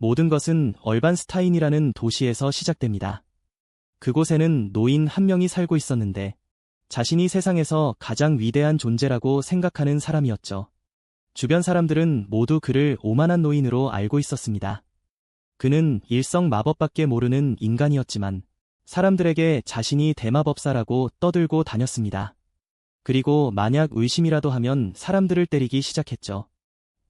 모든 것은 얼반스타인이라는 도시에서 시작됩니다. 그곳에는 노인 한 명이 살고 있었는데 자신이 세상에서 가장 위대한 존재라고 생각하는 사람이었죠. 주변 사람들은 모두 그를 오만한 노인으로 알고 있었습니다. 그는 일성 마법밖에 모르는 인간이었지만 사람들에게 자신이 대마법사라고 떠들고 다녔습니다. 그리고 만약 의심이라도 하면 사람들을 때리기 시작했죠.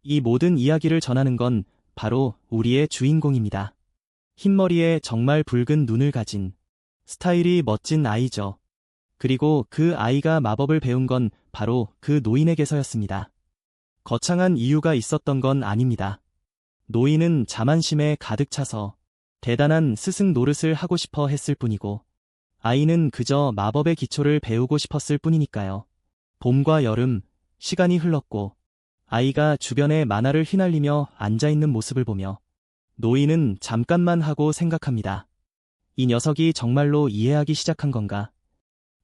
이 모든 이야기를 전하는 건 바로 우리의 주인공입니다. 흰머리에 정말 붉은 눈을 가진 스타일이 멋진 아이죠. 그리고 그 아이가 마법을 배운 건 바로 그 노인에게서였습니다. 거창한 이유가 있었던 건 아닙니다. 노인은 자만심에 가득 차서 대단한 스승 노릇을 하고 싶어 했을 뿐이고 아이는 그저 마법의 기초를 배우고 싶었을 뿐이니까요. 봄과 여름, 시간이 흘렀고 아이가 주변에 만화를 휘날리며 앉아있는 모습을 보며 노인은 잠깐만 하고 생각합니다. 이 녀석이 정말로 이해하기 시작한 건가?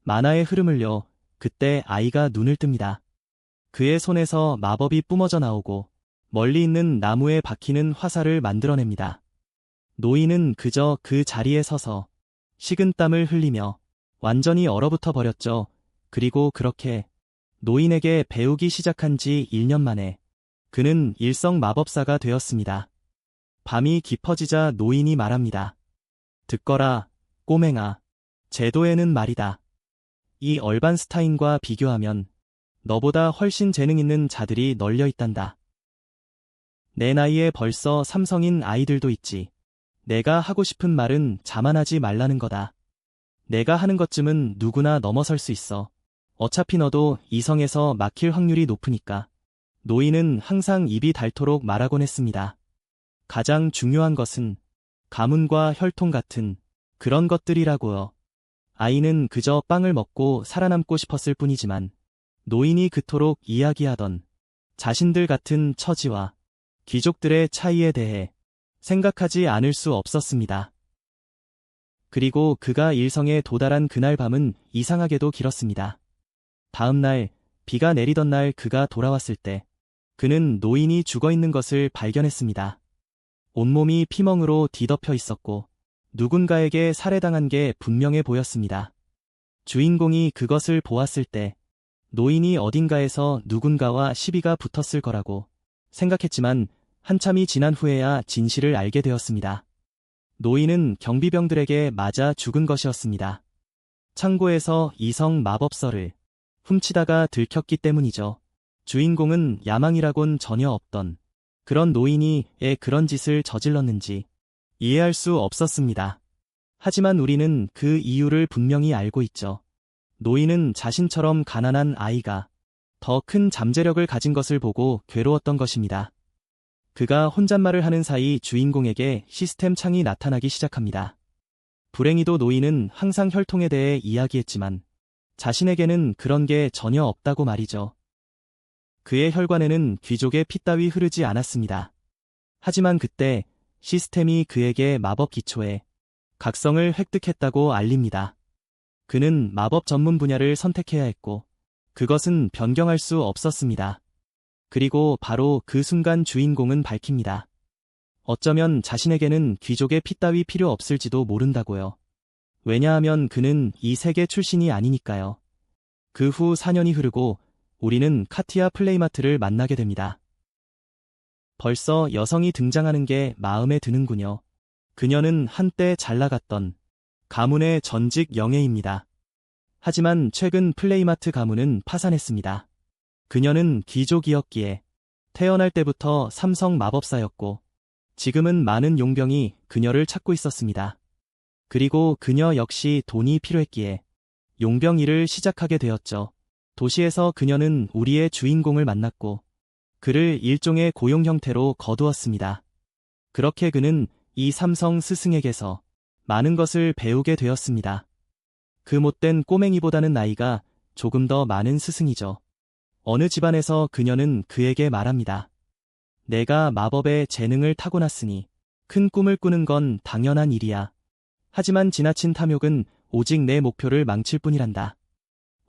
만화의 흐름을요. 그때 아이가 눈을 뜹니다. 그의 손에서 마법이 뿜어져 나오고 멀리 있는 나무에 박히는 화살을 만들어냅니다. 노인은 그저 그 자리에 서서 식은땀을 흘리며 완전히 얼어붙어 버렸죠. 그리고 그렇게 노인에게 배우기 시작한 지 1년 만에 그는 일성 마법사가 되었습니다. 밤이 깊어지자 노인이 말합니다. 듣거라, 꼬맹아. 제도에는 말이다. 이 얼반스타인과 비교하면 너보다 훨씬 재능 있는 자들이 널려 있단다. 내 나이에 벌써 삼성인 아이들도 있지. 내가 하고 싶은 말은 자만하지 말라는 거다. 내가 하는 것쯤은 누구나 넘어설 수 있어. 어차피 너도 이성에서 막힐 확률이 높으니까. 노인은 항상 입이 닳도록 말하곤 했습니다. 가장 중요한 것은 가문과 혈통 같은 그런 것들이라고요. 아이는 그저 빵을 먹고 살아남고 싶었을 뿐이지만 노인이 그토록 이야기하던 자신들 같은 처지와 귀족들의 차이에 대해 생각하지 않을 수 없었습니다. 그리고 그가 일성에 도달한 그날 밤은 이상하게도 길었습니다. 다음 날, 비가 내리던 날 그가 돌아왔을 때 그는 노인이 죽어있는 것을 발견했습니다. 온몸이 피멍으로 뒤덮여 있었고 누군가에게 살해당한 게 분명해 보였습니다. 주인공이 그것을 보았을 때 노인이 어딘가에서 누군가와 시비가 붙었을 거라고 생각했지만 한참이 지난 후에야 진실을 알게 되었습니다. 노인은 경비병들에게 맞아 죽은 것이었습니다. 창고에서 이성 마법서를 훔치다가 들켰기 때문이죠. 주인공은 야망이라곤 전혀 없던 그런 노인이 왜 그런 짓을 저질렀는지 이해할 수 없었습니다. 하지만 우리는 그 이유를 분명히 알고 있죠. 노인은 자신처럼 가난한 아이가 더 큰 잠재력을 가진 것을 보고 괴로웠던 것입니다. 그가 혼잣말을 하는 사이 주인공에게 시스템 창이 나타나기 시작합니다. 불행히도 노인은 항상 혈통에 대해 이야기했지만 자신에게는 그런 게 전혀 없다고 말이죠. 그의 혈관에는 귀족의 피 따위 흐르지 않았습니다. 하지만 그때 시스템이 그에게 마법 기초에 각성을 획득했다고 알립니다. 그는 마법 전문 분야를 선택해야 했고 그것은 변경할 수 없었습니다. 그리고 바로 그 순간 주인공은 밝힙니다. 어쩌면 자신에게는 귀족의 피 따위 필요 없을지도 모른다고요. 왜냐하면 그는 이 세계 출신이 아니니까요. 그 후 4년이 흐르고 우리는 카티아 플레이마트를 만나게 됩니다. 벌써 여성이 등장하는 게 마음에 드는군요. 그녀는 한때 잘나갔던 가문의 전직 영예입니다. 하지만 최근 플레이마트 가문은 파산했습니다. 그녀는 귀족이었기에 태어날 때부터 삼성 마법사였고 지금은 많은 용병이 그녀를 찾고 있었습니다. 그리고 그녀 역시 돈이 필요했기에 용병 일을 시작하게 되었죠. 도시에서 그녀는 우리의 주인공을 만났고 그를 일종의 고용 형태로 거두었습니다. 그렇게 그는 이 삼성 스승에게서 많은 것을 배우게 되었습니다. 그 못된 꼬맹이보다는 나이가 조금 더 많은 스승이죠. 어느 집안에서 그녀는 그에게 말합니다. 내가 마법에 재능을 타고났으니 큰 꿈을 꾸는 건 당연한 일이야. 하지만 지나친 탐욕은 오직 내 목표를 망칠 뿐이란다.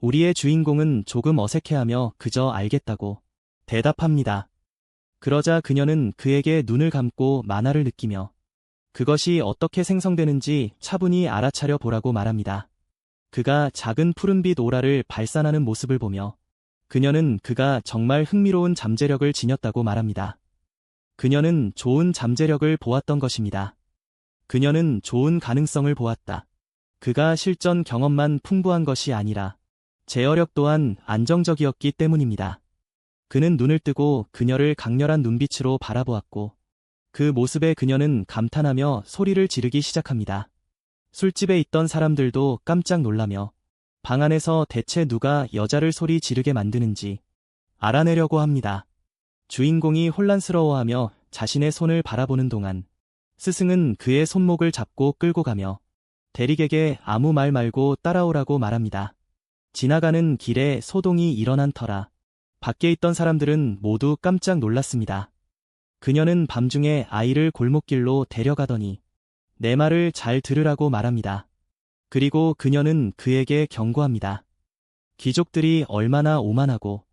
우리의 주인공은 조금 어색해하며 그저 알겠다고 대답합니다. 그러자 그녀는 그에게 눈을 감고 만화를 느끼며 그것이 어떻게 생성되는지 차분히 알아차려 보라고 말합니다. 그가 작은 푸른빛 오라를 발산하는 모습을 보며 그녀는 그가 정말 흥미로운 잠재력을 지녔다고 말합니다. 그녀는 좋은 잠재력을 보았던 것입니다. 그녀는 좋은 가능성을 보았다. 그가 실전 경험만 풍부한 것이 아니라 제어력 또한 안정적이었기 때문입니다. 그는 눈을 뜨고 그녀를 강렬한 눈빛으로 바라보았고 그 모습에 그녀는 감탄하며 소리를 지르기 시작합니다. 술집에 있던 사람들도 깜짝 놀라며 방 안에서 대체 누가 여자를 소리 지르게 만드는지 알아내려고 합니다. 주인공이 혼란스러워하며 자신의 손을 바라보는 동안 스승은 그의 손목을 잡고 끌고 가며 대릭에게 아무 말 말고 따라오라고 말합니다. 지나가는 길에 소동이 일어난 터라 밖에 있던 사람들은 모두 깜짝 놀랐습니다. 그녀는 밤중에 아이를 골목길로 데려가더니 내 말을 잘 들으라고 말합니다. 그리고 그녀는 그에게 경고합니다. 귀족들이 얼마나 오만하고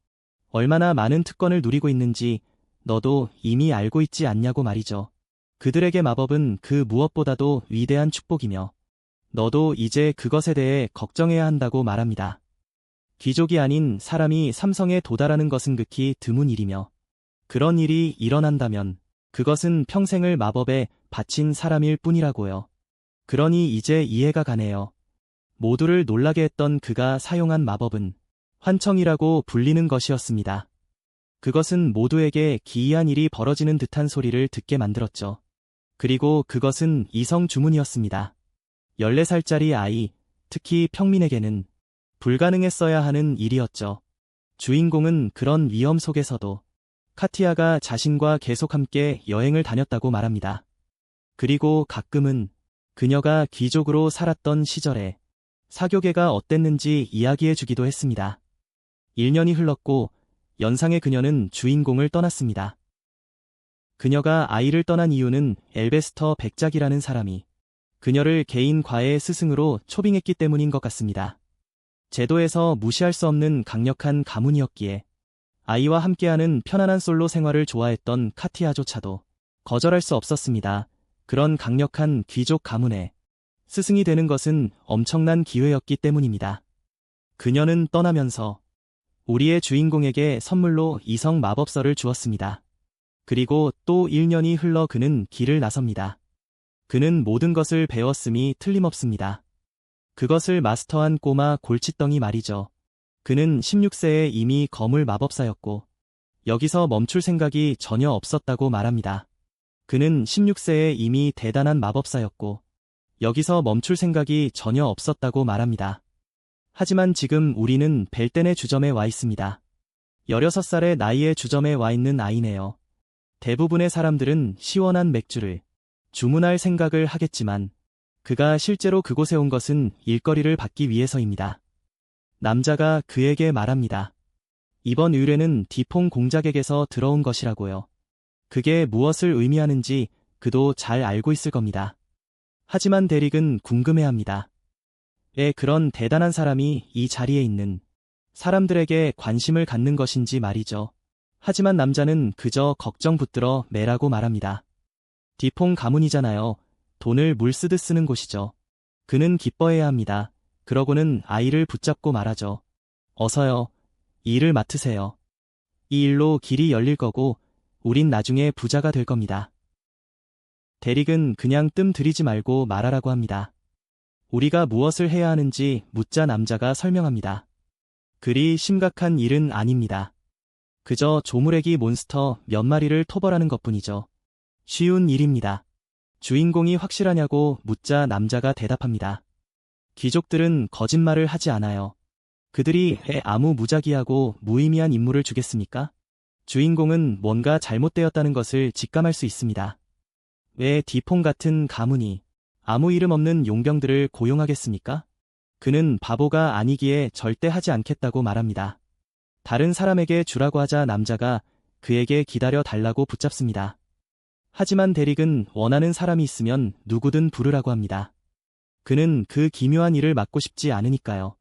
얼마나 많은 특권을 누리고 있는지 너도 이미 알고 있지 않냐고 말이죠. 그들에게 마법은 그 무엇보다도 위대한 축복이며 너도 이제 그것에 대해 걱정해야 한다고 말합니다. 귀족이 아닌 사람이 삼성에 도달하는 것은 극히 드문 일이며 그런 일이 일어난다면 그것은 평생을 마법에 바친 사람일 뿐이라고요. 그러니 이제 이해가 가네요. 모두를 놀라게 했던 그가 사용한 마법은 환청이라고 불리는 것이었습니다. 그것은 모두에게 기이한 일이 벌어지는 듯한 소리를 듣게 만들었죠. 그리고 그것은 이성 주문이었습니다. 14살짜리 아이, 특히 평민에게는 불가능했어야 하는 일이었죠. 주인공은 그런 위험 속에서도 카티아가 자신과 계속 함께 여행을 다녔다고 말합니다. 그리고 가끔은 그녀가 귀족으로 살았던 시절에 사교계가 어땠는지 이야기해 주기도 했습니다. 1년이 흘렀고 연상의 그녀는 주인공을 떠났습니다. 그녀가 아이를 떠난 이유는 엘베스터 백작이라는 사람이 그녀를 개인 과외 스승으로 초빙했기 때문인 것 같습니다. 제도에서 무시할 수 없는 강력한 가문이었기에 아이와 함께하는 편안한 솔로 생활을 좋아했던 카티아조차도 거절할 수 없었습니다. 그런 강력한 귀족 가문에 스승이 되는 것은 엄청난 기회였기 때문입니다. 그녀는 떠나면서 우리의 주인공에게 선물로 이성 마법서를 주었습니다. 그리고 또 1년이 흘러 그는 길을 나섭니다. 그는 모든 것을 배웠음이 틀림없습니다. 그것을 마스터한 꼬마 골칫덩이 말이죠. 그는 16세에 이미 거물 마법사였고 여기서 멈출 생각이 전혀 없었다고 말합니다. 그는 16세에 이미 대단한 마법사였고 여기서 멈출 생각이 전혀 없었다고 말합니다. 하지만 지금 우리는 벨덴의 주점에 와 있습니다. 16살의 나이에 주점에 와 있는 아이네요. 대부분의 사람들은 시원한 맥주를 주문할 생각을 하겠지만 그가 실제로 그곳에 온 것은 일거리를 받기 위해서입니다. 남자가 그에게 말합니다. 이번 의뢰는 디퐁 공작에게서 들어온 것이라고요. 그게 무엇을 의미하는지 그도 잘 알고 있을 겁니다. 하지만 데릭은 궁금해합니다. 왜 그런 대단한 사람이 이 자리에 있는 사람들에게 관심을 갖는 것인지 말이죠. 하지만 남자는 그저 걱정 붙들어 매라고 말합니다. 디퐁 가문이잖아요. 돈을 물 쓰듯 쓰는 곳이죠. 그는 기뻐해야 합니다. 그러고는 아이를 붙잡고 말하죠. 어서요. 이 일을 맡으세요. 이 일로 길이 열릴 거고 우린 나중에 부자가 될 겁니다. 데릭은 그냥 뜸 들이지 말고 말하라고 합니다. 우리가 무엇을 해야 하는지 묻자 남자가 설명합니다. 그리 심각한 일은 아닙니다. 그저 조무래기 몬스터 몇 마리를 토벌하는 것뿐이죠. 쉬운 일입니다. 주인공이 확실하냐고 묻자 남자가 대답합니다. 귀족들은 거짓말을 하지 않아요. 그들이 왜 아무 무작위하고 무의미한 임무를 주겠습니까? 주인공은 뭔가 잘못되었다는 것을 직감할 수 있습니다. 왜 디퐁 같은 가문이 아무 이름 없는 용병들을 고용하겠습니까? 그는 바보가 아니기에 절대 하지 않겠다고 말합니다. 다른 사람에게 주라고 하자 남자가 그에게 기다려 달라고 붙잡습니다. 하지만 데릭은 원하는 사람이 있으면 누구든 부르라고 합니다. 그는 그 기묘한 일을 맡고 싶지 않으니까요.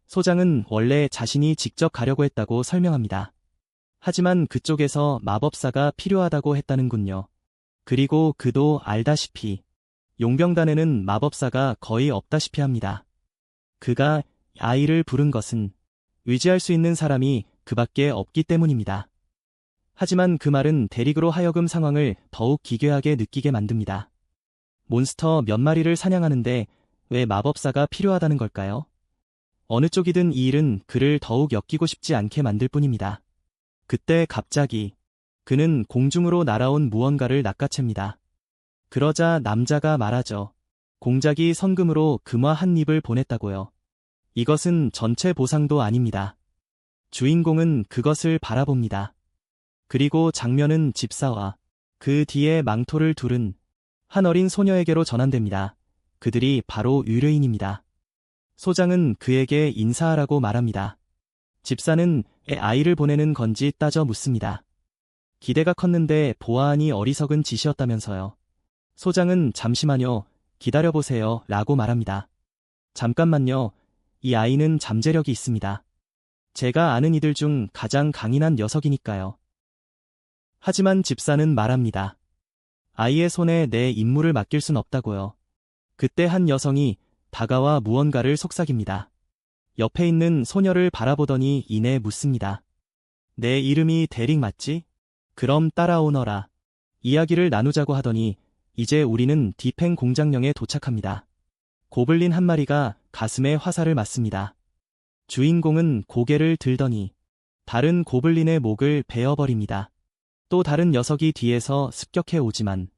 소장은 원래 자신이 직접 가려고 했다고 설명합니다. 하지만 그쪽에서 마법사가 필요하다고 했다는군요. 그리고 그도 알다시피 용병단에는 마법사가 거의 없다시피 합니다. 그가 아이를 부른 것은 의지할 수 있는 사람이 그밖에 없기 때문입니다. 하지만 그 말은 대릭으로 하여금 상황을 더욱 기괴하게 느끼게 만듭니다. 몬스터 몇 마리를 사냥하는데 왜 마법사가 필요하다는 걸까요? 어느 쪽이든 이 일은 그를 더욱 엮이고 싶지 않게 만들 뿐입니다. 그때 갑자기 그는 공중으로 날아온 무언가를 낚아챕니다. 그러자 남자가 말하죠. 공작이 선금으로 금화 한 잎을 보냈다고요. 이것은 전체 보상도 아닙니다. 주인공은 그것을 바라봅니다. 그리고 장면은 집사와 그 뒤에 망토를 두른 한 어린 소녀에게로 전환됩니다. 그들이 바로 의뢰인입니다. 소장은 그에게 인사하라고 말합니다. 집사는 아이를 보내는 건지 따져 묻습니다. 기대가 컸는데 보아하니 어리석은 짓이었다면서요. 소장은 잠시만요, 기다려보세요 라고 말합니다. 잠깐만요, 이 아이는 잠재력이 있습니다. 제가 아는 이들 중 가장 강인한 녀석이니까요. 하지만 집사는 말합니다. 아이의 손에 내 임무를 맡길 순 없다고요. 그때 한 여성이 다가와 무언가를 속삭입니다. 옆에 있는 소녀를 바라보더니 이내 묻습니다. 내 이름이 대릭 맞지? 그럼 따라오너라. 이야기를 나누자고 하더니 이제 우리는 디팽 공장령에 도착합니다. 고블린 한 마리가 가슴에 화살을 맞습니다. 주인공은 고개를 들더니 다른 고블린의 목을 베어버립니다. 또 다른 녀석이 뒤에서 습격해 오지만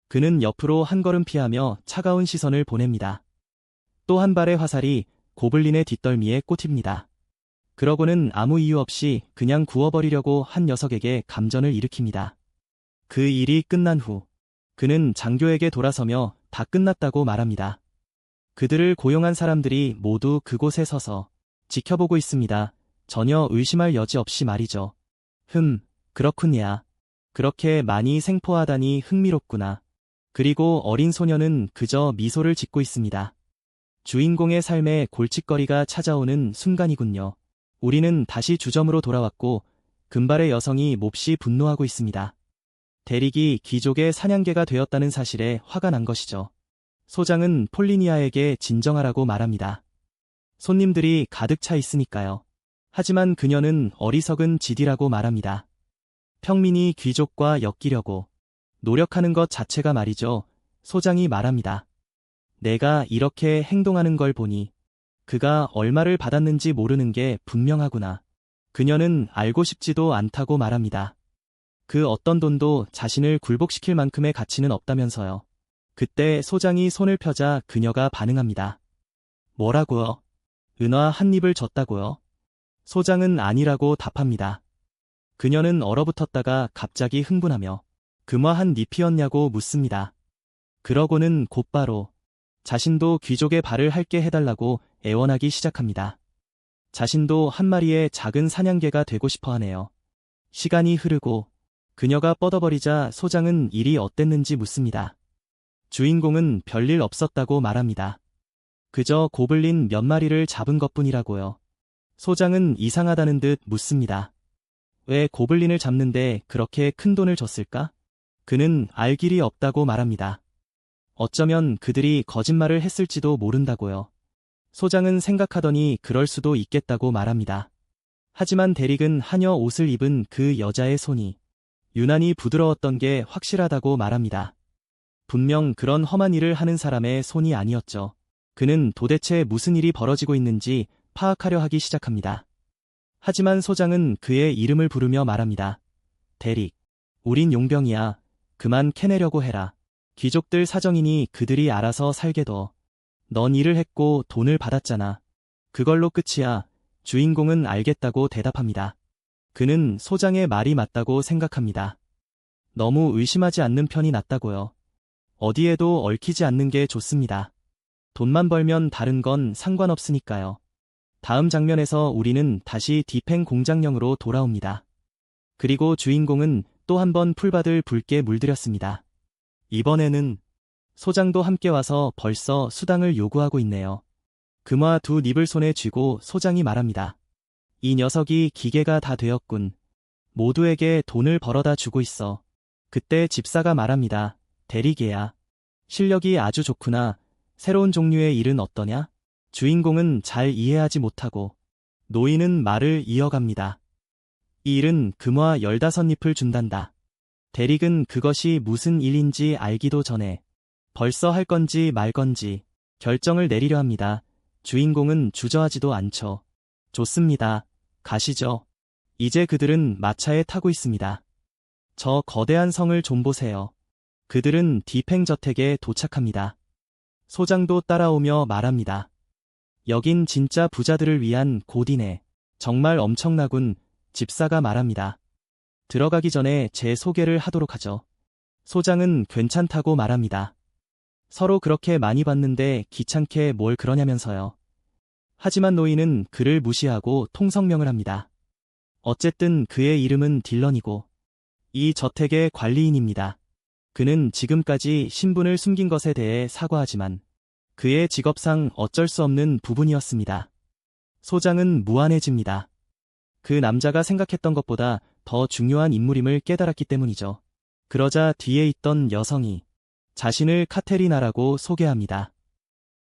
그는 옆으로 한 걸음 피하며 차가운 시선을 보냅니다. 또 한 발의 화살이 고블린의 뒷덜미에 꽂힙니다. 그러고는 아무 이유 없이 그냥 구워버리려고 한 녀석에게 감전을 일으킵니다. 그 일이 끝난 후 그는 장교에게 돌아서며 다 끝났다고 말합니다. 그들을 고용한 사람들이 모두 그곳에 서서 지켜보고 있습니다. 전혀 의심할 여지 없이 말이죠. 그렇군요. 그렇게 많이 생포하다니 흥미롭구나. 그리고 어린 소녀는 그저 미소를 짓고 있습니다. 주인공의 삶에 골칫거리가 찾아오는 순간이군요. 우리는 다시 주점으로 돌아왔고 금발의 여성이 몹시 분노하고 있습니다. 대릭이 귀족의 사냥개가 되었다는 사실에 화가 난 것이죠. 소장은 폴리니아에게 진정하라고 말합니다. 손님들이 가득 차 있으니까요. 하지만 그녀는 어리석은 짓이라고 말합니다. 평민이 귀족과 엮이려고 노력하는 것 자체가 말이죠. 소장이 말합니다. 내가 이렇게 행동하는 걸 보니 그가 얼마를 받았는지 모르는 게 분명하구나. 그녀는 알고 싶지도 않다고 말합니다. 그 어떤 돈도 자신을 굴복시킬 만큼의 가치는 없다면서요. 그때 소장이 손을 펴자 그녀가 반응합니다. 뭐라고요? 은화 한 입을 줬다고요? 소장은 아니라고 답합니다. 그녀는 얼어붙었다가 갑자기 흥분하며 금화 한 잎이었냐고 묻습니다. 그러고는 곧바로 자신도 귀족의 발을 핥게 해달라고 애원하기 시작합니다. 자신도 한 마리의 작은 사냥개가 되고 싶어 하네요. 시간이 흐르고 그녀가 뻗어버리자 소장은 일이 어땠는지 묻습니다. 주인공은 별일 없었다고 말합니다. 그저 고블린 몇 마리를 잡은 것뿐이라고요. 소장은 이상하다는 듯 묻습니다. 왜 고블린을 잡는데 그렇게 큰 돈을 줬을까? 그는 알 길이 없다고 말합니다. 어쩌면 그들이 거짓말을 했을지도 모른다고요. 소장은 생각하더니 그럴 수도 있겠다고 말합니다. 하지만 대릭은 하녀 옷을 입은 그 여자의 손이 유난히 부드러웠던 게 확실하다고 말합니다. 분명 그런 험한 일을 하는 사람의 손이 아니었죠. 그는 도대체 무슨 일이 벌어지고 있는지 파악하려 하기 시작합니다. 하지만 소장은 그의 이름을 부르며 말합니다. 대릭, 우린 용병이야. 그만 캐내려고 해라. 귀족들 사정이니 그들이 알아서 살게 둬. 넌 일을 했고 돈을 받았잖아. 그걸로 끝이야. 주인공은 알겠다고 대답합니다. 그는 소장의 말이 맞다고 생각합니다. 너무 의심하지 않는 편이 낫다고요. 어디에도 얽히지 않는 게 좋습니다. 돈만 벌면 다른 건 상관없으니까요. 다음 장면에서 우리는 다시 디팽 공장령으로 돌아옵니다. 그리고 주인공은 또 한 번 풀밭을 붉게 물들였습니다. 이번에는 소장도 함께 와서 벌써 수당을 요구하고 있네요. 금화 두 잎을 손에 쥐고 소장이 말합니다. 이 녀석이 기계가 다 되었군. 모두에게 돈을 벌어다 주고 있어. 그때 집사가 말합니다. 대리개야. 실력이 아주 좋구나. 새로운 종류의 일은 어떠냐? 주인공은 잘 이해하지 못하고 노인은 말을 이어갑니다. 이 일은 금화 15잎을 준단다. 대릭은 그것이 무슨 일인지 알기도 전에 벌써 할 건지 말 건지 결정을 내리려 합니다. 주인공은 주저하지도 않죠. 좋습니다. 가시죠. 이제 그들은 마차에 타고 있습니다. 저 거대한 성을 좀 보세요. 그들은 디팽 저택에 도착합니다. 소장도 따라오며 말합니다. 여긴 진짜 부자들을 위한 곳이네. 정말 엄청나군. 집사가 말합니다. 들어가기 전에 제 소개를 하도록 하죠. 소장은 괜찮다고 말합니다. 서로 그렇게 많이 봤는데 귀찮게 뭘 그러냐면서요. 하지만 노인은 그를 무시하고 통성명을 합니다. 어쨌든 그의 이름은 딜런이고 이 저택의 관리인입니다. 그는 지금까지 신분을 숨긴 것에 대해 사과하지만 그의 직업상 어쩔 수 없는 부분이었습니다. 소장은 무안해집니다. 그 남자가 생각했던 것보다 더 중요한 인물임을 깨달았기 때문이죠. 그러자 뒤에 있던 여성이 자신을 카테리나라고 소개합니다.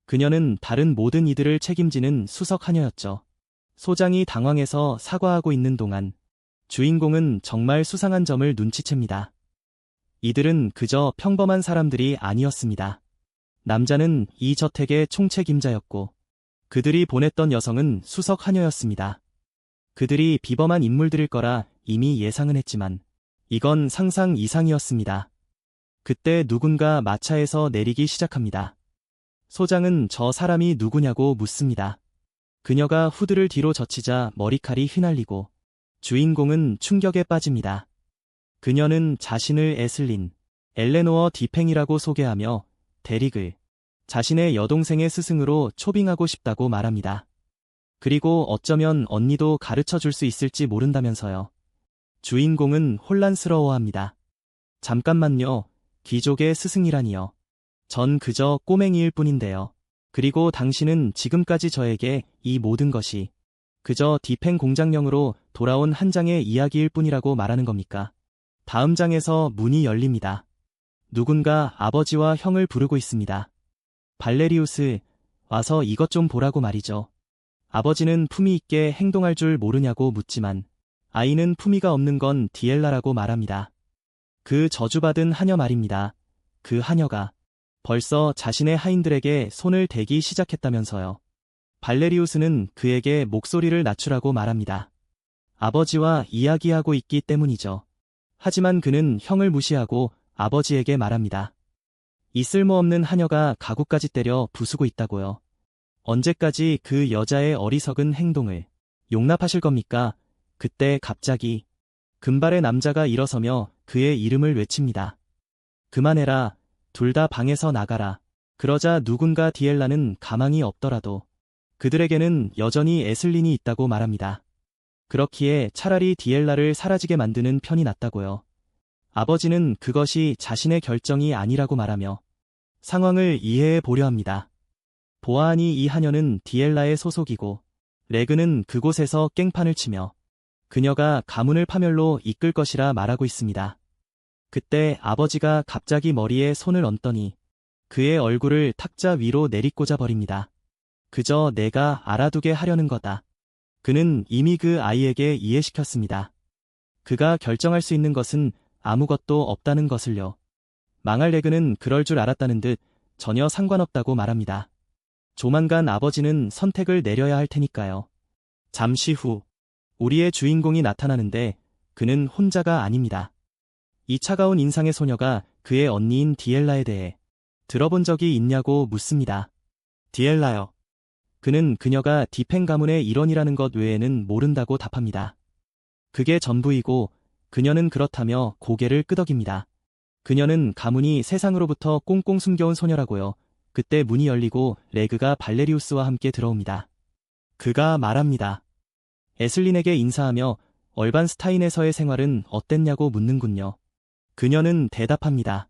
그녀는 다른 모든 이들을 책임지는 수석 하녀였죠. 소장이 당황해서 사과하고 있는 동안 주인공은 정말 수상한 점을 눈치챕니다. 이들은 그저 평범한 사람들이 아니었습니다. 남자는 이 저택의 총책임자였고 그들이 보냈던 여성은 수석 하녀였습니다. 그들이 비범한 인물들일 거라 이미 예상은 했지만 이건 상상 이상이었습니다. 그때 누군가 마차에서 내리기 시작합니다. 소장은 저 사람이 누구냐고 묻습니다. 그녀가 후드를 뒤로 젖히자 머리칼이 휘날리고 주인공은 충격에 빠집니다. 그녀는 자신을 에슬린, 엘레노어 디팽이라고 소개하며 데릭을 자신의 여동생의 스승으로 초빙하고 싶다고 말합니다. 그리고 어쩌면 언니도 가르쳐 줄 수 있을지 모른다면서요. 주인공은 혼란스러워합니다. 잠깐만요. 귀족의 스승이라니요. 전 그저 꼬맹이일 뿐인데요. 그리고 당신은 지금까지 저에게 이 모든 것이 그저 디팽 공장령으로 돌아온 한 장의 이야기일 뿐이라고 말하는 겁니까? 다음 장에서 문이 열립니다. 누군가 아버지와 형을 부르고 있습니다. 발레리우스, 와서 이것 좀 보라고 말이죠. 아버지는 품위 있게 행동할 줄 모르냐고 묻지만 아이는 품위가 없는 건 디엘라라고 말합니다. 그 저주받은 하녀 말입니다. 그 하녀가 벌써 자신의 하인들에게 손을 대기 시작했다면서요. 발레리우스는 그에게 목소리를 낮추라고 말합니다. 아버지와 이야기하고 있기 때문이죠. 하지만 그는 형을 무시하고 아버지에게 말합니다. 이 쓸모없는 하녀가 가구까지 때려 부수고 있다고요. 언제까지 그 여자의 어리석은 행동을 용납하실 겁니까? 그때 갑자기 금발의 남자가 일어서며 그의 이름을 외칩니다. 그만해라. 둘 다 방에서 나가라. 그러자 누군가 디엘라는 가망이 없더라도 그들에게는 여전히 에슬린이 있다고 말합니다. 그렇기에 차라리 디엘라를 사라지게 만드는 편이 낫다고요. 아버지는 그것이 자신의 결정이 아니라고 말하며 상황을 이해해 보려 합니다. 보아하니 이 하녀는 디엘라의 소속이고 레그는 그곳에서 깽판을 치며 그녀가 가문을 파멸로 이끌 것이라 말하고 있습니다. 그때 아버지가 갑자기 머리에 손을 얹더니 그의 얼굴을 탁자 위로 내리꽂아 버립니다. 그저 내가 알아두게 하려는 거다. 그는 이미 그 아이에게 이해시켰습니다. 그가 결정할 수 있는 것은 아무것도 없다는 것을요. 망할 레그는 그럴 줄 알았다는 듯 전혀 상관없다고 말합니다. 조만간 아버지는 선택을 내려야 할 테니까요. 잠시 후 우리의 주인공이 나타나는데 그는 혼자가 아닙니다. 이 차가운 인상의 소녀가 그의 언니인 디엘라에 대해 들어본 적이 있냐고 묻습니다. 디엘라요. 그는 그녀가 디팽 가문의 일원이라는 것 외에는 모른다고 답합니다. 그게 전부이고 그녀는 그렇다며 고개를 끄덕입니다. 그녀는 가문이 세상으로부터 꽁꽁 숨겨온 소녀라고요. 그때 문이 열리고 레그가 발레리우스와 함께 들어옵니다. 그가 말합니다. 에슬린에게 인사하며 얼반스타인에서의 생활은 어땠냐고 묻는군요. 그녀는 대답합니다.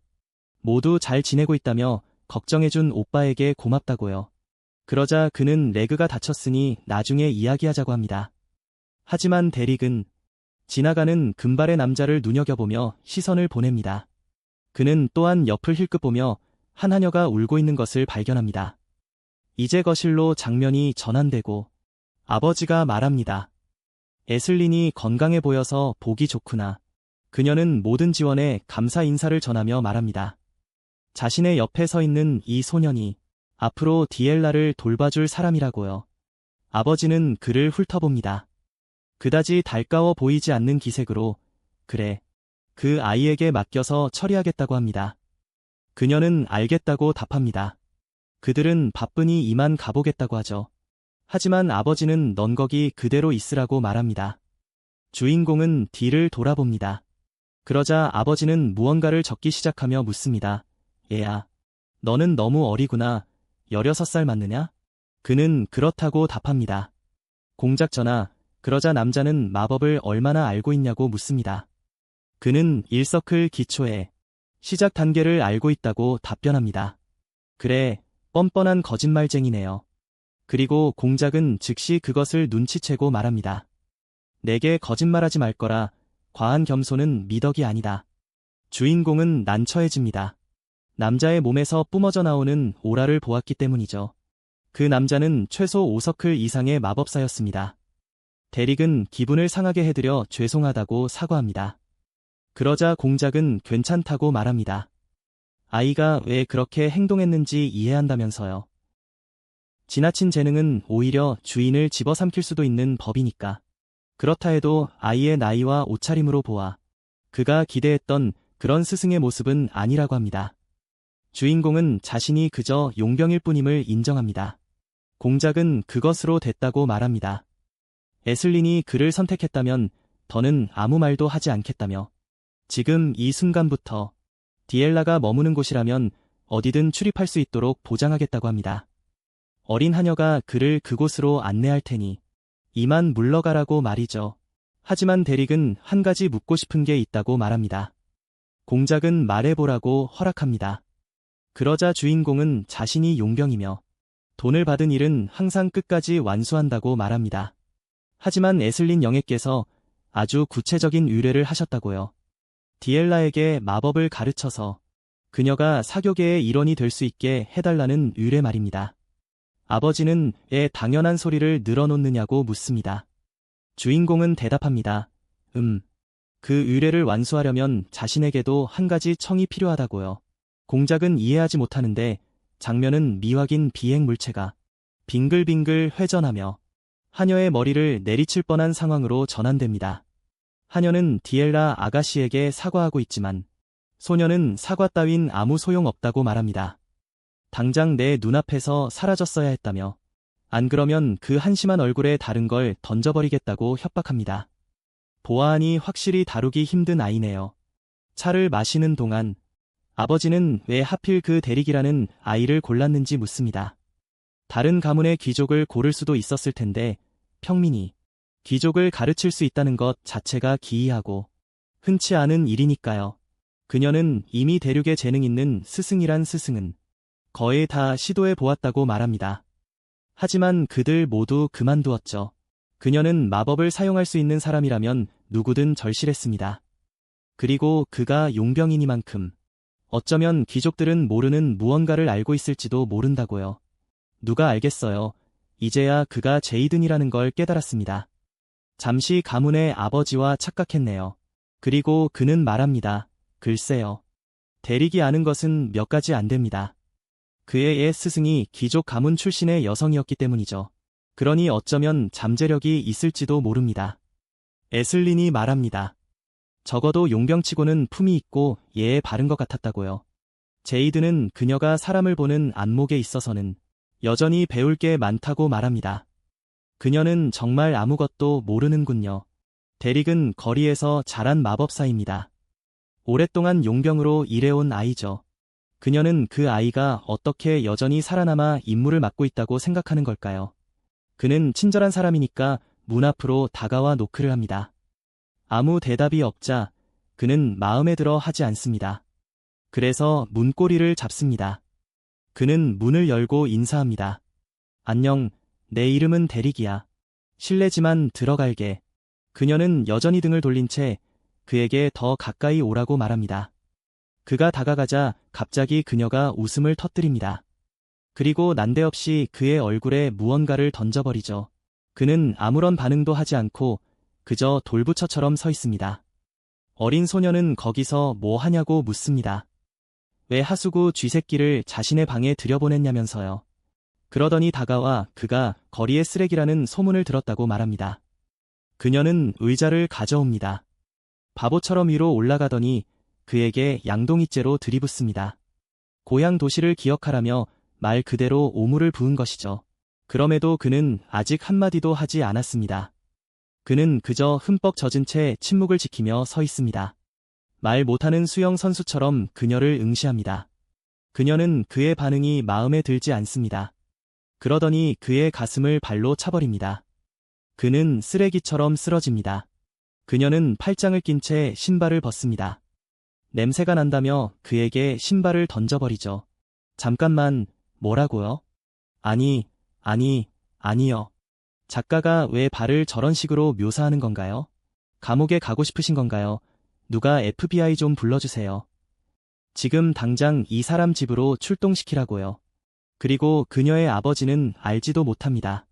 모두 잘 지내고 있다며 걱정해준 오빠에게 고맙다고요. 그러자 그는 레그가 다쳤으니 나중에 이야기하자고 합니다. 하지만 데릭은 지나가는 금발의 남자를 눈여겨보며 시선을 보냅니다. 그는 또한 옆을 힐끗 보며 한 하녀가 울고 있는 것을 발견합니다. 이제 거실로 장면이 전환되고 아버지가 말합니다. 에슬린이 건강해 보여서 보기 좋구나. 그녀는 모든 지원에 감사 인사를 전하며 말합니다. 자신의 옆에 서 있는 이 소년이 앞으로 디엘라를 돌봐줄 사람이라고요. 아버지는 그를 훑어봅니다. 그다지 달가워 보이지 않는 기색으로 그래, 그 아이에게 맡겨서 처리하겠다고 합니다. 그녀는 알겠다고 답합니다. 그들은 바쁘니 이만 가보겠다고 하죠. 하지만 아버지는 넌 거기 그대로 있으라고 말합니다. 주인공은 뒤를 돌아봅니다. 그러자 아버지는 무언가를 적기 시작하며 묻습니다. 얘야, 너는 너무 어리구나. 16살 맞느냐? 그는 그렇다고 답합니다. 공작 전하, 그러자 남자는 마법을 얼마나 알고 있냐고 묻습니다. 그는 1서클 기초에 시작 단계를 알고 있다고 답변합니다. 그래, 뻔뻔한 거짓말쟁이네요. 그리고 공작은 즉시 그것을 눈치채고 말합니다. 내게 거짓말하지 말거라. 과한 겸손은 미덕이 아니다. 주인공은 난처해집니다. 남자의 몸에서 뿜어져 나오는 오라를 보았기 때문이죠. 그 남자는 최소 5서클 이상의 마법사였습니다. 대릭은 기분을 상하게 해드려 죄송하다고 사과합니다. 그러자 공작은 괜찮다고 말합니다. 아이가 왜 그렇게 행동했는지 이해한다면서요. 지나친 재능은 오히려 주인을 집어삼킬 수도 있는 법이니까. 그렇다 해도 아이의 나이와 옷차림으로 보아 그가 기대했던 그런 스승의 모습은 아니라고 합니다. 주인공은 자신이 그저 용병일 뿐임을 인정합니다. 공작은 그것으로 됐다고 말합니다. 에슬린이 그를 선택했다면 더는 아무 말도 하지 않겠다며 지금 이 순간부터 디엘라가 머무는 곳이라면 어디든 출입할 수 있도록 보장하겠다고 합니다. 어린 하녀가 그를 그곳으로 안내할 테니 이만 물러가라고 말이죠. 하지만 대릭은 한 가지 묻고 싶은 게 있다고 말합니다. 공작은 말해보라고 허락합니다. 그러자 주인공은 자신이 용병이며 돈을 받은 일은 항상 끝까지 완수한다고 말합니다. 하지만 에슬린 영예께서 아주 구체적인 의뢰를 하셨다고요. 디엘라에게 마법을 가르쳐서 그녀가 사교계의 일원이 될 수 있게 해달라는 의뢰 말입니다. 아버지는 왜 당연한 소리를 늘어놓느냐고 묻습니다. 주인공은 대답합니다. 그 의뢰를 완수하려면 자신에게도 한 가지 청이 필요하다고요. 공작은 이해하지 못하는데 장면은 미확인 비행 물체가 빙글빙글 회전하며 하녀의 머리를 내리칠 뻔한 상황으로 전환됩니다. 하녀는 디엘라 아가씨에게 사과하고 있지만 소녀는 사과 따윈 아무 소용없다고 말합니다. 당장 내 눈앞에서 사라졌어야 했다며 안 그러면 그 한심한 얼굴에 다른 걸 던져버리겠다고 협박합니다. 보아하니 확실히 다루기 힘든 아이네요. 차를 마시는 동안 아버지는 왜 하필 그 대릭이라는 아이를 골랐는지 묻습니다. 다른 가문의 귀족을 고를 수도 있었을 텐데 평민이 귀족을 가르칠 수 있다는 것 자체가 기이하고 흔치 않은 일이니까요. 그녀는 이미 대륙에 재능 있는 스승이란 스승은 거의 다 시도해 보았다고 말합니다. 하지만 그들 모두 그만두었죠. 그녀는 마법을 사용할 수 있는 사람이라면 누구든 절실했습니다. 그리고 그가 용병이니만큼 어쩌면 귀족들은 모르는 무언가를 알고 있을지도 모른다고요. 누가 알겠어요. 이제야 그가 제이든이라는 걸 깨달았습니다. 잠시 가문의 아버지와 착각했네요. 그리고 그는 말합니다. 글쎄요. 대릭이 아는 것은 몇 가지 안 됩니다. 그의 옛 스승이 귀족 가문 출신의 여성이었기 때문이죠. 그러니 어쩌면 잠재력이 있을지도 모릅니다. 에슬린이 말합니다. 적어도 용병치고는 품이 있고 예에 바른 것 같았다고요. 제이드는 그녀가 사람을 보는 안목에 있어서는 여전히 배울 게 많다고 말합니다. 그녀는 정말 아무것도 모르는군요. 대릭은 거리에서 자란 마법사입니다. 오랫동안 용병으로 일해온 아이죠. 그녀는 그 아이가 어떻게 여전히 살아남아 임무를 맡고 있다고 생각하는 걸까요? 그는 친절한 사람이니까 문 앞으로 다가와 노크를 합니다. 아무 대답이 없자 그는 마음에 들어 하지 않습니다. 그래서 문고리를 잡습니다. 그는 문을 열고 인사합니다. 안녕, 내 이름은 대릭이야. 실례지만 들어갈게. 그녀는 여전히 등을 돌린 채 그에게 더 가까이 오라고 말합니다. 그가 다가가자 갑자기 그녀가 웃음을 터뜨립니다. 그리고 난데없이 그의 얼굴에 무언가를 던져버리죠. 그는 아무런 반응도 하지 않고 그저 돌부처처럼 서 있습니다. 어린 소녀는 거기서 뭐 하냐고 묻습니다. 왜 하수구 쥐새끼를 자신의 방에 들여보냈냐면서요. 그러더니 다가와 그가 거리의 쓰레기라는 소문을 들었다고 말합니다. 그녀는 의자를 가져옵니다. 바보처럼 위로 올라가더니 그에게 양동이째로 들이붓습니다. 고향 도시를 기억하라며 말 그대로 오물을 부은 것이죠. 그럼에도 그는 아직 한마디도 하지 않았습니다. 그는 그저 흠뻑 젖은 채 침묵을 지키며 서 있습니다. 말 못하는 수영 선수처럼 그녀를 응시합니다. 그녀는 그의 반응이 마음에 들지 않습니다. 그러더니 그의 가슴을 발로 차버립니다. 그는 쓰레기처럼 쓰러집니다. 그녀는 팔짱을 낀 채 신발을 벗습니다. 냄새가 난다며 그에게 신발을 던져버리죠. 잠깐만, 뭐라고요? 아니요. 작가가 왜 발을 저런 식으로 묘사하는 건가요? 감옥에 가고 싶으신 건가요? 누가 FBI 좀 불러주세요. 지금 당장 이 사람 집으로 출동시키라고요. 그리고 그녀의 아버지는 알지도 못합니다.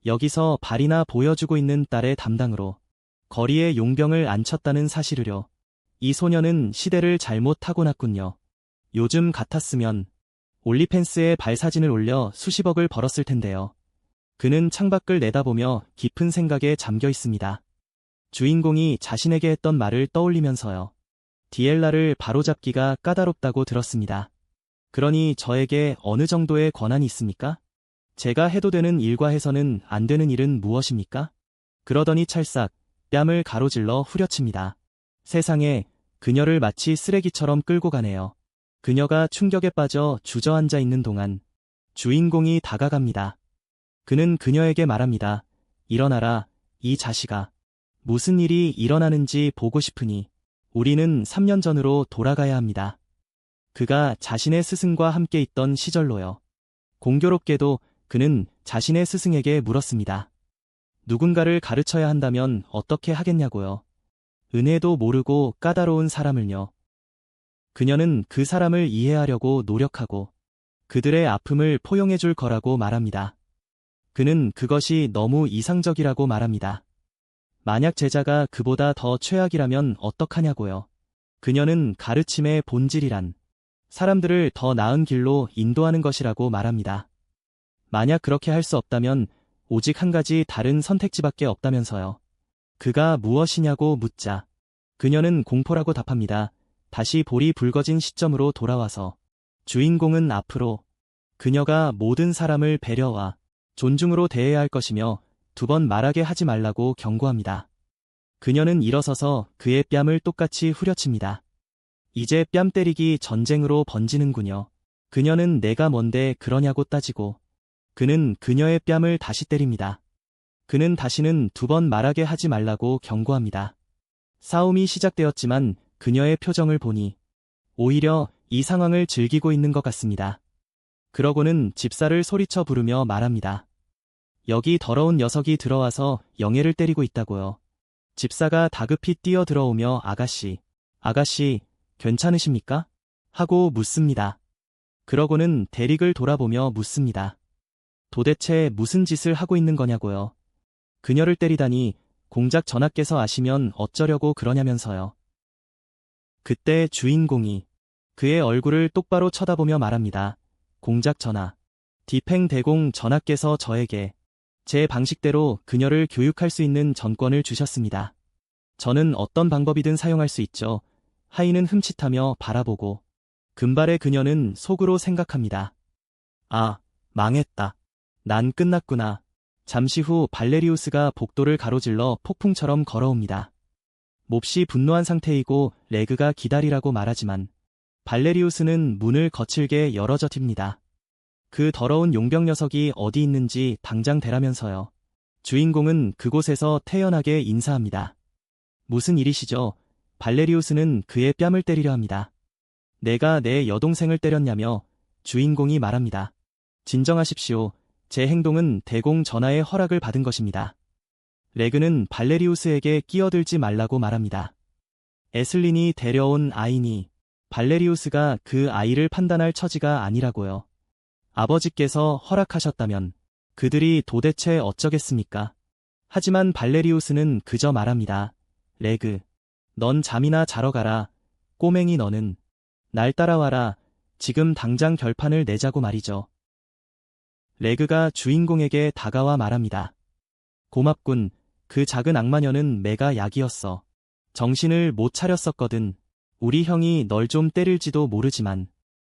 여기서 발이나 보여주고 있는 딸의 담당으로 거리에 용병을 앉혔다는 사실을요. 이 소녀는 시대를 잘못 타고났군요. 요즘 같았으면 올리펜스에 발사진을 올려 수십억을 벌었을 텐데요. 그는 창밖을 내다보며 깊은 생각에 잠겨 있습니다. 주인공이 자신에게 했던 말을 떠올리면서요. 디엘라를 바로잡기가 까다롭다고 들었습니다. 그러니 저에게 어느 정도의 권한이 있습니까? 제가 해도 되는 일과 해서는 안 되는 일은 무엇입니까? 그러더니 찰싹 뺨을 가로질러 후려칩니다. 세상에, 그녀를 마치 쓰레기처럼 끌고 가네요. 그녀가 충격에 빠져 주저앉아 있는 동안 주인공이 다가갑니다. 그는 그녀에게 말합니다. 일어나라, 이 자식아. 무슨 일이 일어나는지 보고 싶으니 우리는 3년 전으로 돌아가야 합니다. 그가 자신의 스승과 함께 있던 시절로요. 공교롭게도 그는 자신의 스승에게 물었습니다. 누군가를 가르쳐야 한다면 어떻게 하겠냐고요. 은혜도 모르고 까다로운 사람을요. 그녀는 그 사람을 이해하려고 노력하고 그들의 아픔을 포용해 줄 거라고 말합니다. 그는 그것이 너무 이상적이라고 말합니다. 만약 제자가 그보다 더 최악이라면 어떡하냐고요. 그녀는 가르침의 본질이란 사람들을 더 나은 길로 인도하는 것이라고 말합니다. 만약 그렇게 할 수 없다면 오직 한 가지 다른 선택지밖에 없다면서요. 그가 무엇이냐고 묻자 그녀는 공포라고 답합니다. 다시 볼이 붉어진 시점으로 돌아와서 주인공은 앞으로 그녀가 모든 사람을 배려와 존중으로 대해야 할 것이며 2번 말하게 하지 말라고 경고합니다. 그녀는 일어서서 그의 뺨을 똑같이 후려칩니다. 이제 뺨 때리기 전쟁으로 번지는군요. 그녀는 내가 뭔데 그러냐고 따지고 그는 그녀의 뺨을 다시 때립니다. 그는 다시는 2번 말하게 하지 말라고 경고합니다. 싸움이 시작되었지만 그녀의 표정을 보니 오히려 이 상황을 즐기고 있는 것 같습니다. 그러고는 집사를 소리쳐 부르며 말합니다. 여기 더러운 녀석이 들어와서 영애를 때리고 있다고요. 집사가 다급히 뛰어 들어오며 아가씨, 괜찮으십니까? 하고 묻습니다. 그러고는 대릭을 돌아보며 묻습니다. 도대체 무슨 짓을 하고 있는 거냐고요. 그녀를 때리다니 공작 전하께서 아시면 어쩌려고 그러냐면서요. 그때 주인공이 그의 얼굴을 똑바로 쳐다보며 말합니다. 공작 전하, 디팽 대공 전하께서 저에게 제 방식대로 그녀를 교육할 수 있는 전권을 주셨습니다. 저는 어떤 방법이든 사용할 수 있죠. 하인은 흠칫하며 바라보고 금발의 그녀는 속으로 생각합니다. 아, 망했다. 난 끝났구나. 잠시 후 발레리우스가 복도를 가로질러 폭풍처럼 걸어옵니다. 몹시 분노한 상태이고 레그가 기다리라고 말하지만 발레리우스는 문을 거칠게 열어젖힙니다. 그 더러운 용병 녀석이 어디 있는지 당장 대라면서요. 주인공은 그곳에서 태연하게 인사합니다. 무슨 일이시죠? 발레리우스는 그의 뺨을 때리려 합니다. 내가 내 여동생을 때렸냐며 주인공이 말합니다. 진정하십시오. 제 행동은 대공 전하의 허락을 받은 것입니다. 레그는 발레리우스에게 끼어들지 말라고 말합니다. 에슬린이 데려온 아이니 발레리우스가 그 아이를 판단할 처지가 아니라고요. 아버지께서 허락하셨다면 그들이 도대체 어쩌겠습니까? 하지만 발레리우스는 그저 말합니다. 레그, 넌 잠이나 자러 가라. 꼬맹이 너는 날 따라와라. 지금 당장 결판을 내자고 말이죠. 레그가 주인공에게 다가와 말합니다. 고맙군. 그 작은 악마녀는 매가 약이었어. 정신을 못 차렸었거든. 우리 형이 널 좀 때릴지도 모르지만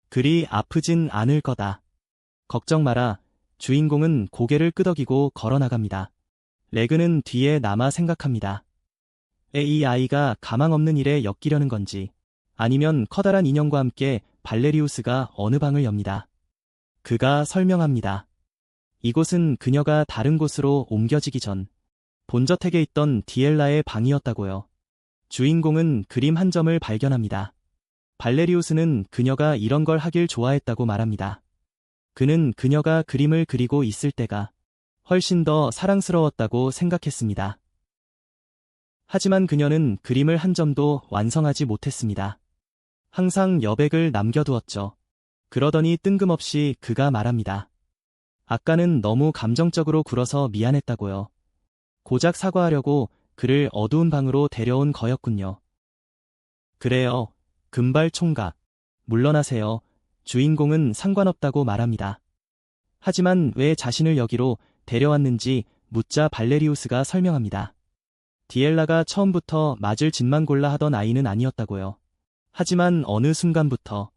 그리 아프진 않을 거다. 걱정 마라. 주인공은 고개를 끄덕이고 걸어나갑니다. 레그는 뒤에 남아 생각합니다. 이 아이가 가망 없는 일에 엮이려는 건지 아니면 커다란 인형과 함께 발레리우스가 어느 방을 엽니다. 그가 설명합니다. 이곳은 그녀가 다른 곳으로 옮겨지기 전 본저택에 있던 디엘라의 방이었다고요. 주인공은 그림 한 점을 발견합니다. 발레리우스는 그녀가 이런 걸 하길 좋아했다고 말합니다. 그는 그녀가 그림을 그리고 있을 때가 훨씬 더 사랑스러웠다고 생각했습니다. 하지만 그녀는 그림을 한 점도 완성하지 못했습니다. 항상 여백을 남겨두었죠. 그러더니 뜬금없이 그가 말합니다. 아까는 너무 감정적으로 굴어서 미안했다고요. 고작 사과하려고 그를 어두운 방으로 데려온 거였군요. 그래요. 금발 총각. 물러나세요. 주인공은 상관없다고 말합니다. 하지만 왜 자신을 여기로 데려왔는지 묻자 발레리우스가 설명합니다. 디엘라가 처음부터 맞을 짓만 골라 하던 아이는 아니었다고요. 하지만 어느 순간부터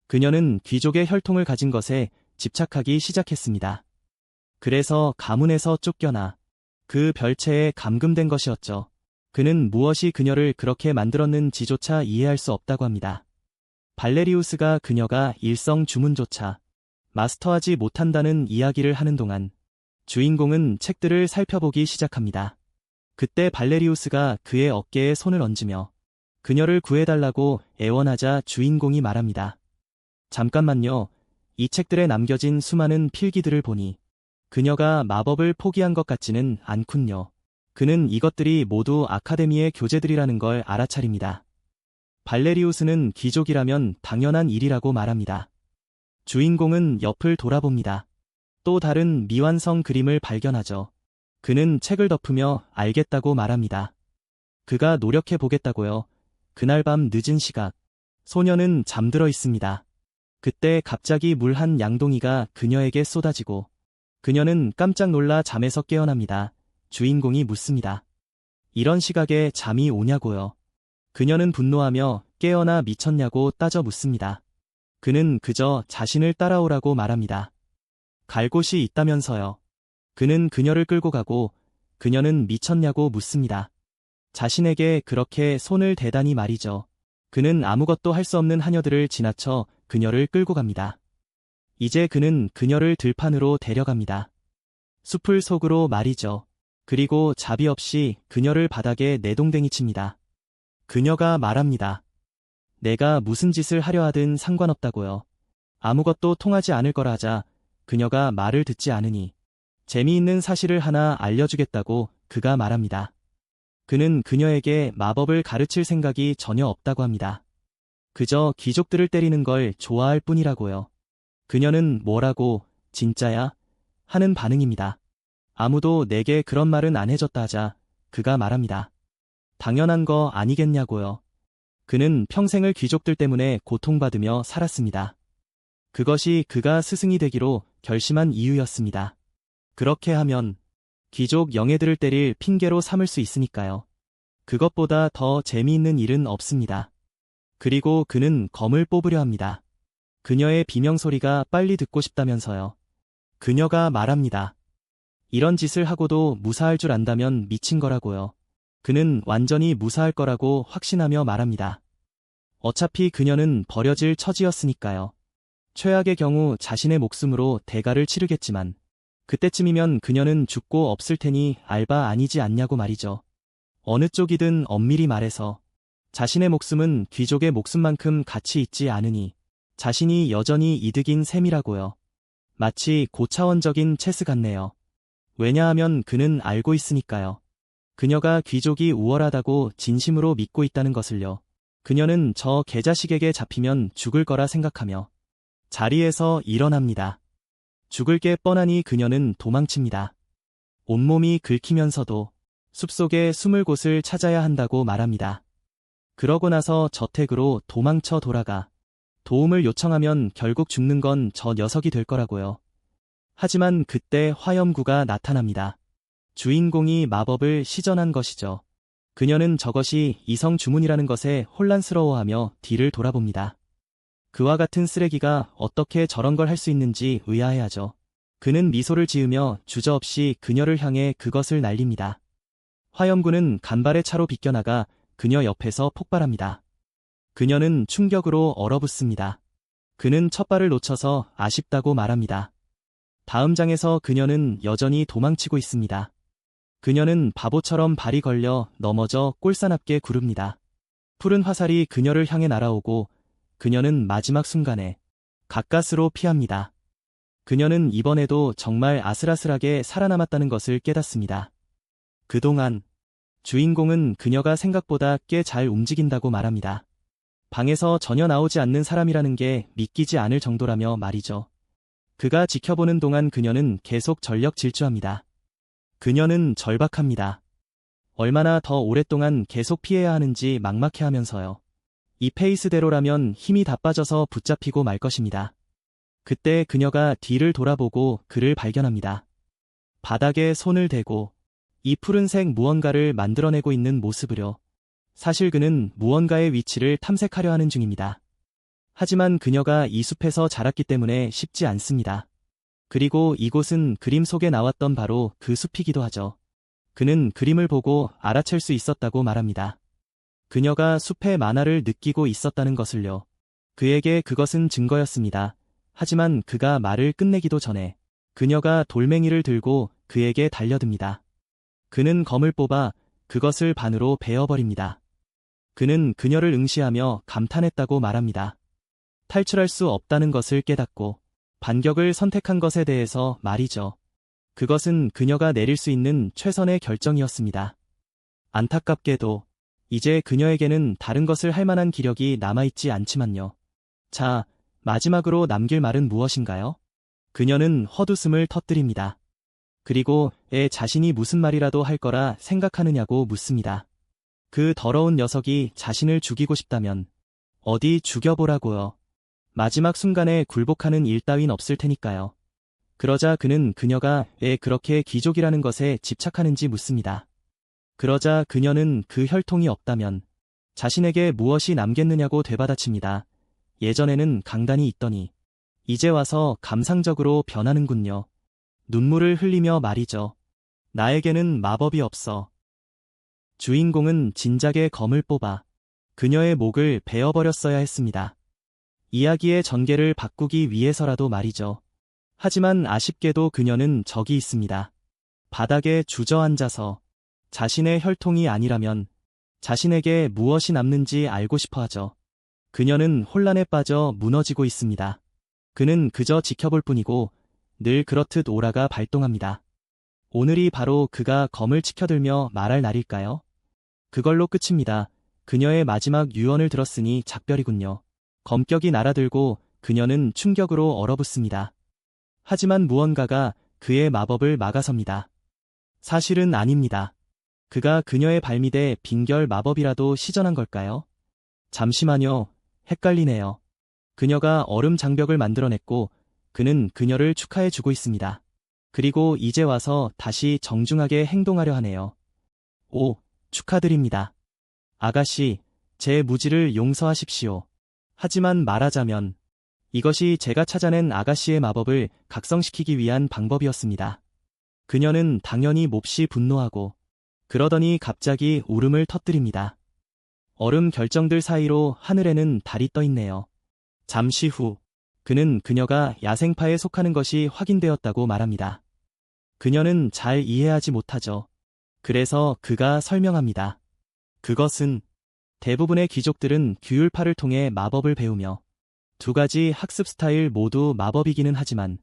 그녀는 귀족의 혈통을 가진 것에 집착하기 시작했습니다. 그래서 가문에서 쫓겨나 그 별채에 감금된 것이었죠. 그는 무엇이 그녀를 그렇게 만들었는지조차 이해할 수 없다고 합니다. 발레리우스가 그녀가 일성 주문조차 마스터하지 못한다는 이야기를 하는 동안 주인공은 책들을 살펴보기 시작합니다. 그때 발레리우스가 그의 어깨에 손을 얹으며 그녀를 구해달라고 애원하자 주인공이 말합니다. 잠깐만요. 이 책들에 남겨진 수많은 필기들을 보니 그녀가 마법을 포기한 것 같지는 않군요. 그는 이것들이 모두 아카데미의 교재들이라는 걸 알아차립니다. 발레리우스는 귀족이라면 당연한 일이라고 말합니다. 주인공은 옆을 돌아봅니다. 또 다른 미완성 그림을 발견하죠. 그는 책을 덮으며 알겠다고 말합니다. 그가 노력해 보겠다고요. 그날 밤 늦은 시각, 소녀는 잠들어 있습니다. 그때 갑자기 물 한 양동이가 그녀에게 쏟아지고 그녀는 깜짝 놀라 잠에서 깨어납니다. 주인공이 묻습니다. 이런 시각에 잠이 오냐고요. 그녀는 분노하며 깨어나 미쳤냐고 따져 묻습니다. 그는 그저 자신을 따라오라고 말합니다. 갈 곳이 있다면서요. 그는 그녀를 끌고 가고 그녀는 미쳤냐고 묻습니다. 자신에게 그렇게 손을 대다니 말이죠. 그는 아무것도 할 수 없는 하녀들을 지나쳐 그녀를 끌고 갑니다. 이제 그는 그녀를 들판으로 데려갑니다. 숲을 속으로 말이죠. 그리고 자비 없이 그녀를 바닥에 내동댕이 칩니다. 그녀가 말합니다. 내가 무슨 짓을 하려 하든 상관없다고요. 아무것도 통하지 않을 거라 하자 그녀가 말을 듣지 않으니 재미있는 사실을 하나 알려주겠다고 그가 말합니다. 그는 그녀에게 마법을 가르칠 생각이 전혀 없다고 합니다. 그저 귀족들을 때리는 걸 좋아할 뿐이라고요. 그녀는 뭐라고, 진짜야? 하는 반응입니다. 아무도 내게 그런 말은 안 해줬다 하자 그가 말합니다. 당연한 거 아니겠냐고요. 그는 평생을 귀족들 때문에 고통받으며 살았습니다. 그것이 그가 스승이 되기로 결심한 이유였습니다. 그렇게 하면 귀족 영예들을 때릴 핑계로 삼을 수 있으니까요. 그것보다 더 재미있는 일은 없습니다. 그리고 그는 검을 뽑으려 합니다. 그녀의 비명소리가 빨리 듣고 싶다면서요. 그녀가 말합니다. 이런 짓을 하고도 무사할 줄 안다면 미친 거라고요. 그는 완전히 무사할 거라고 확신하며 말합니다. 어차피 그녀는 버려질 처지였으니까요. 최악의 경우 자신의 목숨으로 대가를 치르겠지만 그때쯤이면 그녀는 죽고 없을 테니 알바 아니지 않냐고 말이죠. 어느 쪽이든 엄밀히 말해서 자신의 목숨은 귀족의 목숨만큼 가치 있지 않으니 자신이 여전히 이득인 셈이라고요. 마치 고차원적인 체스 같네요. 왜냐하면 그는 알고 있으니까요. 그녀가 귀족이 우월하다고 진심으로 믿고 있다는 것을요. 그녀는 저 개자식에게 잡히면 죽을 거라 생각하며 자리에서 일어납니다. 죽을 게 뻔하니 그녀는 도망칩니다. 온몸이 긁히면서도 숲속에 숨을 곳을 찾아야 한다고 말합니다. 그러고 나서 저택으로 도망쳐 돌아가 도움을 요청하면 결국 죽는 건 저 녀석이 될 거라고요. 하지만 그때 화염구가 나타납니다. 주인공이 마법을 시전한 것이죠. 그녀는 저것이 이성 주문이라는 것에 혼란스러워하며 뒤를 돌아봅니다. 그와 같은 쓰레기가 어떻게 저런 걸 할 수 있는지 의아해하죠. 그는 미소를 지으며 주저없이 그녀를 향해 그것을 날립니다. 화염구는 간발의 차로 비껴나가 그녀 옆에서 폭발합니다. 그녀는 충격으로 얼어붙습니다. 그는 첫 발을 놓쳐서 아쉽다고 말합니다. 다음 장에서 그녀는 여전히 도망치고 있습니다. 그녀는 바보처럼 발이 걸려 넘어져 꼴사납게 구릅니다. 푸른 화살이 그녀를 향해 날아오고 그녀는 마지막 순간에 가까스로 피합니다. 그녀는 이번에도 정말 아슬아슬하게 살아남았다는 것을 깨닫습니다. 그동안 주인공은 그녀가 생각보다 꽤 잘 움직인다고 말합니다. 방에서 전혀 나오지 않는 사람이라는 게 믿기지 않을 정도라며 말이죠. 그가 지켜보는 동안 그녀는 계속 전력 질주합니다. 그녀는 절박합니다. 얼마나 더 오랫동안 계속 피해야 하는지 막막해하면서요. 이 페이스대로라면 힘이 다 빠져서 붙잡히고 말 것입니다. 그때 그녀가 뒤를 돌아보고 그를 발견합니다. 바닥에 손을 대고 이 푸른색 무언가를 만들어내고 있는 모습으로 사실 그는 무언가의 위치를 탐색하려 하는 중입니다. 하지만 그녀가 이 숲에서 자랐기 때문에 쉽지 않습니다. 그리고 이곳은 그림 속에 나왔던 바로 그 숲이기도 하죠. 그는 그림을 보고 알아챌 수 있었다고 말합니다. 그녀가 숲의 만화를 느끼고 있었다는 것을요. 그에게 그것은 증거였습니다. 하지만 그가 말을 끝내기도 전에 그녀가 돌멩이를 들고 그에게 달려듭니다. 그는 검을 뽑아 그것을 반으로 베어버립니다. 그는 그녀를 응시하며 감탄했다고 말합니다. 탈출할 수 없다는 것을 깨닫고 반격을 선택한 것에 대해서 말이죠. 그것은 그녀가 내릴 수 있는 최선의 결정이었습니다. 안타깝게도 이제 그녀에게는 다른 것을 할 만한 기력이 남아있지 않지만요. 자, 마지막으로 남길 말은 무엇인가요? 그녀는 헛웃음을 터뜨립니다. 그리고 자신이 무슨 말이라도 할 거라 생각하느냐고 묻습니다. 그 더러운 녀석이 자신을 죽이고 싶다면 어디 죽여보라고요. 마지막 순간에 굴복하는 일 따윈 없을 테니까요. 그러자 그는 그녀가 왜 그렇게 귀족이라는 것에 집착하는지 묻습니다. 그러자 그녀는 그 혈통이 없다면 자신에게 무엇이 남겠느냐고 되받아칩니다. 예전에는 강단이 있더니 이제 와서 감상적으로 변하는군요. 눈물을 흘리며 말이죠. 나에게는 마법이 없어. 주인공은 진작에 검을 뽑아 그녀의 목을 베어버렸어야 했습니다. 이야기의 전개를 바꾸기 위해서라도 말이죠. 하지만 아쉽게도 그녀는 적이 있습니다. 바닥에 주저앉아서 자신의 혈통이 아니라면 자신에게 무엇이 남는지 알고 싶어 하죠. 그녀는 혼란에 빠져 무너지고 있습니다. 그는 그저 지켜볼 뿐이고 늘 그렇듯 오라가 발동합니다. 오늘이 바로 그가 검을 치켜들며 말할 날일까요? 그걸로 끝입니다. 그녀의 마지막 유언을 들었으니 작별이군요. 검격이 날아들고 그녀는 충격으로 얼어붙습니다. 하지만 무언가가 그의 마법을 막아섭니다. 사실은 아닙니다. 그가 그녀의 발밑에 빙결 마법이라도 시전한 걸까요? 잠시만요. 헷갈리네요. 그녀가 얼음 장벽을 만들어냈고 그는 그녀를 축하해주고 있습니다. 그리고 이제 와서 다시 정중하게 행동하려 하네요. 오, 축하드립니다. 아가씨, 제 무지를 용서하십시오. 하지만 말하자면 이것이 제가 찾아낸 아가씨의 마법을 각성시키기 위한 방법이었습니다. 그녀는 당연히 몹시 분노하고 그러더니 갑자기 울음을 터뜨립니다. 얼음 결정들 사이로 하늘에는 달이 떠 있네요. 잠시 후 그는 그녀가 야생파에 속하는 것이 확인되었다고 말합니다. 그녀는 잘 이해하지 못하죠. 그래서 그가 설명합니다. 그것은 대부분의 귀족들은 규율파를 통해 마법을 배우며 두 가지 학습 스타일 모두 마법이기는 하지만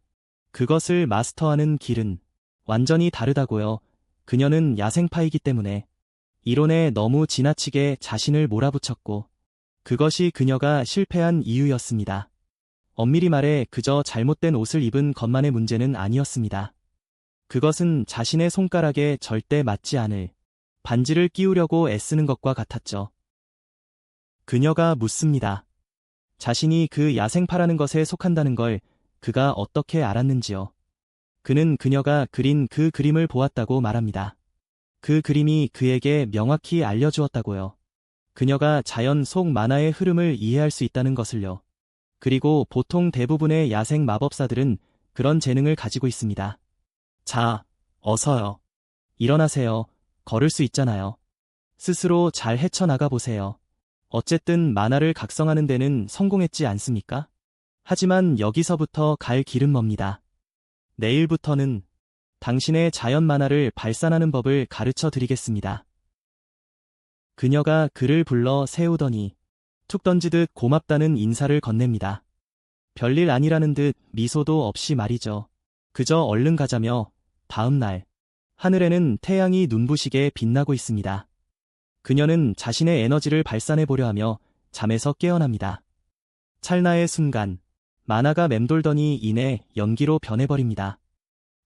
그것을 마스터하는 길은 완전히 다르다고요. 그녀는 야생파이기 때문에 이론에 너무 지나치게 자신을 몰아붙였고 그것이 그녀가 실패한 이유였습니다. 엄밀히 말해 그저 잘못된 옷을 입은 것만의 문제는 아니었습니다. 그것은 자신의 손가락에 절대 맞지 않을 반지를 끼우려고 애쓰는 것과 같았죠. 그녀가 묻습니다. 자신이 그 야생파라는 것에 속한다는 걸 그가 어떻게 알았는지요. 그는 그녀가 그린 그 그림을 보았다고 말합니다. 그 그림이 그에게 명확히 알려주었다고요. 그녀가 자연 속 만화의 흐름을 이해할 수 있다는 것을요. 그리고 보통 대부분의 야생 마법사들은 그런 재능을 가지고 있습니다. 자, 어서요. 일어나세요. 걸을 수 있잖아요. 스스로 잘 헤쳐나가 보세요. 어쨌든 만화를 각성하는 데는 성공했지 않습니까? 하지만 여기서부터 갈 길은 멉니다. 내일부터는 당신의 자연 만화를 발산하는 법을 가르쳐 드리겠습니다. 그녀가 그를 불러 세우더니 툭 던지듯 고맙다는 인사를 건넵니다. 별일 아니라는 듯 미소도 없이 말이죠. 그저 얼른 가자며 다음 날 하늘에는 태양이 눈부시게 빛나고 있습니다. 그녀는 자신의 에너지를 발산해 보려 하며 잠에서 깨어납니다. 찰나의 순간 만화가 맴돌더니 이내 연기로 변해버립니다.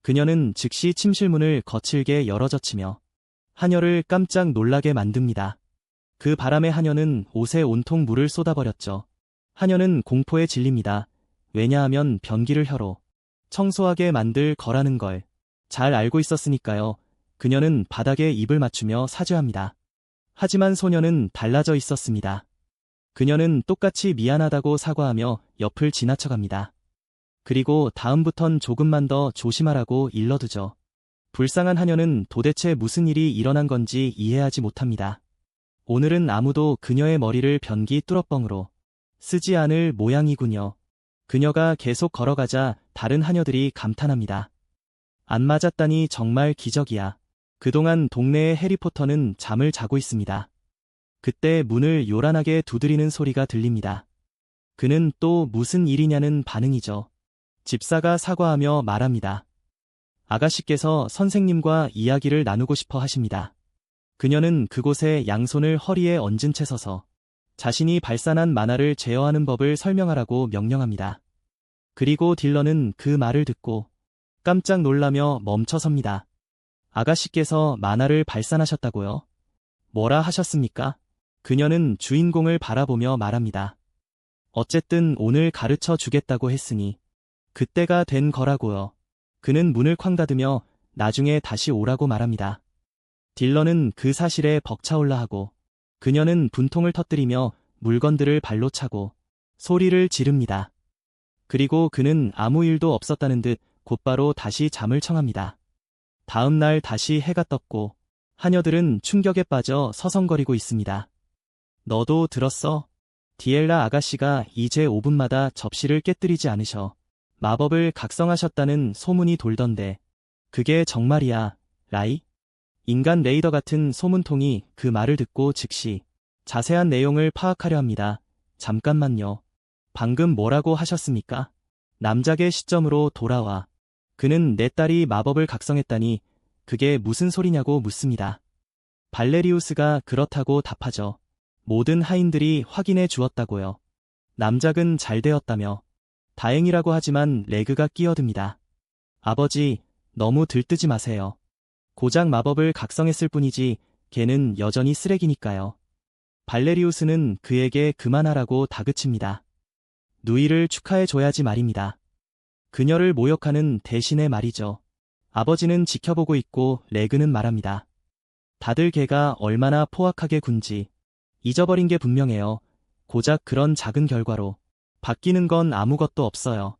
그녀는 즉시 침실문을 거칠게 열어젖히며 하녀를 깜짝 놀라게 만듭니다. 그 바람에 하녀는 옷에 온통 물을 쏟아버렸죠. 하녀는 공포에 질립니다. 왜냐하면 변기를 혀로 청소하게 만들 거라는 걸 잘 알고 있었으니까요. 그녀는 바닥에 입을 맞추며 사죄합니다. 하지만 소녀는 달라져 있었습니다. 그녀는 똑같이 미안하다고 사과하며 옆을 지나쳐갑니다. 그리고 다음부턴 조금만 더 조심하라고 일러두죠. 불쌍한 하녀는 도대체 무슨 일이 일어난 건지 이해하지 못합니다. 오늘은 아무도 그녀의 머리를 변기 뚫어뻥으로 쓰지 않을 모양이군요. 그녀가 계속 걸어가자 다른 하녀들이 감탄합니다. 안 맞았다니 정말 기적이야. 그동안 동네의 해리포터는 잠을 자고 있습니다. 그때 문을 요란하게 두드리는 소리가 들립니다. 그는 또 무슨 일이냐는 반응이죠. 집사가 사과하며 말합니다. 아가씨께서 선생님과 이야기를 나누고 싶어 하십니다. 그녀는 그곳에 양손을 허리에 얹은 채 서서 자신이 발산한 만화를 제어하는 법을 설명하라고 명령합니다. 그리고 딜런은 그 말을 듣고 깜짝 놀라며 멈춰섭니다. 아가씨께서 만화를 발산하셨다고요? 뭐라 하셨습니까? 그녀는 주인공을 바라보며 말합니다. 어쨌든 오늘 가르쳐 주겠다고 했으니 그때가 된 거라고요. 그는 문을 쾅 닫으며 나중에 다시 오라고 말합니다. 딜런은 그 사실에 벅차올라 하고 그녀는 분통을 터뜨리며 물건들을 발로 차고 소리를 지릅니다. 그리고 그는 아무 일도 없었다는 듯 곧바로 다시 잠을 청합니다. 다음 날 다시 해가 떴고 하녀들은 충격에 빠져 서성거리고 있습니다. 너도 들었어? 디엘라 아가씨가 이제 5분마다 접시를 깨뜨리지 않으셔. 마법을 각성하셨다는 소문이 돌던데 그게 정말이야, 라이? 인간 레이더 같은 소문통이 그 말을 듣고 즉시 자세한 내용을 파악하려 합니다. 잠깐만요. 방금 뭐라고 하셨습니까? 남작의 시점으로 돌아와. 그는 내 딸이 마법을 각성했다니 그게 무슨 소리냐고 묻습니다. 발레리우스가 그렇다고 답하죠. 모든 하인들이 확인해 주었다고요. 남작은 잘 되었다며. 다행이라고 하지만 레그가 끼어듭니다. 아버지, 너무 들뜨지 마세요. 고작 마법을 각성했을 뿐이지 걔는 여전히 쓰레기니까요. 발레리우스는 그에게 그만하라고 다그칩니다. 누이를 축하해줘야지 말입니다. 그녀를 모욕하는 대신에 말이죠. 아버지는 지켜보고 있고 레그는 말합니다. 다들 걔가 얼마나 포악하게 군지 잊어버린 게 분명해요. 고작 그런 작은 결과로 바뀌는 건 아무것도 없어요.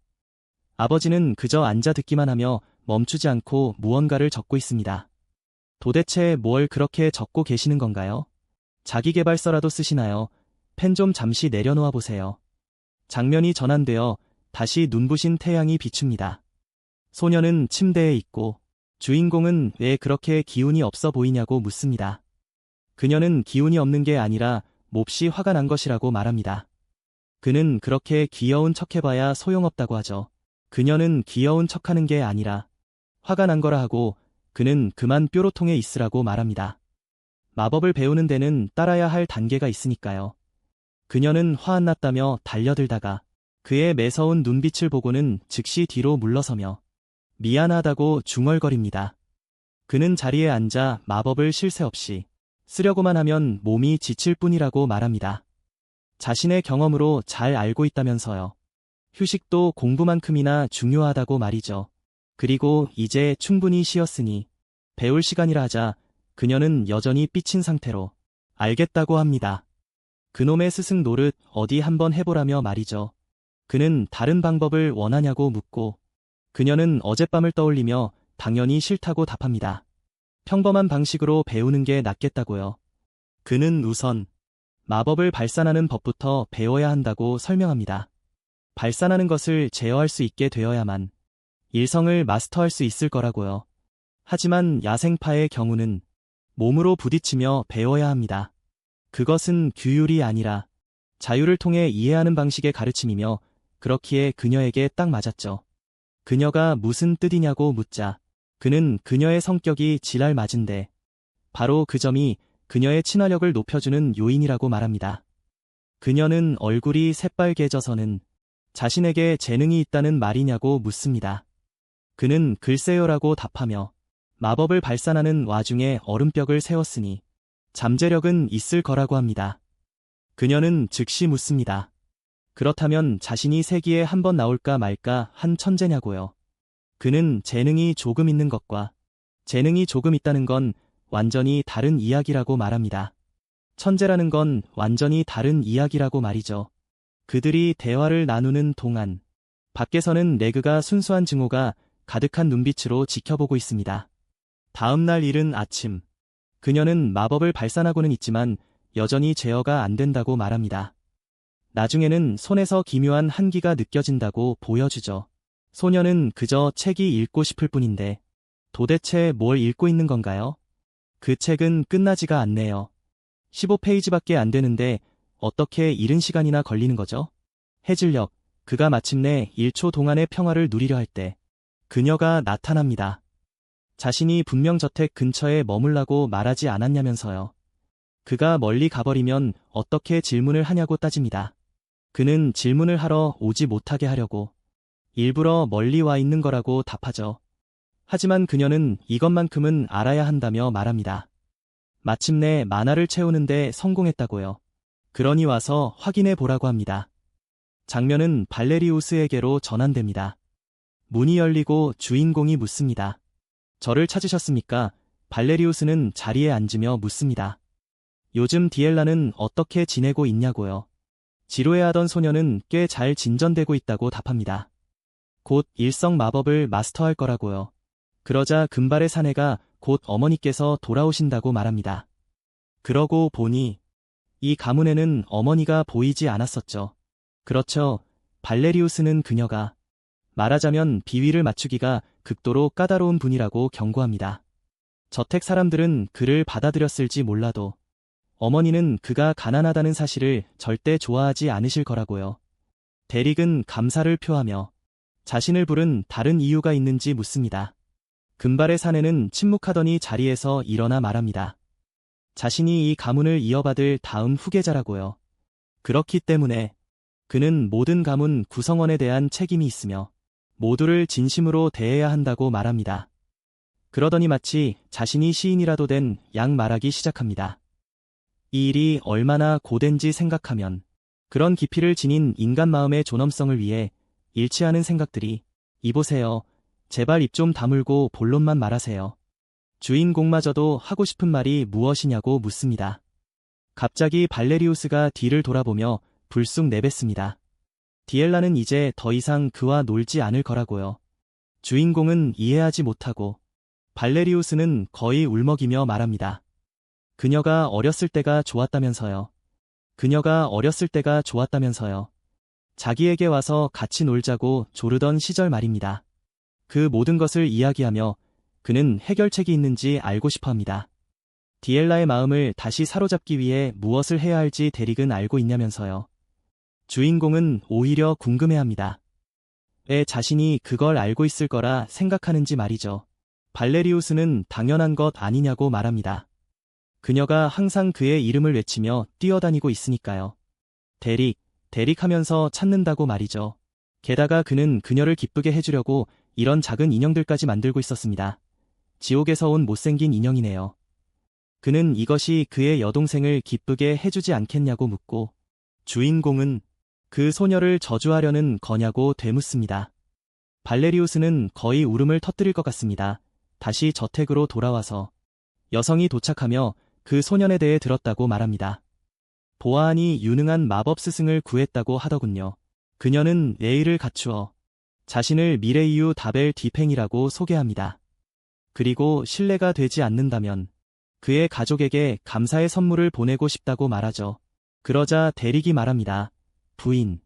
아버지는 그저 앉아 듣기만 하며 멈추지 않고 무언가를 적고 있습니다. 도대체 뭘 그렇게 적고 계시는 건가요? 자기계발서라도 쓰시나요? 펜 좀 잠시 내려놓아 보세요. 장면이 전환되어 다시 눈부신 태양이 비춥니다. 소녀는 침대에 있고 주인공은 왜 그렇게 기운이 없어 보이냐고 묻습니다. 그녀는 기운이 없는 게 아니라 몹시 화가 난 것이라고 말합니다. 그는 그렇게 귀여운 척해봐야 소용없다고 하죠. 그녀는 귀여운 척하는 게 아니라 화가 난 거라 하고 그는 그만 뾰로통에 있으라고 말합니다. 마법을 배우는 데는 따라야 할 단계가 있으니까요. 그녀는 화 안 났다며 달려들다가 그의 매서운 눈빛을 보고는 즉시 뒤로 물러서며 미안하다고 중얼거립니다. 그는 자리에 앉아 마법을 쉴 새 없이 쓰려고만 하면 몸이 지칠 뿐이라고 말합니다. 자신의 경험으로 잘 알고 있다면서요. 휴식도 공부만큼이나 중요하다고 말이죠. 그리고 이제 충분히 쉬었으니 배울 시간이라 하자 그녀는 여전히 삐친 상태로 알겠다고 합니다. 그놈의 스승 노릇 어디 한번 해보라며 말이죠. 그는 다른 방법을 원하냐고 묻고 그녀는 어젯밤을 떠올리며 당연히 싫다고 답합니다. 평범한 방식으로 배우는 게 낫겠다고요. 그는 우선 마법을 발산하는 법부터 배워야 한다고 설명합니다. 발산하는 것을 제어할 수 있게 되어야만 일성을 마스터할 수 있을 거라고요. 하지만 야생파의 경우는 몸으로 부딪히며 배워야 합니다. 그것은 규율이 아니라 자유를 통해 이해하는 방식의 가르침이며 그렇기에 그녀에게 딱 맞았죠. 그녀가 무슨 뜻이냐고 묻자 그는 그녀의 성격이 지랄 맞은데 바로 그 점이 그녀의 친화력을 높여주는 요인이라고 말합니다. 그녀는 얼굴이 새빨개져서는 자신에게 재능이 있다는 말이냐고 묻습니다. 그는 글쎄요라고 답하며 마법을 발산하는 와중에 얼음벽을 세웠으니 잠재력은 있을 거라고 합니다. 그녀는 즉시 묻습니다. 그렇다면 자신이 세기에 한 번 나올까 말까 한 천재냐고요. 그는 재능이 조금 있는 것과 재능이 조금 있다는 건 완전히 다른 이야기라고 말합니다. 천재라는 건 완전히 다른 이야기라고 말이죠. 그들이 대화를 나누는 동안 밖에서는 레그가 순수한 증오가 가득한 눈빛으로 지켜보고 있습니다. 다음 날 이른 아침, 그녀는 마법을 발산하고는 있지만 여전히 제어가 안 된다고 말합니다. 나중에는 손에서 기묘한 한기가 느껴진다고 보여주죠. 소녀는 그저 책이 읽고 싶을 뿐인데 도대체 뭘 읽고 있는 건가요? 그 책은 끝나지가 않네요. 15페이지밖에 안 되는데 어떻게 이른 시간이나 걸리는 거죠? 해질녘, 그가 마침내 1초 동안의 평화를 누리려 할 때 그녀가 나타납니다. 자신이 분명 저택 근처에 머물라고 말하지 않았냐면서요. 그가 멀리 가버리면 어떻게 질문을 하냐고 따집니다. 그는 질문을 하러 오지 못하게 하려고 일부러 멀리 와 있는 거라고 답하죠. 하지만 그녀는 이것만큼은 알아야 한다며 말합니다. 마침내 만화를 채우는데 성공했다고요. 그러니 와서 확인해 보라고 합니다. 장면은 발레리우스에게로 전환됩니다. 문이 열리고 주인공이 묻습니다. 저를 찾으셨습니까? 발레리우스는 자리에 앉으며 묻습니다. 요즘 디엘라는 어떻게 지내고 있냐고요. 지루해하던 소녀는 꽤 잘 진전되고 있다고 답합니다. 곧 일성 마법을 마스터할 거라고요. 그러자 금발의 사내가 곧 어머니께서 돌아오신다고 말합니다. 그러고 보니 이 가문에는 어머니가 보이지 않았었죠. 그렇죠. 발레리우스는 그녀가 말하자면 비위를 맞추기가 극도로 까다로운 분이라고 경고합니다. 저택 사람들은 그를 받아들였을지 몰라도 어머니는 그가 가난하다는 사실을 절대 좋아하지 않으실 거라고요. 데릭은 감사를 표하며 자신을 부른 다른 이유가 있는지 묻습니다. 금발의 사내는 침묵하더니 자리에서 일어나 말합니다. 자신이 이 가문을 이어받을 다음 후계자라고요. 그렇기 때문에 그는 모든 가문 구성원에 대한 책임이 있으며 모두를 진심으로 대해야 한다고 말합니다. 그러더니 마치 자신이 시인이라도 된 양 말하기 시작합니다. 이 일이 얼마나 고된지 생각하면 그런 깊이를 지닌 인간 마음의 존엄성을 위해 잃지 않은 생각들이 이보세요. 제발 입 좀 다물고 본론만 말하세요. 주인공마저도 하고 싶은 말이 무엇이냐고 묻습니다. 갑자기 발레리우스가 뒤를 돌아보며 불쑥 내뱉습니다. 디엘라는 이제 더 이상 그와 놀지 않을 거라고요. 주인공은 이해하지 못하고 발레리우스는 거의 울먹이며 말합니다. 그녀가 어렸을 때가 좋았다면서요. 그녀가 어렸을 때가 좋았다면서요. 자기에게 와서 같이 놀자고 조르던 시절 말입니다. 그 모든 것을 이야기하며 그는 해결책이 있는지 알고 싶어합니다. 디엘라의 마음을 다시 사로잡기 위해 무엇을 해야 할지 데릭은 알고 있냐면서요. 주인공은 오히려 궁금해합니다. 왜 자신이 그걸 알고 있을 거라 생각하는지 말이죠. 발레리우스는 당연한 것 아니냐고 말합니다. 그녀가 항상 그의 이름을 외치며 뛰어다니고 있으니까요. 대릭, 대릭 하면서 찾는다고 말이죠. 게다가 그는 그녀를 기쁘게 해주려고 이런 작은 인형들까지 만들고 있었습니다. 지옥에서 온 못생긴 인형이네요. 그는 이것이 그의 여동생을 기쁘게 해주지 않겠냐고 묻고, 주인공은 그 소녀를 저주하려는 거냐고 되묻습니다. 발레리우스는 거의 울음을 터뜨릴 것 같습니다. 다시 저택으로 돌아와서 여성이 도착하며 그 소년에 대해 들었다고 말합니다. 보아하니 유능한 마법 스승을 구했다고 하더군요. 그녀는 예의를 갖추어 자신을 미레이유 다벨 디팽이라고 소개합니다. 그리고 신뢰가 되지 않는다면 그의 가족에게 감사의 선물을 보내고 싶다고 말하죠. 그러자 대릭이 말합니다. 부인,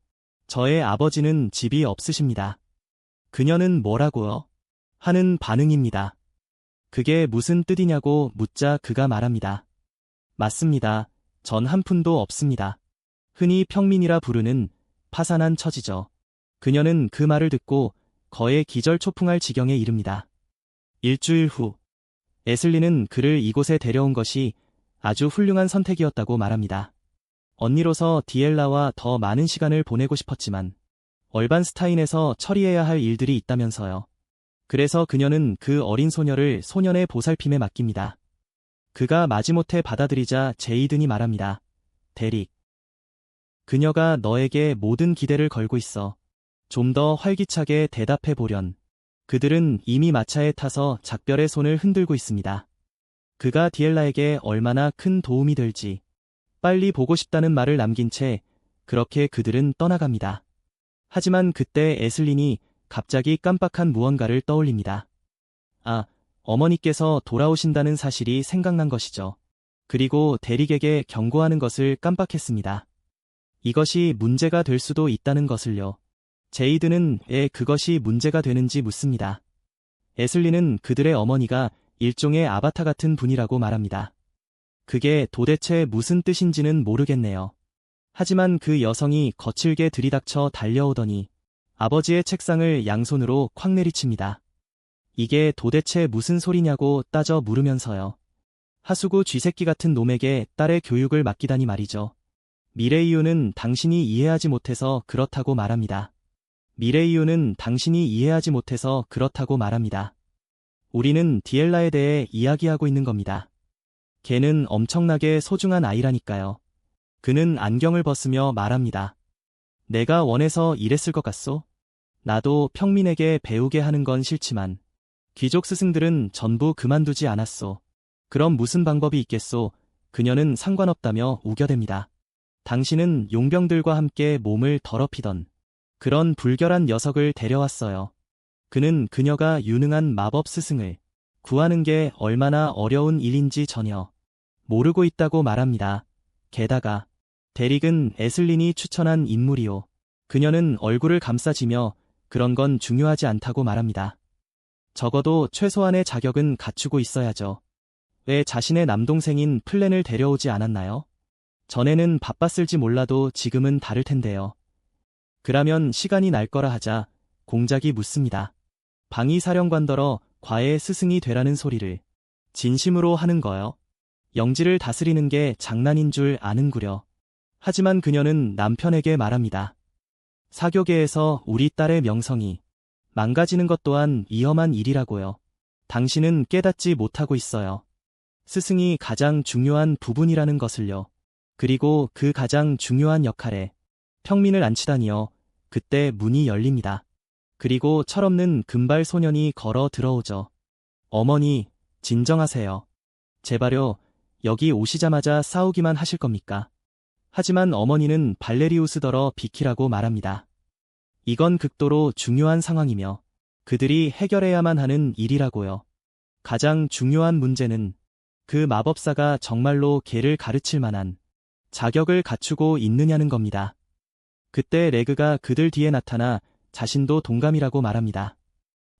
저의 아버지는 집이 없으십니다. 그녀는 뭐라고요? 하는 반응입니다. 그게 무슨 뜻이냐고 묻자 그가 말합니다. 맞습니다. 전 한 푼도 없습니다. 흔히 평민이라 부르는 파산한 처지죠. 그녀는 그 말을 듣고 거의 기절초풍할 지경에 이릅니다. 일주일 후, 에슬리는 그를 이곳에 데려온 것이 아주 훌륭한 선택이었다고 말합니다. 언니로서 디엘라와 더 많은 시간을 보내고 싶었지만 얼반스타인에서 처리해야 할 일들이 있다면서요. 그래서 그녀는 그 어린 소녀를 소년의 보살핌에 맡깁니다. 그가 마지못해 받아들이자 제이든이 말합니다. 대릭, 그녀가 너에게 모든 기대를 걸고 있어. 좀 더 활기차게 대답해 보련. 그들은 이미 마차에 타서 작별의 손을 흔들고 있습니다. 그가 디엘라에게 얼마나 큰 도움이 될지 빨리 보고 싶다는 말을 남긴 채 그렇게 그들은 떠나갑니다. 하지만 그때 에슬린이 갑자기 깜빡한 무언가를 떠올립니다. 아, 어머니께서 돌아오신다는 사실이 생각난 것이죠. 그리고 대릭에게 경고하는 것을 깜빡했습니다. 이것이 문제가 될 수도 있다는 것을요. 제이드는 왜 그것이 문제가 되는지 묻습니다. 에슬린은 그들의 어머니가 일종의 아바타 같은 분이라고 말합니다. 그게 도대체 무슨 뜻인지는 모르겠네요. 하지만 그 여성이 거칠게 들이닥쳐 달려오더니 아버지의 책상을 양손으로 콱 내리칩니다. 이게 도대체 무슨 소리냐고 따져 물으면서요. 하수구 쥐새끼 같은 놈에게 딸의 교육을 맡기다니 말이죠. 미레이유는 당신이 이해하지 못해서 그렇다고 말합니다. 미레이유는 당신이 이해하지 못해서 그렇다고 말합니다. 우리는 디엘라에 대해 이야기하고 있는 겁니다. 걔는 엄청나게 소중한 아이라니까요. 그는 안경을 벗으며 말합니다. 내가 원해서 이랬을 것 같소? 나도 평민에게 배우게 하는 건 싫지만 귀족 스승들은 전부 그만두지 않았소. 그럼 무슨 방법이 있겠소? 그녀는 상관없다며 우겨댑니다. 당신은 용병들과 함께 몸을 더럽히던 그런 불결한 녀석을 데려왔어요. 그는 그녀가 유능한 마법 스승을 구하는 게 얼마나 어려운 일인지 전혀 모르고 있다고 말합니다. 게다가 대릭은 에슬린이 추천한 인물이요. 그녀는 얼굴을 감싸지며 그런 건 중요하지 않다고 말합니다. 적어도 최소한의 자격은 갖추고 있어야죠. 왜 자신의 남동생인 플랜을 데려오지 않았나요? 전에는 바빴을지 몰라도 지금은 다를 텐데요. 그라면 시간이 날 거라 하자 공작이 묻습니다. 방위 사령관더러 과외 스승이 되라는 소리를 진심으로 하는 거요? 영지를 다스리는 게 장난인 줄 아는구려. 하지만 그녀는 남편에게 말합니다. 사교계에서 우리 딸의 명성이 망가지는 것 또한 위험한 일이라고요. 당신은 깨닫지 못하고 있어요. 스승이 가장 중요한 부분이라는 것을요. 그리고 그 가장 중요한 역할에 평민을 앉히다니요. 그때 문이 열립니다. 그리고 철없는 금발 소년이 걸어 들어오죠. 어머니, 진정하세요. 제발요, 여기 오시자마자 싸우기만 하실 겁니까? 하지만 어머니는 발레리우스더러 비키라고 말합니다. 이건 극도로 중요한 상황이며 그들이 해결해야만 하는 일이라고요. 가장 중요한 문제는 그 마법사가 정말로 걔를 가르칠 만한 자격을 갖추고 있느냐는 겁니다. 그때 레그가 그들 뒤에 나타나 자신도 동감이라고 말합니다.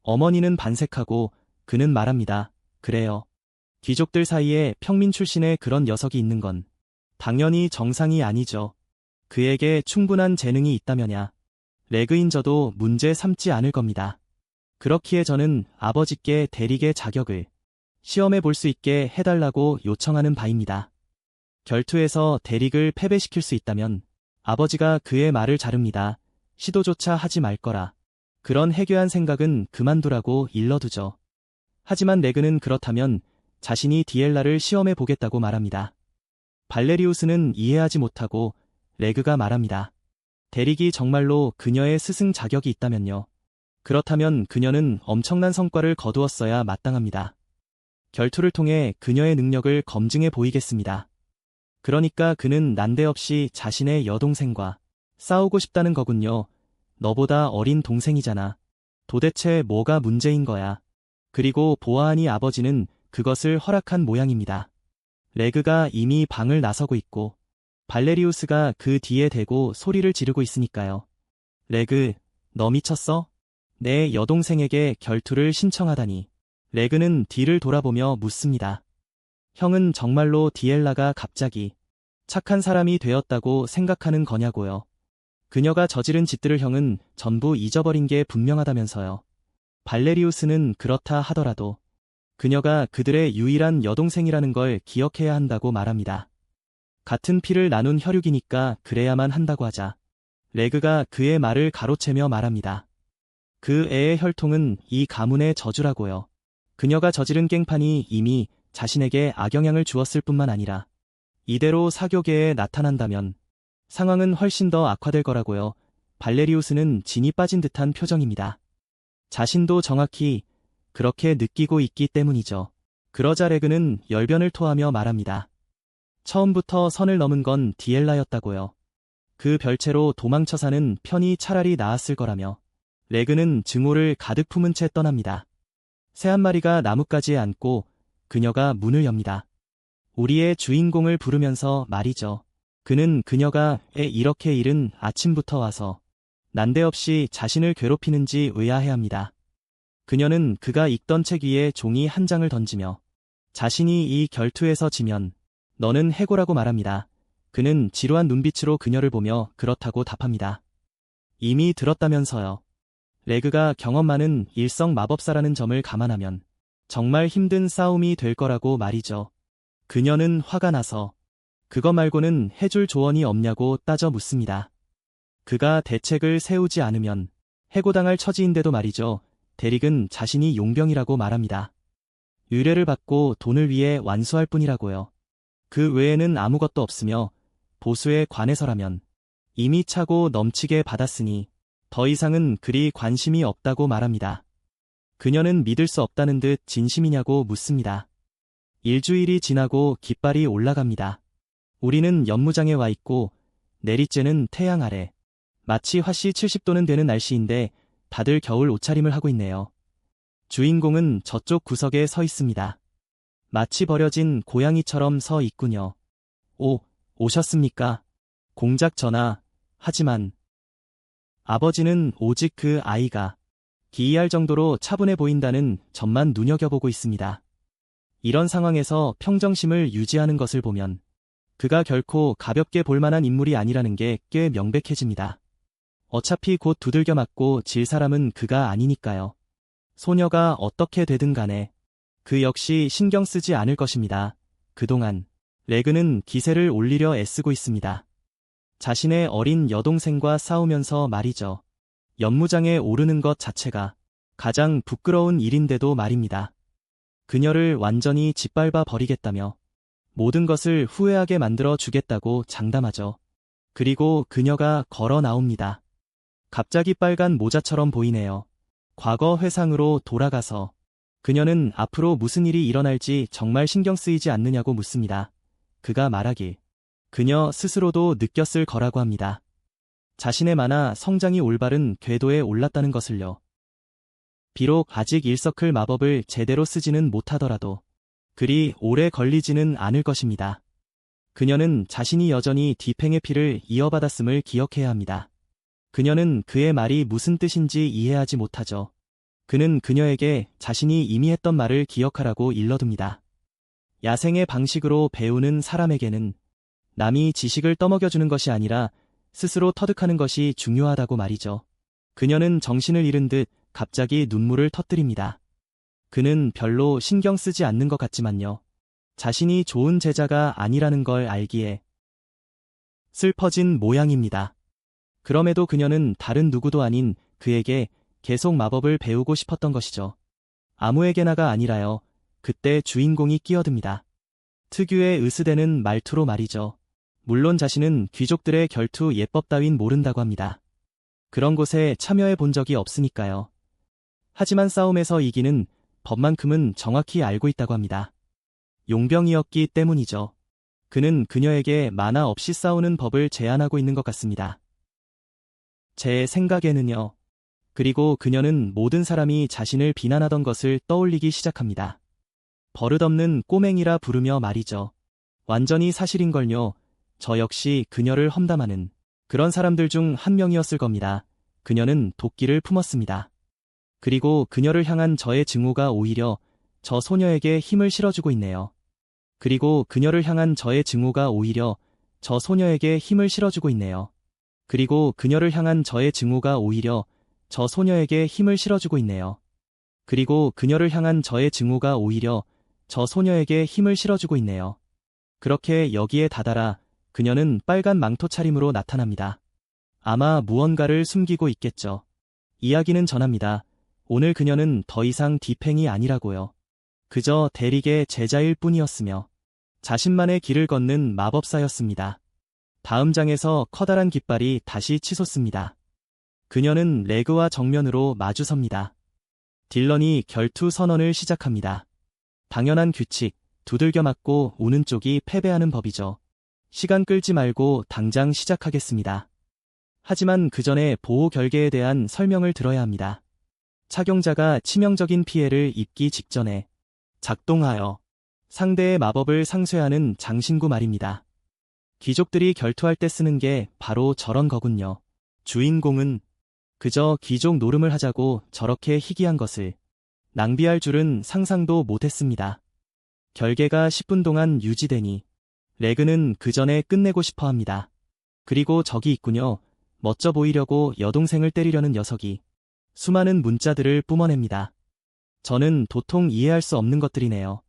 어머니는 반색하고 그는 말합니다. 그래요. 귀족들 사이에 평민 출신의 그런 녀석이 있는 건 당연히 정상이 아니죠. 그에게 충분한 재능이 있다면야 레그인 저도 문제 삼지 않을 겁니다. 그렇기에 저는 아버지께 대리계 자격을 시험해 볼 수 있게 해달라고 요청하는 바입니다. 결투에서 대릭을 패배시킬 수 있다면 아버지가 그의 말을 자릅니다. 시도조차 하지 말 거라. 그런 해괴한 생각은 그만두라고 일러두죠. 하지만 레그는 그렇다면 자신이 디엘라를 시험해 보겠다고 말합니다. 발레리우스는 이해하지 못하고 레그가 말합니다. 대릭이 정말로 그녀의 스승 자격이 있다면요. 그렇다면 그녀는 엄청난 성과를 거두었어야 마땅합니다. 결투를 통해 그녀의 능력을 검증해 보이겠습니다. 그러니까 그는 난데없이 자신의 여동생과 싸우고 싶다는 거군요. 너보다 어린 동생이잖아. 도대체 뭐가 문제인 거야. 그리고 보아하니 아버지는 그것을 허락한 모양입니다. 레그가 이미 방을 나서고 있고 발레리우스가 그 뒤에 대고 소리를 지르고 있으니까요. 레그, 너 미쳤어? 내 여동생에게 결투를 신청하다니. 레그는 뒤를 돌아보며 묻습니다. 형은 정말로 디엘라가 갑자기 착한 사람이 되었다고 생각하는 거냐고요. 그녀가 저지른 짓들을 형은 전부 잊어버린 게 분명하다면서요. 발레리우스는 그렇다 하더라도 그녀가 그들의 유일한 여동생이라는 걸 기억해야 한다고 말합니다. 같은 피를 나눈 혈육이니까 그래야만 한다고 하자. 레그가 그의 말을 가로채며 말합니다. 그 애의 혈통은 이 가문의 저주라고요. 그녀가 저지른 깽판이 이미 자신에게 악영향을 주었을 뿐만 아니라 이대로 사교계에 나타난다면 상황은 훨씬 더 악화될 거라고요. 발레리우스는 진이 빠진 듯한 표정입니다. 자신도 정확히 그렇게 느끼고 있기 때문이죠. 그러자 레그는 열변을 토하며 말합니다. 처음부터 선을 넘은 건 디엘라였다고요. 그 별채로 도망쳐 사는 편이 차라리 나았을 거라며 레그는 증오를 가득 품은 채 떠납니다. 새 한 마리가 나뭇가지에 앉고 그녀가 문을 엽니다. 우리의 주인공을 부르면서 말이죠. 그는 그녀가 이렇게 이른 아침부터 와서 난데없이 자신을 괴롭히는지 의아해합니다. 그녀는 그가 읽던 책 위에 종이 한 장을 던지며 자신이 이 결투에서 지면 너는 해고라고 말합니다. 그는 지루한 눈빛으로 그녀를 보며 그렇다고 답합니다. 이미 들었다면서요. 레그가 경험 많은 일성 마법사라는 점을 감안하면 정말 힘든 싸움이 될 거라고 말이죠. 그녀는 화가 나서 그거 말고는 해줄 조언이 없냐고 따져 묻습니다. 그가 대책을 세우지 않으면 해고당할 처지인데도 말이죠. 대릭은 자신이 용병이라고 말합니다. 의뢰를 받고 돈을 위해 완수할 뿐이라고요. 그 외에는 아무것도 없으며 보수에 관해서라면 이미 차고 넘치게 받았으니 더 이상은 그리 관심이 없다고 말합니다. 그녀는 믿을 수 없다는 듯 진심이냐고 묻습니다. 일주일이 지나고 깃발이 올라갑니다. 우리는 연무장에 와 있고 내리쬐는 태양 아래 마치 화씨 70도는 되는 날씨인데 다들 겨울 옷차림을 하고 있네요. 주인공은 저쪽 구석에 서 있습니다. 마치 버려진 고양이처럼 서 있군요. 오셨습니까? 공작 전하. 하지만 아버지는 오직 그 아이가 기이할 정도로 차분해 보인다는 점만 눈여겨보고 있습니다. 이런 상황에서 평정심을 유지하는 것을 보면 그가 결코 가볍게 볼 만한 인물이 아니라는 게 꽤 명백해집니다. 어차피 곧 두들겨 맞고 질 사람은 그가 아니니까요. 소녀가 어떻게 되든 간에 그 역시 신경 쓰지 않을 것입니다. 그동안 레그는 기세를 올리려 애쓰고 있습니다. 자신의 어린 여동생과 싸우면서 말이죠. 연무장에 오르는 것 자체가 가장 부끄러운 일인데도 말입니다. 그녀를 완전히 짓밟아 버리겠다며 모든 것을 후회하게 만들어 주겠다고 장담하죠. 그리고 그녀가 걸어 나옵니다. 갑자기 빨간 모자처럼 보이네요. 과거 회상으로 돌아가서 그녀는 앞으로 무슨 일이 일어날지 정말 신경 쓰이지 않느냐고 묻습니다. 그가 말하길 그녀 스스로도 느꼈을 거라고 합니다. 자신의 만화 성장이 올바른 궤도에 올랐다는 것을요. 비록 아직 일서클 마법을 제대로 쓰지는 못하더라도 그리 오래 걸리지는 않을 것입니다. 그녀는 자신이 여전히 디팽의 피를 이어받았음을 기억해야 합니다. 그녀는 그의 말이 무슨 뜻인지 이해하지 못하죠. 그는 그녀에게 자신이 이미 했던 말을 기억하라고 일러둡니다. 야생의 방식으로 배우는 사람에게는 남이 지식을 떠먹여주는 것이 아니라 스스로 터득하는 것이 중요하다고 말이죠. 그녀는 정신을 잃은 듯 갑자기 눈물을 터뜨립니다. 그는 별로 신경 쓰지 않는 것 같지만요. 자신이 좋은 제자가 아니라는 걸 알기에 슬퍼진 모양입니다. 그럼에도 그녀는 다른 누구도 아닌 그에게 계속 마법을 배우고 싶었던 것이죠. 아무에게나가 아니라요. 그때 주인공이 끼어듭니다. 특유의 으스대는 말투로 말이죠. 물론 자신은 귀족들의 결투 예법 따윈 모른다고 합니다. 그런 곳에 참여해 본 적이 없으니까요. 하지만 싸움에서 이기는 법만큼은 정확히 알고 있다고 합니다. 용병이었기 때문이죠. 그는 그녀에게 만화 없이 싸우는 법을 제안하고 있는 것 같습니다. 제 생각에는요. 그리고 그녀는 모든 사람이 자신을 비난하던 것을 떠올리기 시작합니다. 버릇없는 꼬맹이라 부르며 말이죠. 완전히 사실인걸요. 저 역시 그녀를 험담하는 그런 사람들 중 한 명이었을 겁니다. 그녀는 도끼를 품었습니다. 그리고 그녀를 향한 저의 증오가 오히려 저 소녀에게 힘을 실어주고 있네요. 그리고 그녀를 향한 저의 증오가 오히려 저 소녀에게 힘을 실어주고 있네요. 그리고 그녀를 향한 저의 증오가 오히려 저 소녀에게 힘을 실어주고 있네요. 그리고 그녀를 향한 저의 증오가 오히려 저 소녀에게 힘을 실어주고 있네요. 그렇게 여기에 다다라 그녀는 빨간 망토 차림으로 나타납니다. 아마 무언가를 숨기고 있겠죠. 이야기는 전합니다. 오늘 그녀는 더 이상 디팽이 아니라고요. 그저 대릭의 제자일 뿐이었으며 자신만의 길을 걷는 마법사였습니다. 다음 장에서 커다란 깃발이 다시 치솟습니다. 그녀는 레그와 정면으로 마주섭니다. 딜런이 결투 선언을 시작합니다. 당연한 규칙, 두들겨 맞고 우는 쪽이 패배하는 법이죠. 시간 끌지 말고 당장 시작하겠습니다. 하지만 그 전에 보호 결계에 대한 설명을 들어야 합니다. 착용자가 치명적인 피해를 입기 직전에 작동하여 상대의 마법을 상쇄하는 장신구 말입니다. 귀족들이 결투할 때 쓰는 게 바로 저런 거군요. 주인공은 그저 귀족 노름을 하자고 저렇게 희귀한 것을 낭비할 줄은 상상도 못했습니다. 결계가 10분 동안 유지되니 레그는 그 전에 끝내고 싶어 합니다. 그리고 저기 있군요. 멋져 보이려고 여동생을 때리려는 녀석이 수많은 문자들을 뿜어냅니다. 저는 도통 이해할 수 없는 것들이네요.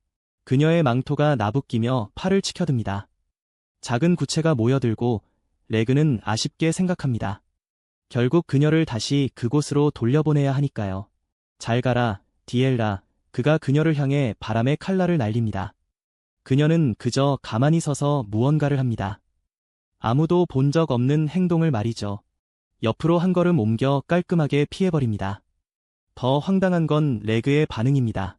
그녀의 망토가 나부끼며 팔을 치켜듭니다. 작은 구체가 모여들고 레그는 아쉽게 생각합니다. 결국 그녀를 다시 그곳으로 돌려보내야 하니까요. 잘 가라, 디엘라. 그가 그녀를 향해 바람의 칼날을 날립니다. 그녀는 그저 가만히 서서 무언가를 합니다. 아무도 본 적 없는 행동을 말이죠. 옆으로 한 걸음 옮겨 깔끔하게 피해버립니다. 더 황당한 건 레그의 반응입니다.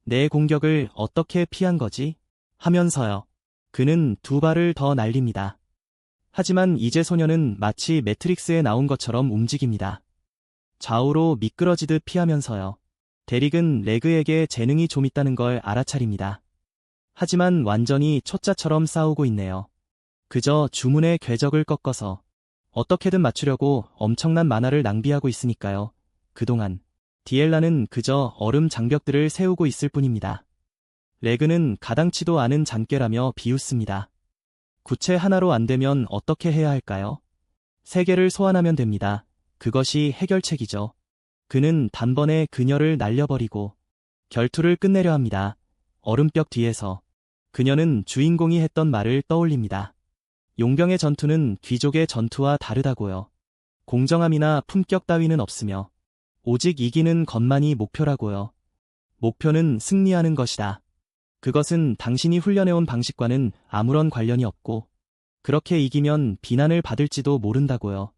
내 공격을 어떻게 피한 거지? 하면서요. 그는 두 발을 더 날립니다. 하지만 이제 소녀는 마치 매트릭스에 나온 것처럼 움직입니다. 좌우로 미끄러지듯 피하면서요. 데릭은 레그에게 재능이 좀 있다는 걸 알아차립니다. 하지만 완전히 초짜처럼 싸우고 있네요. 그저 주문의 궤적을 꺾어서 어떻게든 맞추려고 엄청난 만화를 낭비하고 있으니까요. 그동안 디엘라는 그저 얼음 장벽들을 세우고 있을 뿐입니다. 레그는 가당치도 않은 잔꾀라며 비웃습니다. 구체 하나로 안 되면 어떻게 해야 할까요? 세 개를 소환하면 됩니다. 그것이 해결책이죠. 그는 단번에 그녀를 날려버리고 결투를 끝내려 합니다. 얼음벽 뒤에서 그녀는 주인공이 했던 말을 떠올립니다. 용병의 전투는 귀족의 전투와 다르다고요. 공정함이나 품격 따위는 없으며 오직 이기는 것만이 목표라고요. 목표는 승리하는 것이다. 그것은 당신이 훈련해온 방식과는 아무런 관련이 없고 그렇게 이기면 비난을 받을지도 모른다고요.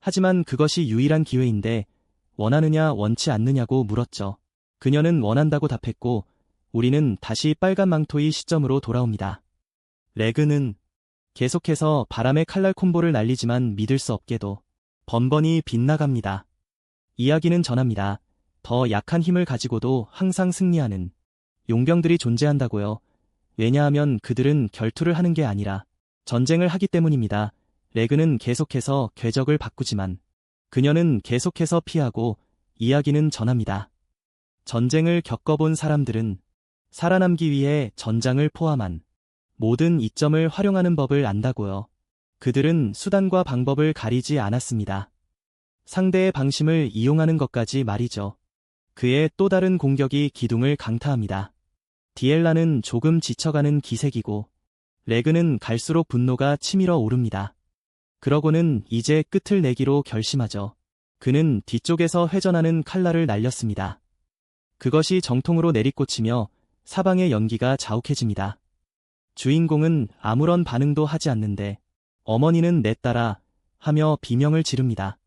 하지만 그것이 유일한 기회인데 원하느냐 원치 않느냐고 물었죠. 그녀는 원한다고 답했고 우리는 다시 빨간 망토의 시점으로 돌아옵니다. 레그는 계속해서 바람의 칼날 콤보를 날리지만 믿을 수 없게도 번번이 빗나갑니다. 이야기는 전합니다. 더 약한 힘을 가지고도 항상 승리하는 용병들이 존재한다고요. 왜냐하면 그들은 결투를 하는 게 아니라 전쟁을 하기 때문입니다. 레그는 계속해서 궤적을 바꾸지만 그녀는 계속해서 피하고 이야기는 전합니다. 전쟁을 겪어본 사람들은 살아남기 위해 전장을 포함한 모든 이점을 활용하는 법을 안다고요. 그들은 수단과 방법을 가리지 않았습니다. 상대의 방심을 이용하는 것까지 말이죠. 그의 또 다른 공격이 기둥을 강타합니다. 디엘라는 조금 지쳐가는 기색이고 레그는 갈수록 분노가 치밀어 오릅니다. 그러고는 이제 끝을 내기로 결심하죠. 그는 뒤쪽에서 회전하는 칼날을 날렸습니다. 그것이 정통으로 내리꽂히며 사방의 연기가 자욱해집니다. 주인공은 아무런 반응도 하지 않는데 어머니는 내 딸아 하며 비명을 지릅니다.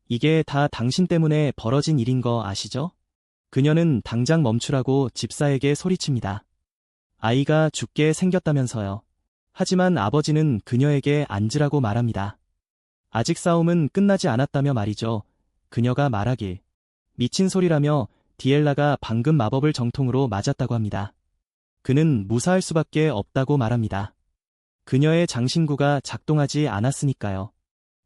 이게 다 당신 때문에 벌어진 일인 거 아시죠? 그녀는 당장 멈추라고 집사에게 소리칩니다. 아이가 죽게 생겼다면서요. 하지만 아버지는 그녀에게 앉으라고 말합니다. 아직 싸움은 끝나지 않았다며 말이죠. 그녀가 말하길 미친 소리라며 디엘라가 방금 마법을 정통으로 맞았다고 합니다. 그는 무사할 수밖에 없다고 말합니다. 그녀의 장신구가 작동하지 않았으니까요.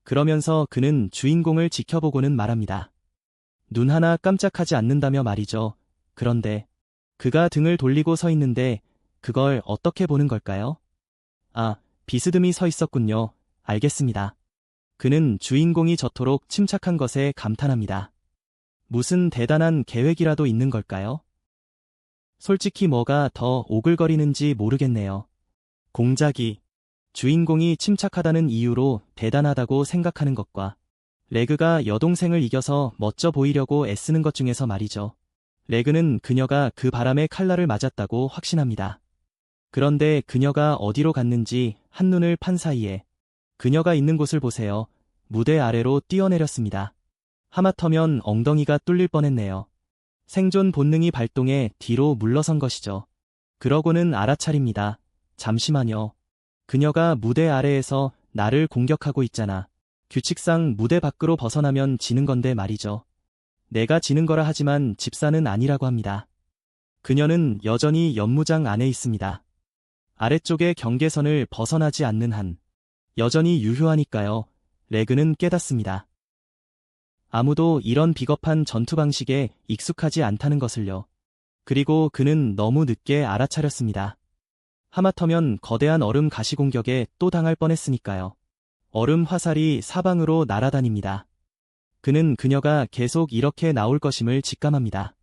그러면서 그는 주인공을 지켜보고는 말합니다. 눈 하나 깜짝하지 않는다며 말이죠. 그런데 그가 등을 돌리고 서 있는데 그걸 어떻게 보는 걸까요? 아, 비스듬히 서 있었군요. 알겠습니다. 그는 주인공이 저토록 침착한 것에 감탄합니다. 무슨 대단한 계획이라도 있는 걸까요? 솔직히 뭐가 더 오글거리는지 모르겠네요. 공작이 주인공이 침착하다는 이유로 대단하다고 생각하는 것과 레그가 여동생을 이겨서 멋져 보이려고 애쓰는 것 중에서 말이죠. 레그는 그녀가 그 바람에 칼날을 맞았다고 확신합니다. 그런데 그녀가 어디로 갔는지 한눈을 판 사이에 그녀가 있는 곳을 보세요. 무대 아래로 뛰어내렸습니다. 하마터면 엉덩이가 뚫릴 뻔했네요. 생존 본능이 발동해 뒤로 물러선 것이죠. 그러고는 알아차립니다. 잠시만요. 그녀가 무대 아래에서 나를 공격하고 있잖아. 규칙상 무대 밖으로 벗어나면 지는 건데 말이죠. 내가 지는 거라 하지만 집사는 아니라고 합니다. 그녀는 여전히 연무장 안에 있습니다. 아래쪽의 경계선을 벗어나지 않는 한 여전히 유효하니까요. 레그는 깨닫습니다. 아무도 이런 비겁한 전투 방식에 익숙하지 않다는 것을요. 그리고 그는 너무 늦게 알아차렸습니다. 하마터면 거대한 얼음 가시 공격에 또 당할 뻔했으니까요. 얼음 화살이 사방으로 날아다닙니다. 그는 그녀가 계속 이렇게 나올 것임을 직감합니다.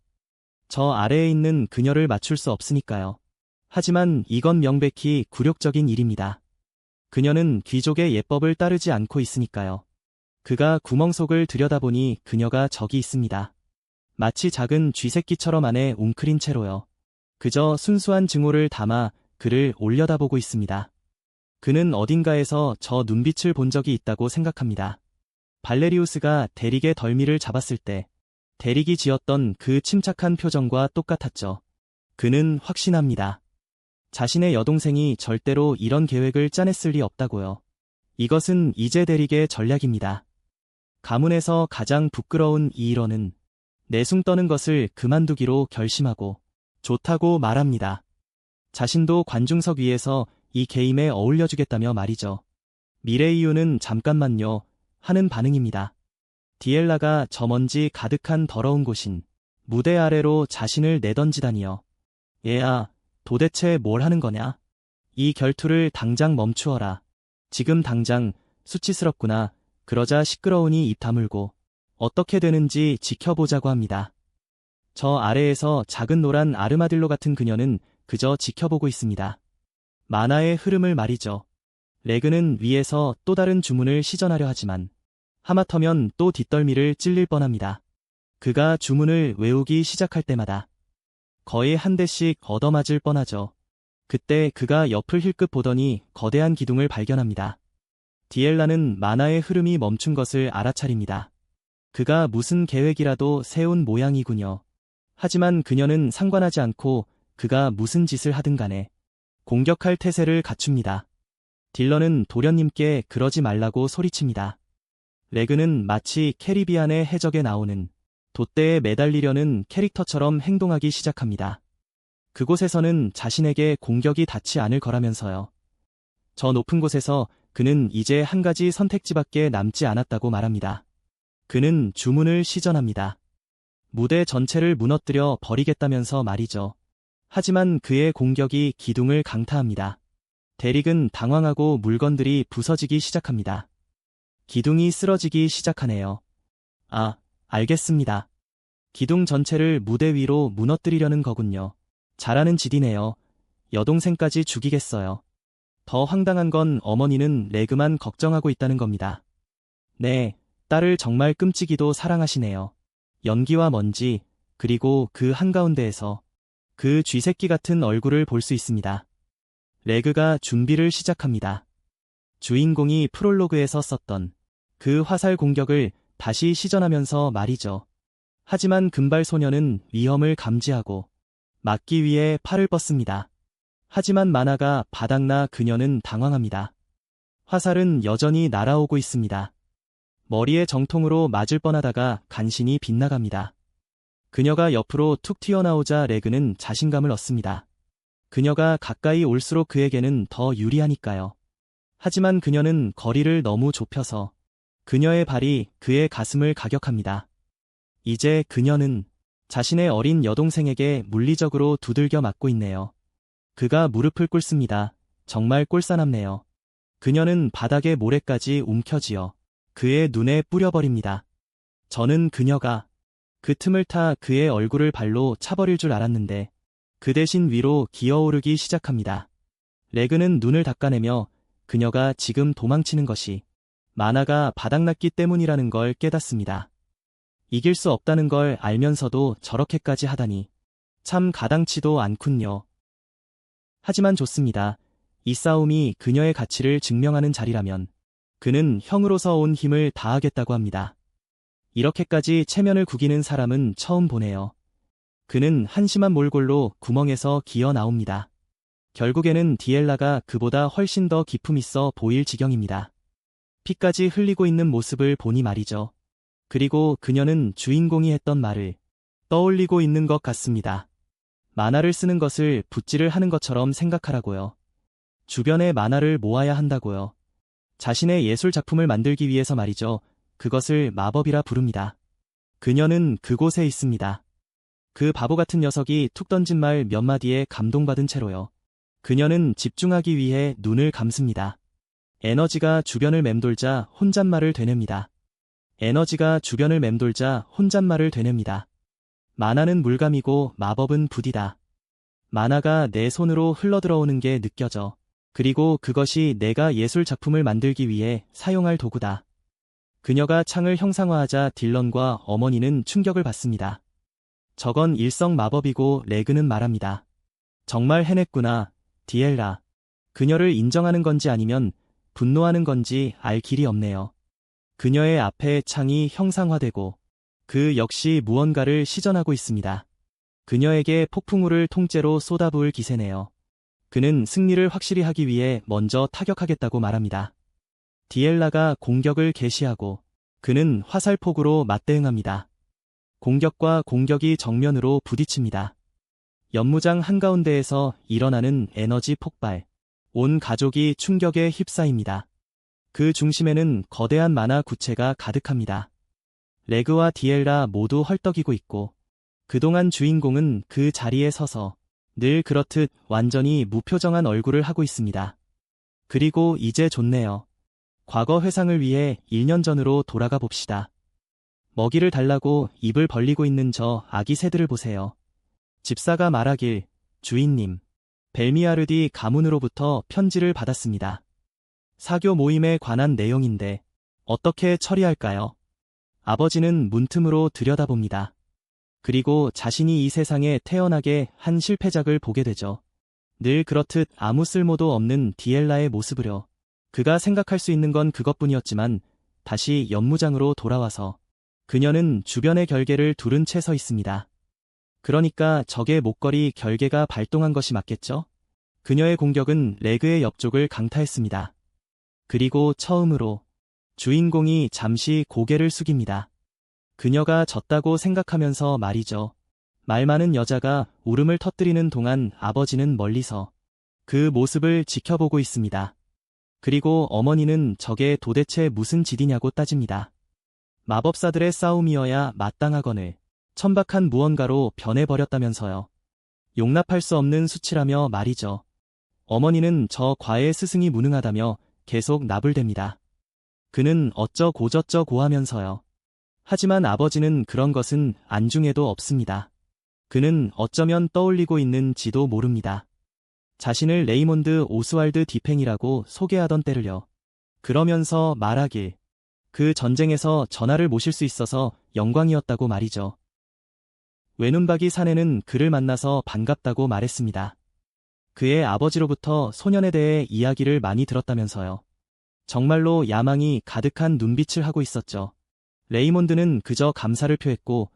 저 아래에 있는 그녀를 맞출 수 없으니까요. 하지만 이건 명백히 굴욕적인 일입니다. 그녀는 귀족의 예법을 따르지 않고 있으니까요. 그가 구멍 속을 들여다보니 그녀가 저기 있습니다. 마치 작은 쥐새끼처럼 안에 웅크린 채로요. 그저 순수한 증오를 담아 그를 올려다보고 있습니다. 그는 어딘가에서 저 눈빛을 본 적이 있다고 생각합니다. 발레리우스가 대릭의 덜미를 잡았을 때 대릭이 지었던 그 침착한 표정과 똑같았죠. 그는 확신합니다. 자신의 여동생이 절대로 이런 계획을 짜냈을 리 없다고요. 이것은 이제 대릭의 전략입니다. 가문에서 가장 부끄러운 이 일원은 내숭 떠는 것을 그만두기로 결심하고 좋다고 말합니다. 자신도 관중석 위에서 이 게임에 어울려주겠다며 말이죠. 미레이유는 잠깐만요 하는 반응입니다. 디엘라가 저 먼지 가득한 더러운 곳인 무대 아래로 자신을 내던지다니요. 얘야, 도대체 뭘 하는 거냐? 이 결투를 당장 멈추어라. 지금 당장. 수치스럽구나. 그러자 시끄러우니 입 다물고 어떻게 되는지 지켜보자고 합니다. 저 아래에서 작은 노란 아르마딜로 같은 그녀는 그저 지켜보고 있습니다. 만화의 흐름을 말이죠. 레그는 위에서 또 다른 주문을 시전하려 하지만 하마터면 또 뒷덜미를 찔릴 뻔합니다. 그가 주문을 외우기 시작할 때마다 거의 한 대씩 얻어맞을 뻔하죠. 그때 그가 옆을 힐끗 보더니 거대한 기둥을 발견합니다. 디엘라는 만화의 흐름이 멈춘 것을 알아차립니다. 그가 무슨 계획이라도 세운 모양이군요. 하지만 그녀는 상관하지 않고 그가 무슨 짓을 하든 간에 공격할 태세를 갖춥니다. 딜러는 도련님께 그러지 말라고 소리칩니다. 레그는 마치 캐리비안의 해적에 나오는 돛대에 매달리려는 캐릭터처럼 행동하기 시작합니다. 그곳에서는 자신에게 공격이 닿지 않을 거라면서요. 저 높은 곳에서 그는 이제 한 가지 선택지밖에 남지 않았다고 말합니다. 그는 주문을 시전합니다. 무대 전체를 무너뜨려 버리겠다면서 말이죠. 하지만 그의 공격이 기둥을 강타합니다. 대릭은 당황하고 물건들이 부서지기 시작합니다. 기둥이 쓰러지기 시작하네요. 아, 알겠습니다. 기둥 전체를 무대 위로 무너뜨리려는 거군요. 잘하는 짓이네요. 여동생까지 죽이겠어요. 더 황당한 건 어머니는 레그만 걱정하고 있다는 겁니다. 네, 딸을 정말 끔찍이도 사랑하시네요. 연기와 먼지, 그리고 그 한가운데에서 그 쥐새끼 같은 얼굴을 볼 수 있습니다. 레그가 준비를 시작합니다. 주인공이 프롤로그에서 썼던 그 화살 공격을 다시 시전하면서 말이죠. 하지만 금발 소녀는 위험을 감지하고 막기 위해 팔을 뻗습니다. 하지만 만화가 바닥나 그녀는 당황합니다. 화살은 여전히 날아오고 있습니다. 머리에 정통으로 맞을 뻔하다가 간신히 빗나갑니다. 그녀가 옆으로 툭 튀어나오자 레그는 자신감을 얻습니다. 그녀가 가까이 올수록 그에게는 더 유리하니까요. 하지만 그녀는 거리를 너무 좁혀서 그녀의 발이 그의 가슴을 가격합니다. 이제 그녀는 자신의 어린 여동생에게 물리적으로 두들겨 맞고 있네요. 그가 무릎을 꿇습니다. 정말 꼴사납네요. 그녀는 바닥에 모래까지 움켜쥐어 그의 눈에 뿌려버립니다. 저는 그녀가 그 틈을 타 그의 얼굴을 발로 차버릴 줄 알았는데 그 대신 위로 기어오르기 시작합니다. 레그는 눈을 닦아내며 그녀가 지금 도망치는 것이 만화가 바닥났기 때문이라는 걸 깨닫습니다. 이길 수 없다는 걸 알면서도 저렇게까지 하다니 참 가당치도 않군요. 하지만 좋습니다. 이 싸움이 그녀의 가치를 증명하는 자리라면 그는 형으로서 온 힘을 다하겠다고 합니다. 이렇게까지 체면을 구기는 사람은 처음 보네요. 그는 한심한 몰골로 구멍에서 기어 나옵니다. 결국에는 디엘라가 그보다 훨씬 더 기품 있어 보일 지경입니다. 피까지 흘리고 있는 모습을 보니 말이죠. 그리고 그녀는 주인공이 했던 말을 떠올리고 있는 것 같습니다. 만화를 쓰는 것을 붓질을 하는 것처럼 생각하라고요. 주변에 만화를 모아야 한다고요. 자신의 예술 작품을 만들기 위해서 말이죠. 그것을 마법이라 부릅니다. 그녀는 그곳에 있습니다. 그 바보 같은 녀석이 툭 던진 말 몇 마디에 감동받은 채로요. 그녀는 집중하기 위해 눈을 감습니다. 에너지가 주변을 맴돌자 혼잣말을 되냅니다. 에너지가 주변을 맴돌자 혼잣말을 되냅니다. 만화는 물감이고 마법은 붓이다. 만화가 내 손으로 흘러들어오는 게 느껴져. 그리고 그것이 내가 예술 작품을 만들기 위해 사용할 도구다. 그녀가 창을 형상화하자 딜런과 어머니는 충격을 받습니다. 저건 일성 마법이고 레그는 말합니다. 정말 해냈구나, 디엘라. 그녀를 인정하는 건지 아니면 분노하는 건지 알 길이 없네요. 그녀의 앞에 창이 형상화되고 그 역시 무언가를 시전하고 있습니다. 그녀에게 폭풍우를 통째로 쏟아부을 기세네요. 그는 승리를 확실히 하기 위해 먼저 타격하겠다고 말합니다. 디엘라가 공격을 개시하고 그는 화살폭으로 맞대응합니다. 공격과 공격이 정면으로 부딪힙니다. 연무장 한가운데에서 일어나는 에너지 폭발. 온 가족이 충격에 휩싸입니다. 그 중심에는 거대한 만화 구체가 가득합니다. 레그와 디엘라 모두 헐떡이고 있고 그동안 주인공은 그 자리에 서서 늘 그렇듯 완전히 무표정한 얼굴을 하고 있습니다. 그리고 이제 좋네요. 과거 회상을 위해 1년 전으로 돌아가 봅시다. 먹이를 달라고 입을 벌리고 있는 저 아기 새들을 보세요. 집사가 말하길, 주인님, 벨미아르디 가문으로부터 편지를 받았습니다. 사교 모임에 관한 내용인데 어떻게 처리할까요? 아버지는 문틈으로 들여다봅니다. 그리고 자신이 이 세상에 태어나게 한 실패작을 보게 되죠. 늘 그렇듯 아무 쓸모도 없는 디엘라의 모습으로 그가 생각할 수 있는 건 그것뿐이었지만 다시 연무장으로 돌아와서 그녀는 주변의 결계를 두른 채 서 있습니다. 그러니까 적의 목걸이 결계가 발동한 것이 맞겠죠? 그녀의 공격은 레그의 옆쪽을 강타했습니다. 그리고 처음으로 주인공이 잠시 고개를 숙입니다. 그녀가 졌다고 생각하면서 말이죠. 말 많은 여자가 울음을 터뜨리는 동안 아버지는 멀리서 그 모습을 지켜보고 있습니다. 그리고 어머니는 저게 도대체 무슨 짓이냐고 따집니다. 마법사들의 싸움이어야 마땅하거늘 천박한 무언가로 변해버렸다면서요. 용납할 수 없는 수치라며 말이죠. 어머니는 저 과외 스승이 무능하다며 계속 나불댑니다. 그는 어쩌고저쩌고 하면서요. 하지만 아버지는 그런 것은 안중에도 없습니다. 그는 어쩌면 떠올리고 있는지도 모릅니다. 자신을 레이몬드 오스왈드 디팽이라고 소개하던 때를요. 그러면서 말하길, 그 전쟁에서 전하를 모실 수 있어서 영광이었다고 말이죠. 외눈박이 사내는 그를 만나서 반갑다고 말했습니다. 그의 아버지로부터 소년에 대해 이야기를 많이 들었다면서요. 정말로 야망이 가득한 눈빛을 하고 있었죠. 레이몬드는 그저 감사를 표했고,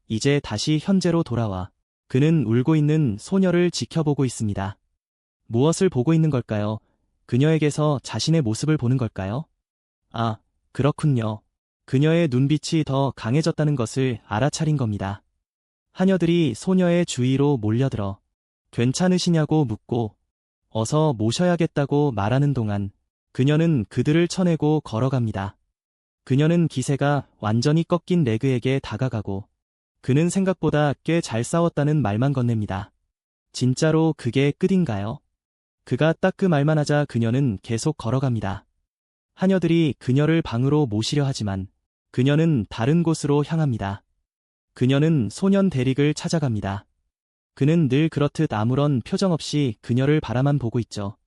이제 다시 현재로 돌아와 그는 울고 있는 소녀를 지켜보고 있습니다. 무엇을 보고 있는 걸까요? 그녀에게서 자신의 모습을 보는 걸까요? 아, 그렇군요. 그녀의 눈빛이 더 강해졌다는 것을 알아차린 겁니다. 하녀들이 소녀의 주위로 몰려들어 괜찮으시냐고 묻고 어서 모셔야겠다고 말하는 동안 그녀는 그들을 쳐내고 걸어갑니다. 그녀는 기세가 완전히 꺾인 레그에게 다가가고 그는 생각보다 꽤 잘 싸웠다는 말만 건넵니다. 진짜로 그게 끝인가요? 그가 딱 그 말만 하자 그녀는 계속 걸어갑니다. 하녀들이 그녀를 방으로 모시려 하지만 그녀는 다른 곳으로 향합니다. 그녀는 소년 데릭을 찾아갑니다. 그는 늘 그렇듯 아무런 표정 없이 그녀를 바라만 보고 있죠.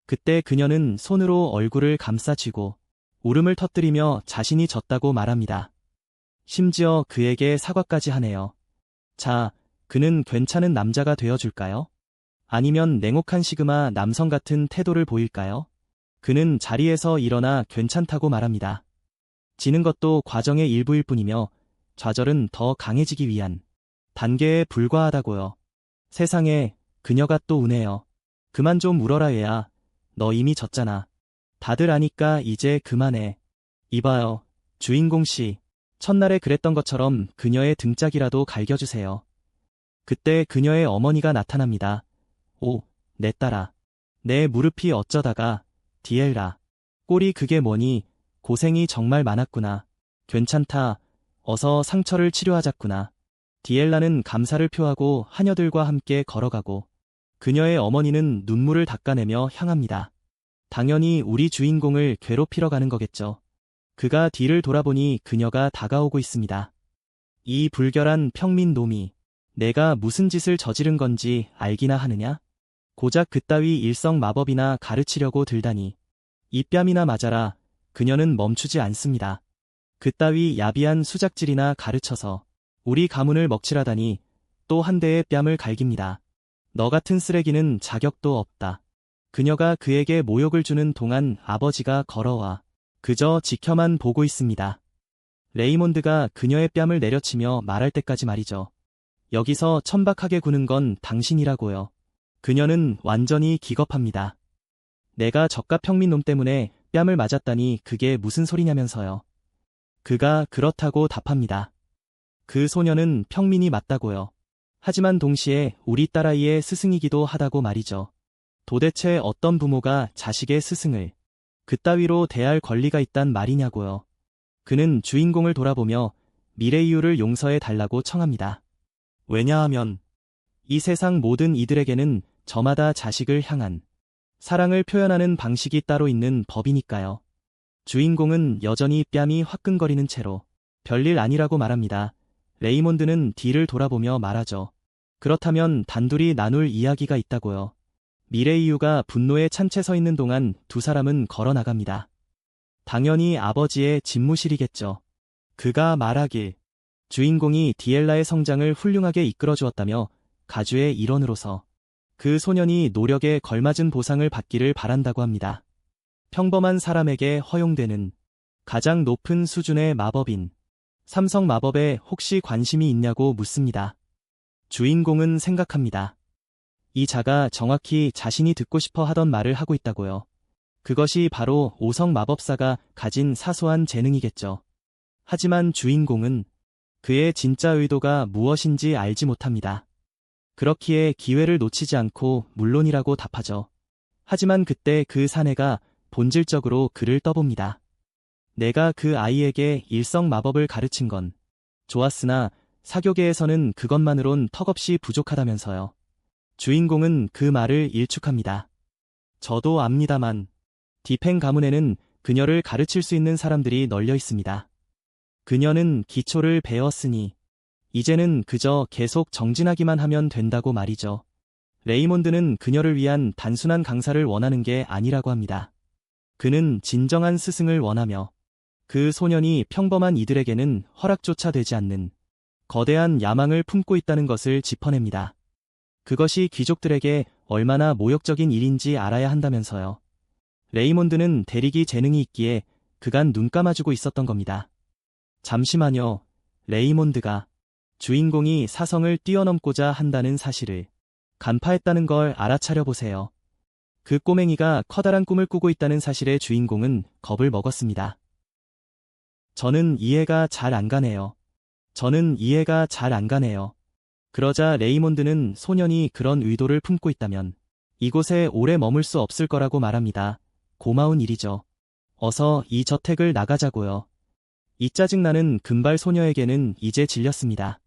그때 그녀는 손으로 얼굴을 감싸쥐고 울음을 터뜨리며 자신이 졌다고 말합니다. 심지어 그에게 사과까지 하네요. 자, 그는 괜찮은 남자가 되어줄까요? 아니면 냉혹한 시그마 남성 같은 태도를 보일까요? 그는 자리에서 일어나 괜찮다고 말합니다. 지는 것도 과정의 일부일 뿐이며 좌절은 더 강해지기 위한 단계에 불과하다고요. 세상에, 그녀가 또 우네요. 그만 좀 울어라 얘야. 너 이미 졌잖아. 다들 아니까 이제 그만해. 이봐요, 주인공 씨. 첫날에 그랬던 것처럼 그녀의 등짝이라도 갈겨주세요. 그때 그녀의 어머니가 나타납니다. 오, 내 딸아. 내 무릎이 어쩌다가, 디엘라. 꼴이 그게 뭐니, 고생이 정말 많았구나. 괜찮다. 어서 상처를 치료하자꾸나. 디엘라는 감사를 표하고 하녀들과 함께 걸어가고 그녀의 어머니는 눈물을 닦아내며 향합니다. 당연히 우리 주인공을 괴롭히러 가는 거겠죠. 그가 뒤를 돌아보니 그녀가 다가오고 있습니다. 이 불결한 평민놈이 내가 무슨 짓을 저지른 건지 알기나 하느냐? 고작 그따위 일성 마법이나 가르치려고 들다니. 이 뺨이나 맞아라. 그녀는 멈추지 않습니다. 그따위 야비한 수작질이나 가르쳐서 우리 가문을 먹칠하다니 또 한 대의 뺨을 갈깁니다. 너 같은 쓰레기는 자격도 없다. 그녀가 그에게 모욕을 주는 동안 아버지가 걸어와 그저 지켜만 보고 있습니다. 레이몬드가 그녀의 뺨을 내려치며 말할 때까지 말이죠. 여기서 천박하게 구는 건 당신이라고요. 그녀는 완전히 기겁합니다. 내가 저깟 평민놈 때문에 뺨을 맞았다니 그게 무슨 소리냐면서요. 그가 그렇다고 답합니다. 그 소녀는 평민이 맞다고요. 하지만 동시에 우리 딸아이의 스승이기도 하다고 말이죠. 도대체 어떤 부모가 자식의 스승을 그따위로 대할 권리가 있단 말이냐고요. 그는 주인공을 돌아보며 미레이유를 용서해 달라고 청합니다. 왜냐하면 이 세상 모든 이들에게는 저마다 자식을 향한 사랑을 표현하는 방식이 따로 있는 법이니까요. 주인공은 여전히 뺨이 화끈거리는 채로 별일 아니라고 말합니다. 레이몬드는 뒤를 돌아보며 말하죠. 그렇다면 단둘이 나눌 이야기가 있다고요. 미레이유가 분노에 찬 채 서 있는 동안 두 사람은 걸어나갑니다. 당연히 아버지의 집무실이겠죠. 그가 말하길 주인공이 디엘라의 성장을 훌륭하게 이끌어주었다며 가주의 일원으로서 그 소년이 노력에 걸맞은 보상을 받기를 바란다고 합니다. 평범한 사람에게 허용되는 가장 높은 수준의 마법인 삼성 마법에 혹시 관심이 있냐고 묻습니다. 주인공은 생각합니다. 이 자가 정확히 자신이 듣고 싶어 하던 말을 하고 있다고요. 그것이 바로 오성 마법사가 가진 사소한 재능이겠죠. 하지만 주인공은 그의 진짜 의도가 무엇인지 알지 못합니다. 그렇기에 기회를 놓치지 않고 물론이라고 답하죠. 하지만 그때 그 사내가 본질적으로 그를 떠봅니다. 내가 그 아이에게 일성 마법을 가르친 건 좋았으나 사교계에서는 그것만으론 턱없이 부족하다면서요. 주인공은 그 말을 일축합니다. 저도 압니다만 디팽 가문에는 그녀를 가르칠 수 있는 사람들이 널려 있습니다. 그녀는 기초를 배웠으니 이제는 그저 계속 정진하기만 하면 된다고 말이죠. 레이몬드는 그녀를 위한 단순한 강사를 원하는 게 아니라고 합니다. 그는 진정한 스승을 원하며 그 소년이 평범한 이들에게는 허락조차 되지 않는 거대한 야망을 품고 있다는 것을 짚어냅니다. 그것이 귀족들에게 얼마나 모욕적인 일인지 알아야 한다면서요. 레이몬드는 대리기 재능이 있기에 그간 눈 감아주고 있었던 겁니다. 잠시만요. 레이몬드가 주인공이 사성을 뛰어넘고자 한다는 사실을 간파했다는 걸 알아차려 보세요. 그 꼬맹이가 커다란 꿈을 꾸고 있다는 사실에 주인공은 겁을 먹었습니다. 저는 이해가 잘 안 가네요. 그러자 레이몬드는 소년이 그런 의도를 품고 있다면 이곳에 오래 머물 수 없을 거라고 말합니다. 고마운 일이죠. 어서 이 저택을 나가자고요. 이 짜증나는 금발 소녀에게는 이제 질렸습니다.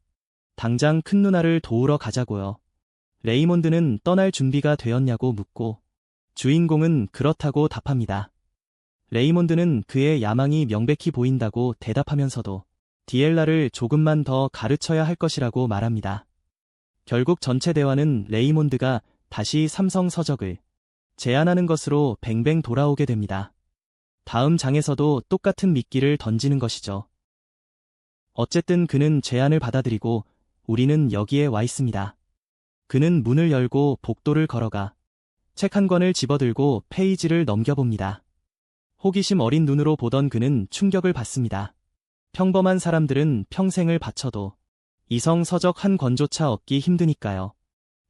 당장 큰 누나를 도우러 가자고요. 레이몬드는 떠날 준비가 되었냐고 묻고 주인공은 그렇다고 답합니다. 레이몬드는 그의 야망이 명백히 보인다고 대답하면서도 디엘라를 조금만 더 가르쳐야 할 것이라고 말합니다. 결국 전체 대화는 레이몬드가 다시 삼성 서적을 제안하는 것으로 뱅뱅 돌아오게 됩니다. 다음 장에서도 똑같은 미끼를 던지는 것이죠. 어쨌든 그는 제안을 받아들이고 우리는 여기에 와 있습니다. 그는 문을 열고 복도를 걸어가 책 한 권을 집어들고 페이지를 넘겨봅니다. 호기심 어린 눈으로 보던 그는 충격을 받습니다. 평범한 사람들은 평생을 바쳐도 이성 서적 한 권조차 얻기 힘드니까요.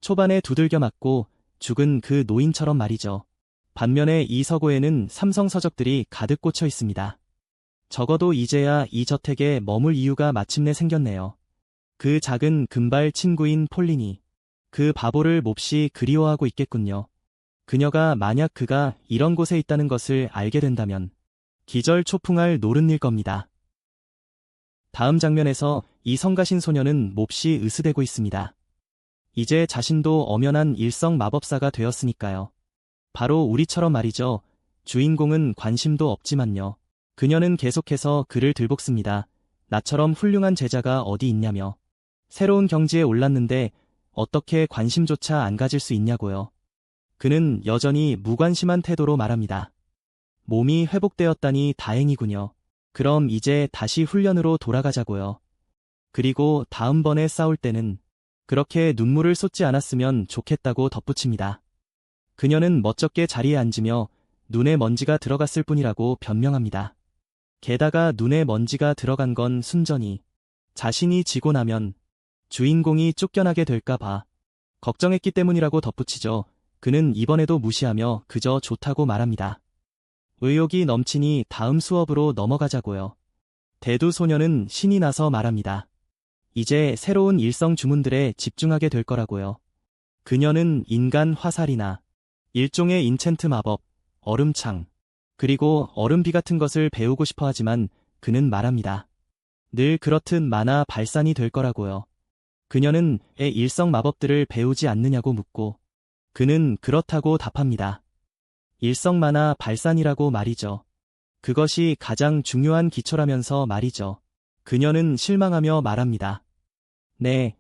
초반에 두들겨 맞고 죽은 그 노인처럼 말이죠. 반면에 이 서고에는 삼성 서적들이 가득 꽂혀 있습니다. 적어도 이제야 이 저택에 머물 이유가 마침내 생겼네요. 그 작은 금발 친구인 폴린이 그 바보를 몹시 그리워하고 있겠군요. 그녀가 만약 그가 이런 곳에 있다는 것을 알게 된다면 기절초풍할 노릇일 겁니다. 다음 장면에서 이 성가신 소녀는 몹시 으스대고 있습니다. 이제 자신도 엄연한 일성 마법사가 되었으니까요. 바로 우리처럼 말이죠. 주인공은 관심도 없지만요. 그녀는 계속해서 그를 들볶습니다. 나처럼 훌륭한 제자가 어디 있냐며. 새로운 경지에 올랐는데 어떻게 관심조차 안 가질 수 있냐고요. 그는 여전히 무관심한 태도로 말합니다. 몸이 회복되었다니 다행이군요. 그럼 이제 다시 훈련으로 돌아가자고요. 그리고 다음번에 싸울 때는 그렇게 눈물을 쏟지 않았으면 좋겠다고 덧붙입니다. 그녀는 멋쩍게 자리에 앉으며 눈에 먼지가 들어갔을 뿐이라고 변명합니다. 게다가 눈에 먼지가 들어간 건 순전히 자신이 지고 나면 주인공이 쫓겨나게 될까봐 걱정했기 때문이라고 덧붙이죠. 그는 이번에도 무시하며 그저 좋다고 말합니다. 의욕이 넘치니 다음 수업으로 넘어가자고요. 대두 소녀는 신이 나서 말합니다. 이제 새로운 일성 주문들에 집중하게 될 거라고요. 그녀는 인간 화살이나 일종의 인챈트 마법, 얼음창, 그리고 얼음비 같은 것을 배우고 싶어 하지만 그는 말합니다. 늘 그렇듯 만화 발산이 될 거라고요. 그녀는 애 일성 마법들을 배우지 않느냐고 묻고 그는 그렇다고 답합니다. 일성 만화 발산이라고 말이죠. 그것이 가장 중요한 기초라면서 말이죠. 그녀는 실망하며 말합니다. 네,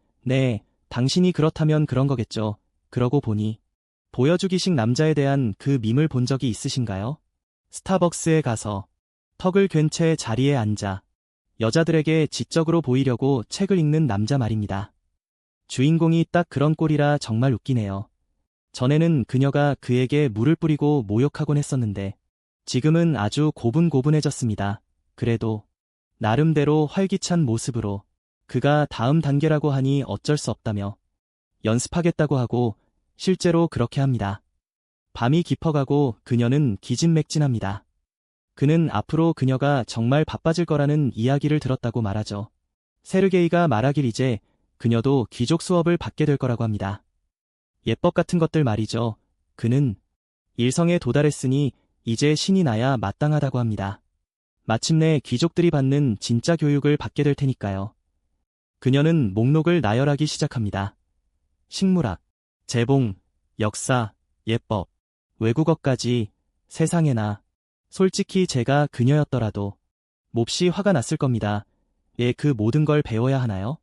당신이 그렇다면 그런 거겠죠. 그러고 보니 보여주기식 남자에 대한 그 밈을 본 적이 있으신가요? 스타벅스에 가서 턱을 괜 채 자리에 앉아 여자들에게 지적으로 보이려고 책을 읽는 남자 말입니다. 주인공이 딱 그런 꼴이라 정말 웃기네요. 전에는 그녀가 그에게 물을 뿌리고 모욕하곤 했었는데 지금은 아주 고분고분해졌습니다. 그래도 나름대로 활기찬 모습으로 그가 다음 단계라고 하니 어쩔 수 없다며 연습하겠다고 하고 실제로 그렇게 합니다. 밤이 깊어가고 그녀는 기진맥진합니다. 그는 앞으로 그녀가 정말 바빠질 거라는 이야기를 들었다고 말하죠. 세르게이가 말하길 이제 그녀도 귀족 수업을 받게 될 거라고 합니다. 예법 같은 것들 말이죠. 그는 일성에 도달했으니 이제 신이 나야 마땅하다고 합니다. 마침내 귀족들이 받는 진짜 교육을 받게 될 테니까요. 그녀는 목록을 나열하기 시작합니다. 식물학, 재봉, 역사, 예법, 외국어까지. 세상에나. 솔직히 제가 그녀였더라도 몹시 화가 났을 겁니다. 왜 그 모든 걸 배워야 하나요?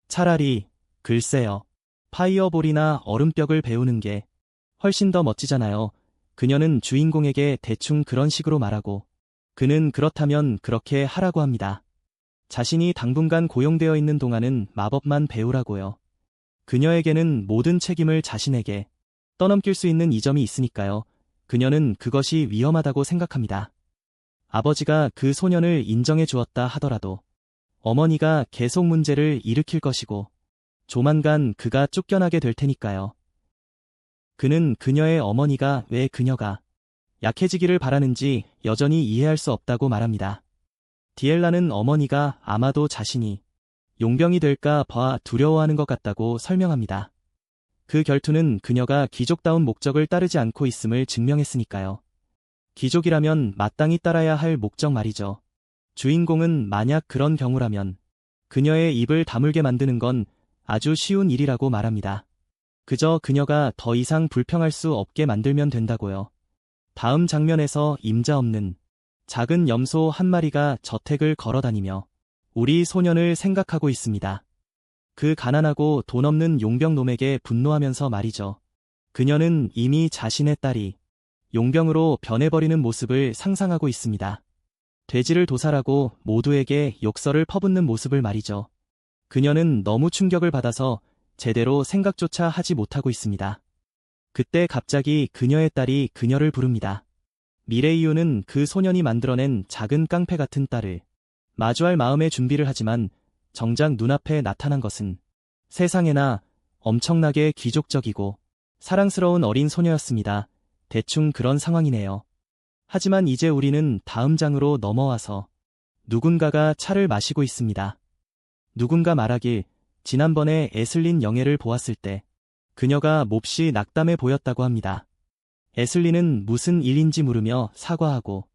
차라리, 글쎄요. 파이어볼이나 얼음벽을 배우는 게 훨씬 더 멋지잖아요. 그녀는 주인공에게 대충 그런 식으로 말하고, 그는 그렇다면 그렇게 하라고 합니다. 자신이 당분간 고용되어 있는 동안은 마법만 배우라고요. 그녀에게는 모든 책임을 자신에게 떠넘길 수 있는 이점이 있으니까요. 그녀는 그것이 위험하다고 생각합니다. 아버지가 그 소년을 인정해 주었다 하더라도 어머니가 계속 문제를 일으킬 것이고 조만간 그가 쫓겨나게 될 테니까요. 그는 그녀의 어머니가 왜 그녀가 약해지기를 바라는지 여전히 이해할 수 없다고 말합니다. 디엘라는 어머니가 아마도 자신이 용병이 될까 봐 두려워하는 것 같다고 설명합니다. 그 결투는 그녀가 귀족다운 목적을 따르지 않고 있음을 증명했으니까요. 귀족이라면 마땅히 따라야 할 목적 말이죠. 주인공은 만약 그런 경우라면 그녀의 입을 다물게 만드는 건 아주 쉬운 일이라고 말합니다. 그저 그녀가 더 이상 불평할 수 없게 만들면 된다고요. 다음 장면에서 임자 없는 작은 염소 한 마리가 저택을 걸어다니며 우리 소년을 생각하고 있습니다. 그 가난하고 돈 없는 용병놈에게 분노하면서 말이죠. 그녀는 이미 자신의 딸이 용병으로 변해버리는 모습을 상상하고 있습니다. 돼지를 도살하고 모두에게 욕설을 퍼붓는 모습을 말이죠. 그녀는 너무 충격을 받아서 제대로 생각조차 하지 못하고 있습니다. 그때 갑자기 그녀의 딸이 그녀를 부릅니다. 미레이유는 그 소년이 만들어낸 작은 깡패 같은 딸을 마주할 마음의 준비를 하지만 정작 눈앞에 나타난 것은 세상에나 엄청나게 귀족적이고 사랑스러운 어린 소녀였습니다. 대충 그런 상황이네요. 하지만 이제 우리는 다음 장으로 넘어와서 누군가가 차를 마시고 있습니다. 누군가 말하길 지난번에 에슬린 영예를 보았을 때 그녀가 몹시 낙담해 보였다고 합니다. 에슬린은 무슨 일인지 물으며 사과하고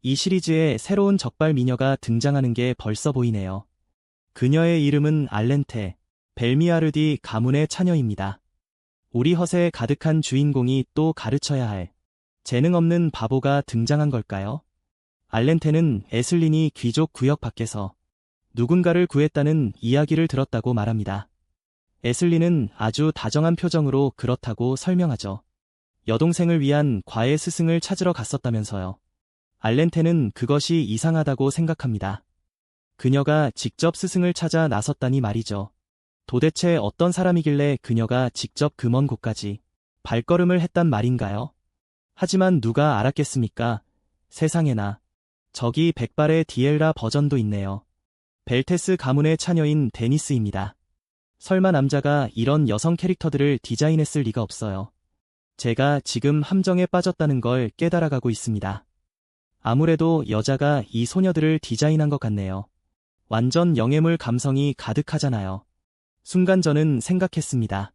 이 시리즈에 새로운 적발 미녀가 등장하는 게 벌써 보이네요. 그녀의 이름은 알렌테, 벨미아르디 가문의 차녀입니다. 우리 허세에 가득한 주인공이 또 가르쳐야 할 재능 없는 바보가 등장한 걸까요? 알렌테는 에슬린이 귀족 구역 밖에서 누군가를 구했다는 이야기를 들었다고 말합니다. 에슬린은 아주 다정한 표정으로 그렇다고 설명하죠. 여동생을 위한 과외 스승을 찾으러 갔었다면서요. 알렌테는 그것이 이상하다고 생각합니다. 그녀가 직접 스승을 찾아 나섰다니 말이죠. 도대체 어떤 사람이길래 그녀가 직접 그 먼 곳까지 발걸음을 했단 말인가요? 하지만 누가 알았겠습니까? 세상에나. 저기 백발의 디엘라 버전도 있네요. 벨테스 가문의 차녀인 데니스입니다. 설마 남자가 이런 여성 캐릭터들을 디자인했을 리가 없어요. 제가 지금 함정에 빠졌다는 걸 깨달아가고 있습니다. 아무래도 여자가 이 소녀들을 디자인한 것 같네요. 완전 영예물 감성이 가득하잖아요. 순간 저는 생각했습니다.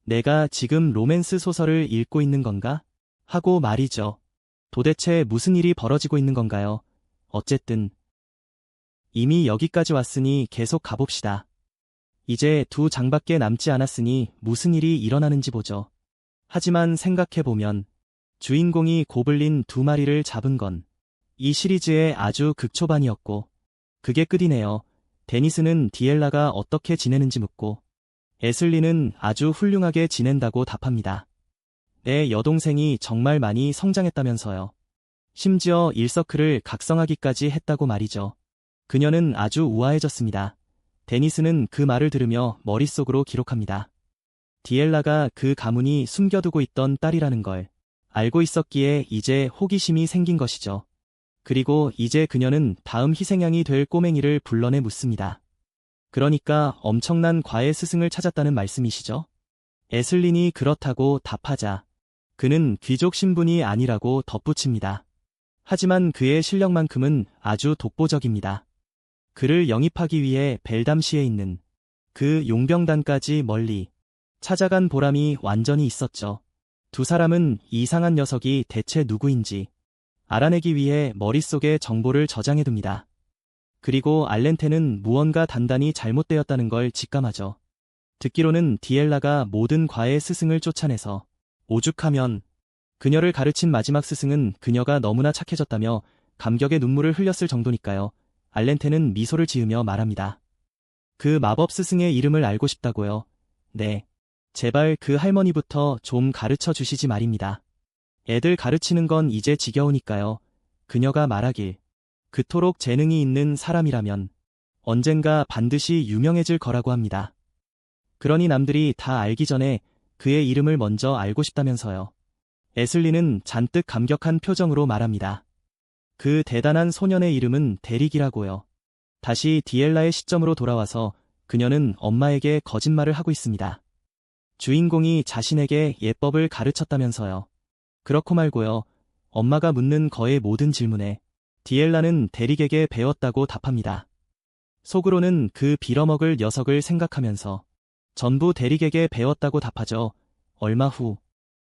내가 지금 로맨스 소설을 읽고 있는 건가? 하고 말이죠. 도대체 무슨 일이 벌어지고 있는 건가요? 어쨌든 이미 여기까지 왔으니 계속 가봅시다. 이제 2장밖에 남지 않았으니 무슨 일이 일어나는지 보죠. 하지만 생각해보면 주인공이 고블린 2마리를 잡은 건 이 시리즈의 아주 극초반이었고 그게 끝이네요. 데니스는 디엘라가 어떻게 지내는지 묻고 에슬리는 아주 훌륭하게 지낸다고 답합니다. 내 여동생이 정말 많이 성장했다면서요. 심지어 일서클을 각성하기까지 했다고 말이죠. 그녀는 아주 우아해졌습니다. 데니스는 그 말을 들으며 머릿속으로 기록합니다. 디엘라가 그 가문이 숨겨두고 있던 딸이라는 걸 알고 있었기에 이제 호기심이 생긴 것이죠. 그리고 이제 그녀는 다음 희생양이 될 꼬맹이를 불러내 묻습니다. 그러니까 엄청난 과외 스승을 찾았다는 말씀이시죠? 에슬린이 그렇다고 답하자 그는 귀족 신분이 아니라고 덧붙입니다. 하지만 그의 실력만큼은 아주 독보적입니다. 그를 영입하기 위해 벨담시에 있는 그 용병단까지 멀리 찾아간 보람이 완전히 있었죠. 두 사람은 이상한 녀석이 대체 누구인지 알아내기 위해 머릿속에 정보를 저장해둡니다. 그리고 알렌테는 무언가 단단히 잘못되었다는 걸 직감하죠. 듣기로는 디엘라가 모든 과외 스승을 쫓아내서 오죽하면 그녀를 가르친 마지막 스승은 그녀가 너무나 착해졌다며 감격의 눈물을 흘렸을 정도니까요. 알렌테는 미소를 지으며 말합니다. 그 마법 스승의 이름을 알고 싶다고요? 네. 제발 그 할머니부터 좀 가르쳐 주시지 말입니다. 애들 가르치는 건 이제 지겨우니까요. 그녀가 말하길. 그토록 재능이 있는 사람이라면 언젠가 반드시 유명해질 거라고 합니다. 그러니 남들이 다 알기 전에 그의 이름을 먼저 알고 싶다면서요. 에슬리는 잔뜩 감격한 표정으로 말합니다. 그 대단한 소년의 이름은 데릭이라고요. 다시 디엘라의 시점으로 돌아와서 그녀는 엄마에게 거짓말을 하고 있습니다. 주인공이 자신에게 예법을 가르쳤다면서요. 그렇고 말고요. 엄마가 묻는 거의 모든 질문에 디엘라는 데릭에게 배웠다고 답합니다. 속으로는 그 빌어먹을 녀석을 생각하면서 전부 데릭에게 배웠다고 답하죠. 얼마 후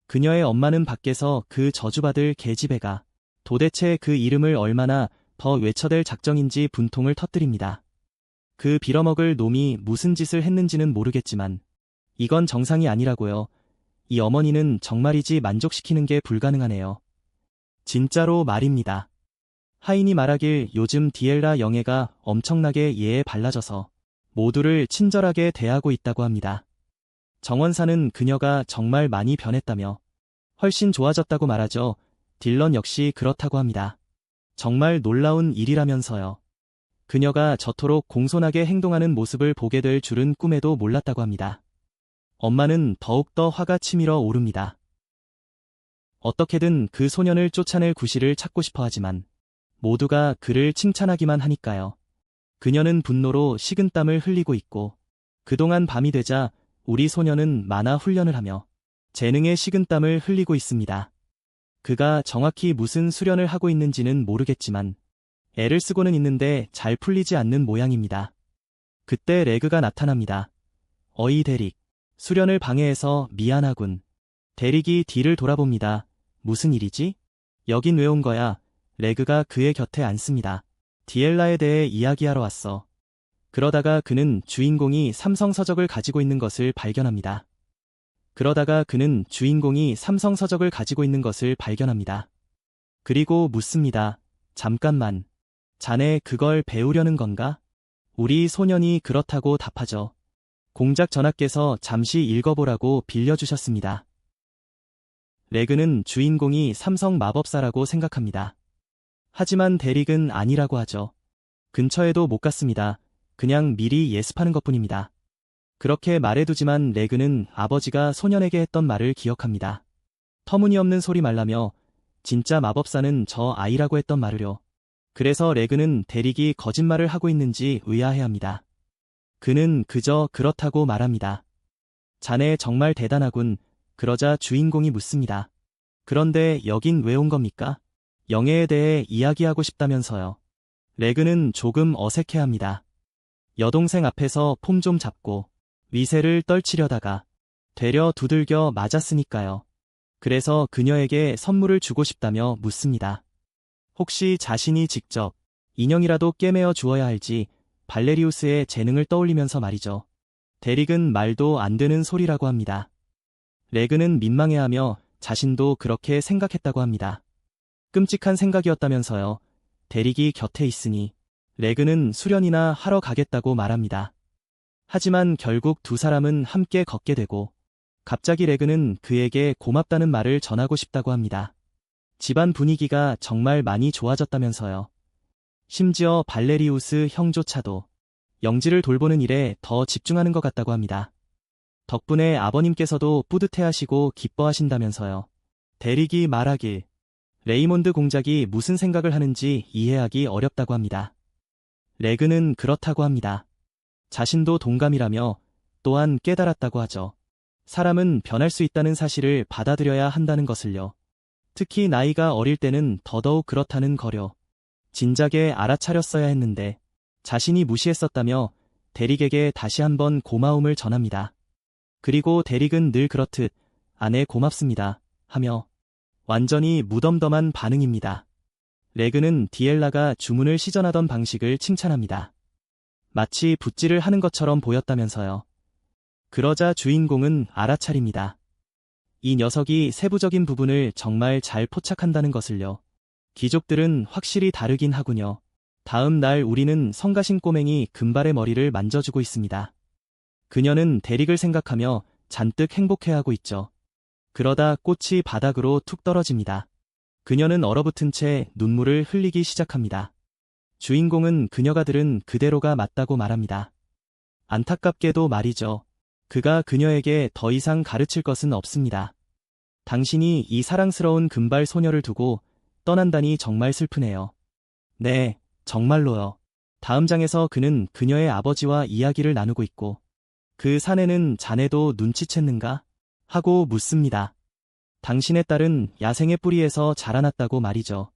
그녀의 엄마는 밖에서 그 저주받을 계집애가 도대체 그 이름을 얼마나 더 외쳐댈 작정인지 분통을 터뜨립니다. 그 빌어먹을 놈이 무슨 짓을 했는지는 모르겠지만 이건 정상이 아니라고요. 이 어머니는 정말이지 만족시키는 게 불가능하네요. 진짜로 말입니다. 하인이 말하길 요즘 디엘라 영애가 엄청나게 예에 발라져서 모두를 친절하게 대하고 있다고 합니다. 정원사는 그녀가 정말 많이 변했다며 훨씬 좋아졌다고 말하죠. 딜런 역시 그렇다고 합니다. 정말 놀라운 일이라면서요. 그녀가 저토록 공손하게 행동하는 모습을 보게 될 줄은 꿈에도 몰랐다고 합니다. 엄마는 더욱더 화가 치밀어 오릅니다. 어떻게든 그 소년을 쫓아낼 구실을 찾고 싶어 하지만 모두가 그를 칭찬하기만 하니까요. 그녀는 분노로 식은땀을 흘리고 있고 그동안 밤이 되자 우리 소년은 만화 훈련을 하며 재능의 식은땀을 흘리고 있습니다. 그가 정확히 무슨 수련을 하고 있는지는 모르겠지만 애를 쓰고는 있는데 잘 풀리지 않는 모양입니다. 그때 레그가 나타납니다. 어이 데릭, 수련을 방해해서 미안하군. 데릭이 뒤를 돌아봅니다. 무슨 일이지? 여긴 왜 온 거야? 레그가 그의 곁에 앉습니다. 디엘라에 대해 이야기하러 왔어. 그러다가 그는 주인공이 삼성서적을 가지고 있는 것을 발견합니다. 그리고 묻습니다. 잠깐만. 자네 그걸 배우려는 건가? 우리 소년이 그렇다고 답하죠. 공작 전하께서 잠시 읽어보라고 빌려주셨습니다. 레그는 주인공이 삼성 마법사라고 생각합니다. 하지만 데릭은 아니라고 하죠. 근처에도 못 갔습니다. 그냥 미리 예습하는 것뿐입니다. 그렇게 말해두지만 레그는 아버지가 소년에게 했던 말을 기억합니다. 터무니없는 소리 말라며 진짜 마법사는 저 아이라고 했던 말을요. 그래서 레그는 데릭이 거짓말을 하고 있는지 의아해합니다. 그는 그저 그렇다고 말합니다. 자네 정말 대단하군. 그러자 주인공이 묻습니다. 그런데 여긴 왜 온 겁니까? 영예에 대해 이야기하고 싶다면서요. 레그는 조금 어색해합니다. 여동생 앞에서 폼 좀 잡고 위세를 떨치려다가 되려 두들겨 맞았으니까요. 그래서 그녀에게 선물을 주고 싶다며 묻습니다. 혹시 자신이 직접 인형이라도 꿰매어 주어야 할지 발레리우스의 재능을 떠올리면서 말이죠. 데릭은 말도 안 되는 소리라고 합니다. 레그는 민망해하며 자신도 그렇게 생각했다고 합니다. 끔찍한 생각이었다면서요. 데릭이 곁에 있으니 레그는 수련이나 하러 가겠다고 말합니다. 하지만 결국 두 사람은 함께 걷게 되고 갑자기 레그는 그에게 고맙다는 말을 전하고 싶다고 합니다. 집안 분위기가 정말 많이 좋아졌다면서요. 심지어 발레리우스 형조차도 영지를 돌보는 일에 더 집중하는 것 같다고 합니다. 덕분에 아버님께서도 뿌듯해하시고 기뻐하신다면서요. 데릭이 말하길 레이몬드 공작이 무슨 생각을 하는지 이해하기 어렵다고 합니다. 레그는 그렇다고 합니다. 자신도 동감이라며 또한 깨달았다고 하죠. 사람은 변할 수 있다는 사실을 받아들여야 한다는 것을요. 특히 나이가 어릴 때는 더더욱 그렇다는 거려. 진작에 알아차렸어야 했는데 자신이 무시했었다며 데릭에게 다시 한번 고마움을 전합니다. 그리고 데릭은 늘 그렇듯 아내 고맙습니다 하며 완전히 무덤덤한 반응입니다. 레그는 디엘라가 주문을 시전하던 방식을 칭찬합니다. 마치 붓질을 하는 것처럼 보였다면서요. 그러자 주인공은 알아차립니다. 이 녀석이 세부적인 부분을 정말 잘 포착한다는 것을요. 귀족들은 확실히 다르긴 하군요. 다음 날 우리는 성가신 꼬맹이 금발의 머리를 만져주고 있습니다. 그녀는 대릭을 생각하며 잔뜩 행복해하고 있죠. 그러다 꽃이 바닥으로 툭 떨어집니다. 그녀는 얼어붙은 채 눈물을 흘리기 시작합니다. 주인공은 그녀가 들은 그대로가 맞다고 말합니다. 안타깝게도 말이죠. 그가 그녀에게 더 이상 가르칠 것은 없습니다. 당신이 이 사랑스러운 금발 소녀를 두고 떠난다니 정말 슬프네요. 네, 정말로요. 다음 장에서 그는 그녀의 아버지와 이야기를 나누고 있고, 그 사내는 자네도 눈치챘는가? 하고 묻습니다. 당신의 딸은 야생의 뿌리에서 자라났다고 말이죠.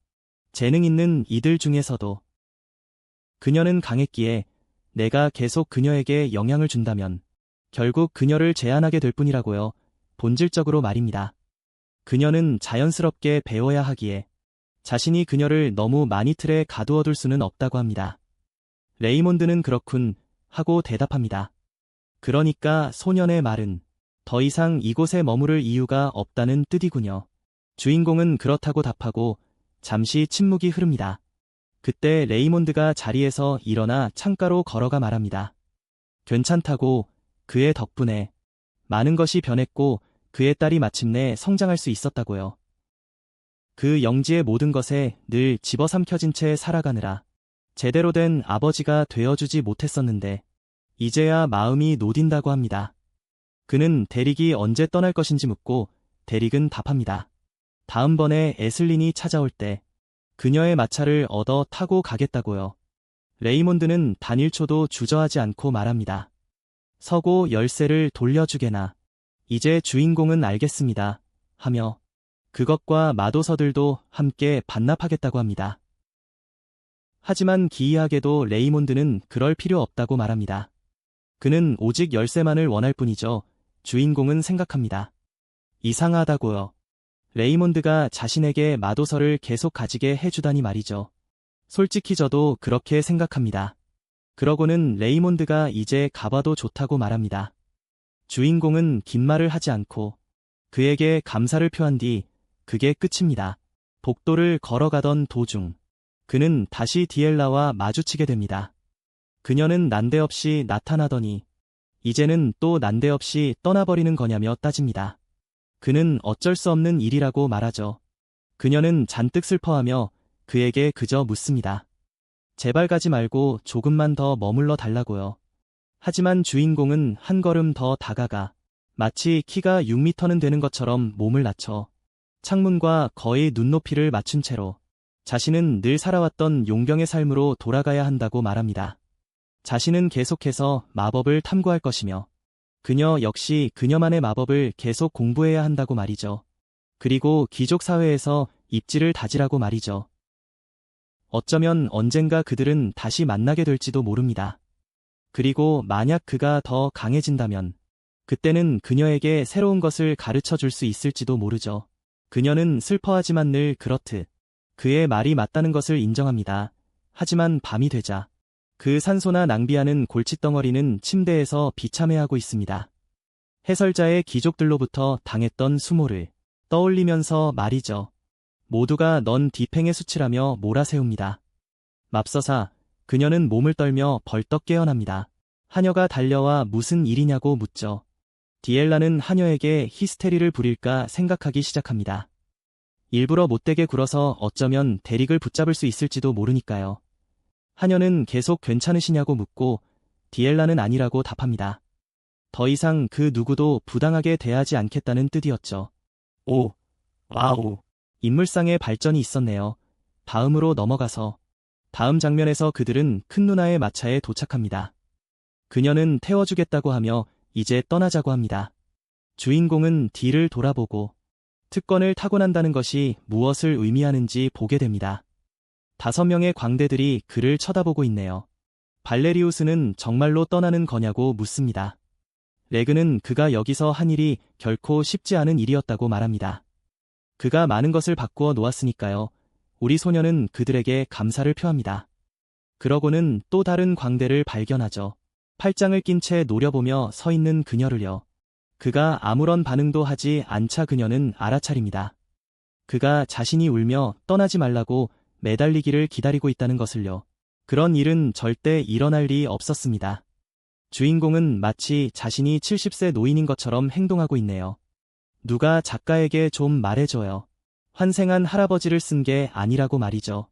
재능 있는 이들 중에서도. 그녀는 강했기에 내가 계속 그녀에게 영향을 준다면 결국 그녀를 제한하게 될 뿐이라고요. 본질적으로 말입니다. 그녀는 자연스럽게 배워야 하기에 자신이 그녀를 너무 많이 틀에 가두어둘 수는 없다고 합니다. 레이몬드는 그렇군 하고 대답합니다. 그러니까 소년의 말은 더 이상 이곳에 머무를 이유가 없다는 뜻이군요. 주인공은 그렇다고 답하고 잠시 침묵이 흐릅니다. 그때 레이몬드가 자리에서 일어나 창가로 걸어가 말합니다. 괜찮다고, 그의 덕분에 많은 것이 변했고 그의 딸이 마침내 성장할 수 있었다고요. 그 영지의 모든 것에 늘 집어삼켜진 채 살아가느라 제대로 된 아버지가 되어주지 못했었는데 이제야 마음이 놓인다고 합니다. 그는 대릭이 언제 떠날 것인지 묻고 대릭은 답합니다. 다음번에 에슬린이 찾아올 때 그녀의 마차를 얻어 타고 가겠다고요. 레이몬드는 단 1초도 주저하지 않고 말합니다. 서고 열쇠를 돌려주게나. 이제 주인공은 알겠습니다. 하며 그것과 마도서들도 함께 반납하겠다고 합니다. 하지만 기이하게도 레이몬드는 그럴 필요 없다고 말합니다. 그는 오직 열쇠만을 원할 뿐이죠. 주인공은 생각합니다. 이상하다고요. 레이몬드가 자신에게 마도서를 계속 가지게 해주다니 말이죠. 솔직히 저도 그렇게 생각합니다. 그러고는 레이몬드가 이제 가봐도 좋다고 말합니다. 주인공은 긴 말을 하지 않고 그에게 감사를 표한 뒤 그게 끝입니다. 복도를 걸어가던 도중 그는 다시 디엘라와 마주치게 됩니다. 그녀는 난데없이 나타나더니 이제는 또 난데없이 떠나버리는 거냐며 따집니다. 그는 어쩔 수 없는 일이라고 말하죠. 그녀는 잔뜩 슬퍼하며 그에게 그저 묻습니다. 제발 가지 말고 조금만 더 머물러 달라고요. 하지만 주인공은 한 걸음 더 다가가 마치 키가 6미터는 되는 것처럼 몸을 낮춰 창문과 거의 눈높이를 맞춘 채로 자신은 늘 살아왔던 용병의 삶으로 돌아가야 한다고 말합니다. 자신은 계속해서 마법을 탐구할 것이며 그녀 역시 그녀만의 마법을 계속 공부해야 한다고 말이죠. 그리고 귀족 사회에서 입지를 다지라고 말이죠. 어쩌면 언젠가 그들은 다시 만나게 될지도 모릅니다. 그리고 만약 그가 더 강해진다면 그때는 그녀에게 새로운 것을 가르쳐 줄 수 있을지도 모르죠. 그녀는 슬퍼하지만 늘 그렇듯 그의 말이 맞다는 것을 인정합니다. 하지만 밤이 되자 그 산소나 낭비하는 골칫덩어리는 침대에서 비참해하고 있습니다. 해설자의 귀족들로부터 당했던 수모를 떠올리면서 말이죠. 모두가 넌 디팽의 수치라며 몰아세웁니다. 맙서사 그녀는 몸을 떨며 벌떡 깨어납니다. 하녀가 달려와 무슨 일이냐고 묻죠. 디엘라는 하녀에게 히스테리를 부릴까 생각하기 시작합니다. 일부러 못되게 굴어서 어쩌면 대릭을 붙잡을 수 있을지도 모르니까요. 하녀는 계속 괜찮으시냐고 묻고 디엘라는 아니라고 답합니다. 더 이상 그 누구도 부당하게 대하지 않겠다는 뜻이었죠. 오, 와우. 인물상의 발전이 있었네요. 다음으로 넘어가서 다음 장면에서 그들은 큰 누나의 마차에 도착합니다. 그녀는 태워주겠다고 하며 이제 떠나자고 합니다. 주인공은 뒤를 돌아보고 특권을 타고난다는 것이 무엇을 의미하는지 보게 됩니다. 5명의 광대들이 그를 쳐다보고 있네요. 발레리우스는 정말로 떠나는 거냐고 묻습니다. 레그는 그가 여기서 한 일이 결코 쉽지 않은 일이었다고 말합니다. 그가 많은 것을 바꾸어 놓았으니까요. 우리 소녀는 그들에게 감사를 표합니다. 그러고는 또 다른 광대를 발견하죠. 팔짱을 낀 채 노려보며 서 있는 그녀를요. 그가 아무런 반응도 하지 않자 그녀는 알아차립니다. 그가 자신이 울며 떠나지 말라고 매달리기를 기다리고 있다는 것을요. 그런 일은 절대 일어날 리 없었습니다. 주인공은 마치 자신이 70세 노인인 것처럼 행동하고 있네요. 누가 작가에게 좀 말해줘요. 환생한 할아버지를 쓴 게 아니라고 말이죠.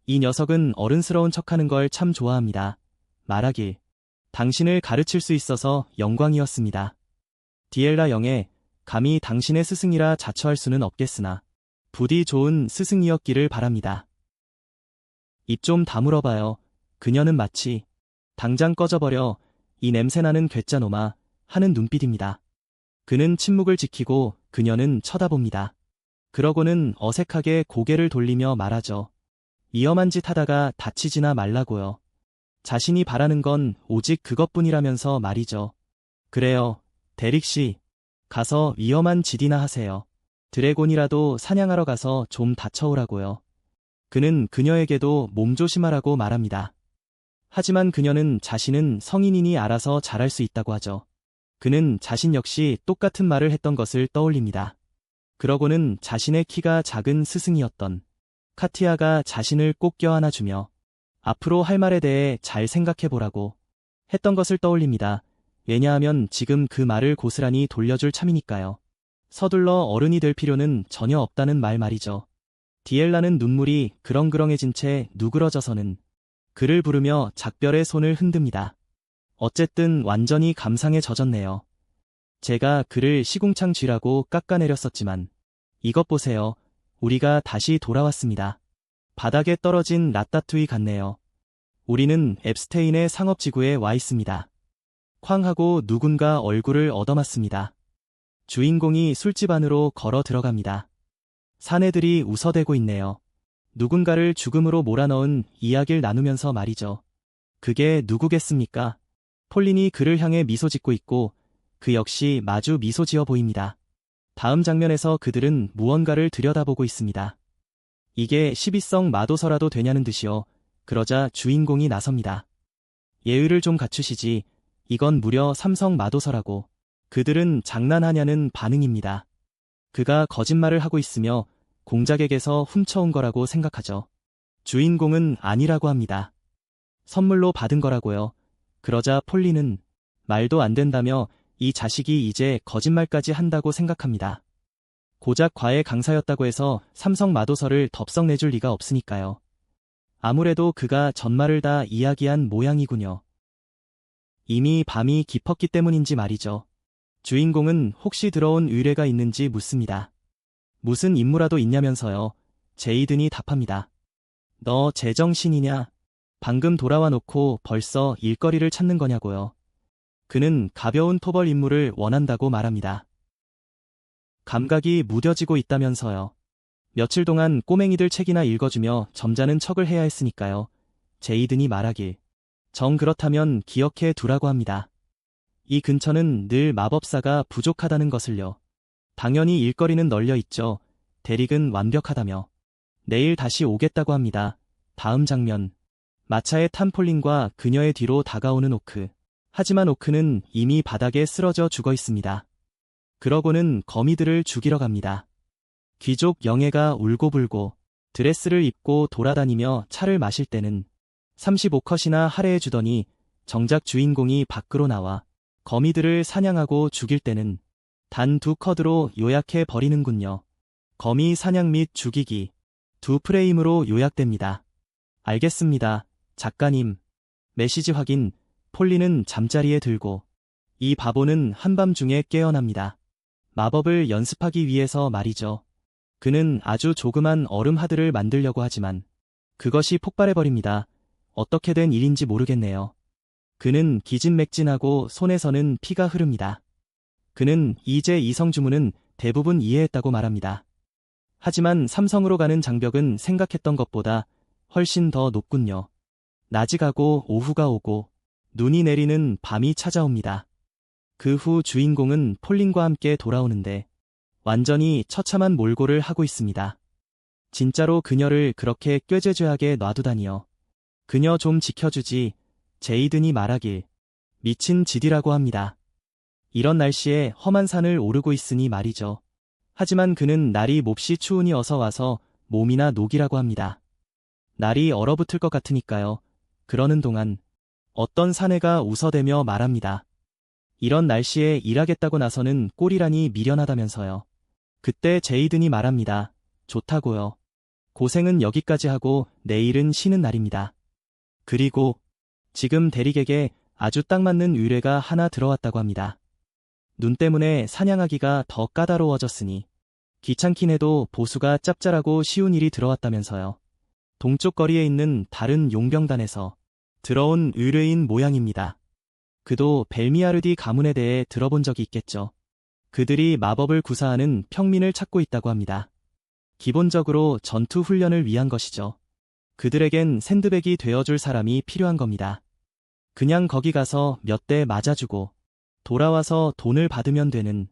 이 녀석은 어른스러운 척하는 걸 참 좋아합니다. 말하길. 당신을 가르칠 수 있어서 영광이었습니다. 디엘라 영애, 감히 당신의 스승이라 자처할 수는 없겠으나 부디 좋은 스승이었기를 바랍니다. 입 좀 다물어봐요. 그녀는 마치 당장 꺼져버려, 이 냄새나는 괴짜놈아 하는 눈빛입니다. 그는 침묵을 지키고 그녀는 쳐다봅니다. 그러고는 어색하게 고개를 돌리며 말하죠. 위험한 짓 하다가 다치지나 말라고요. 자신이 바라는 건 오직 그것뿐이라면서 말이죠. 그래요, 데릭 씨. 가서 위험한 짓이나 하세요. 드래곤이라도 사냥하러 가서 좀 다쳐오라고요. 그는 그녀에게도 몸조심하라고 말합니다. 하지만 그녀는 자신은 성인이니 알아서 잘할 수 있다고 하죠. 그는 자신 역시 똑같은 말을 했던 것을 떠올립니다. 그러고는 자신의 키가 작은 스승이었던 카티아가 자신을 꼭 껴안아주며 앞으로 할 말에 대해 잘 생각해보라고 했던 것을 떠올립니다. 왜냐하면 지금 그 말을 고스란히 돌려줄 참이니까요. 서둘러 어른이 될 필요는 전혀 없다는 말이죠. 디엘라는 눈물이 그렁그렁해진 채 누그러져서는 그를 부르며 작별의 손을 흔듭니다. 어쨌든 완전히 감상에 젖었네요. 제가 그를 시궁창 쥐라고 깎아내렸었지만 이것 보세요. 우리가 다시 돌아왔습니다. 바닥에 떨어진 라따투이 같네요. 우리는 앱스테인의 상업지구에 와 있습니다. 쾅 하고 누군가 얼굴을 얻어맞습니다. 주인공이 술집 안으로 걸어 들어갑니다. 사내들이 웃어대고 있네요. 누군가를 죽음으로 몰아넣은 이야기를 나누면서 말이죠. 그게 누구겠습니까? 폴린이 그를 향해 미소 짓고 있고 그 역시 마주 미소 지어 보입니다. 다음 장면에서 그들은 무언가를 들여다보고 있습니다. 이게 12성 마도서라도 되냐는 듯이요. 그러자 주인공이 나섭니다. 예의를 좀 갖추시지. 이건 무려 3성 마도서라고. 그들은 장난하냐는 반응입니다. 그가 거짓말을 하고 있으며 공작에게서 훔쳐온 거라고 생각하죠. 주인공은 아니라고 합니다. 선물로 받은 거라고요. 그러자 폴리는 말도 안 된다며 이 자식이 이제 거짓말까지 한다고 생각합니다. 고작 과외 강사였다고 해서 3성 마도서를 덥석 내줄 리가 없으니까요. 아무래도 그가 전말을 다 이야기한 모양이군요. 이미 밤이 깊었기 때문인지 말이죠. 주인공은 혹시 들어온 의뢰가 있는지 묻습니다. 무슨 임무라도 있냐면서요. 제이든이 답합니다. 너 제정신이냐? 방금 돌아와 놓고 벌써 일거리를 찾는 거냐고요. 그는 가벼운 토벌 임무를 원한다고 말합니다. 감각이 무뎌지고 있다면서요. 며칠 동안 꼬맹이들 책이나 읽어주며 점잖은 척을 해야 했으니까요. 제이든이 말하길. 정 그렇다면 기억해 두라고 합니다. 이 근처는 늘 마법사가 부족하다는 것을요. 당연히 일거리는 널려 있죠. 데릭은 완벽하다며. 내일 다시 오겠다고 합니다. 다음 장면. 마차에 탄 폴린과 그녀의 뒤로 다가오는 오크. 하지만 오크는 이미 바닥에 쓰러져 죽어 있습니다. 그러고는 거미들을 죽이러 갑니다. 귀족 영애가 울고불고 드레스를 입고 돌아다니며 차를 마실 때는 35컷이나 할애해 주더니 정작 주인공이 밖으로 나와 거미들을 사냥하고 죽일 때는 단 2컷으로 요약해 버리는군요. 거미 사냥 및 죽이기 2프레임으로 요약됩니다. 알겠습니다. 작가님. 메시지 확인. 폴리는 잠자리에 들고 이 바보는 한밤중에 깨어납니다. 마법을 연습하기 위해서 말이죠. 그는 아주 조그만 얼음 하드를 만들려고 하지만 그것이 폭발해버립니다. 어떻게 된 일인지 모르겠네요. 그는 기진맥진하고 손에서는 피가 흐릅니다. 그는 이제 이성 주문은 대부분 이해했다고 말합니다. 하지만 삼성으로 가는 장벽은 생각했던 것보다 훨씬 더 높군요. 낮이 가고 오후가 오고 눈이 내리는 밤이 찾아옵니다. 그 후 주인공은 폴린과 함께 돌아오는데 완전히 처참한 몰골을 하고 있습니다. 진짜로 그녀를 그렇게 꾀죄죄하게 놔두다니요. 그녀 좀 지켜주지. 제이든이 말하길. 미친 짓이라고 합니다. 이런 날씨에 험한 산을 오르고 있으니 말이죠. 하지만 그는 날이 몹시 추우니 어서 와서 몸이나 녹이라고 합니다. 날이 얼어붙을 것 같으니까요. 그러는 동안 어떤 사내가 웃어대며 말합니다. 이런 날씨에 일하겠다고 나서는 꼴이라니 미련하다면서요. 그때 제이든이 말합니다. 좋다고요. 고생은 여기까지 하고 내일은 쉬는 날입니다. 그리고 지금 대릭에게 아주 딱 맞는 의뢰가 하나 들어왔다고 합니다. 눈 때문에 사냥하기가 더 까다로워졌으니 귀찮긴 해도 보수가 짭짤하고 쉬운 일이 들어왔다면서요. 동쪽 거리에 있는 다른 용병단에서 들어온 의뢰인 모양입니다. 그도 벨미아르디 가문에 대해 들어본 적이 있겠죠. 그들이 마법을 구사하는 평민을 찾고 있다고 합니다. 기본적으로 전투 훈련을 위한 것이죠. 그들에겐 샌드백이 되어줄 사람이 필요한 겁니다. 그냥 거기 가서 몇 대 맞아주고 돌아와서 돈을 받으면 되는,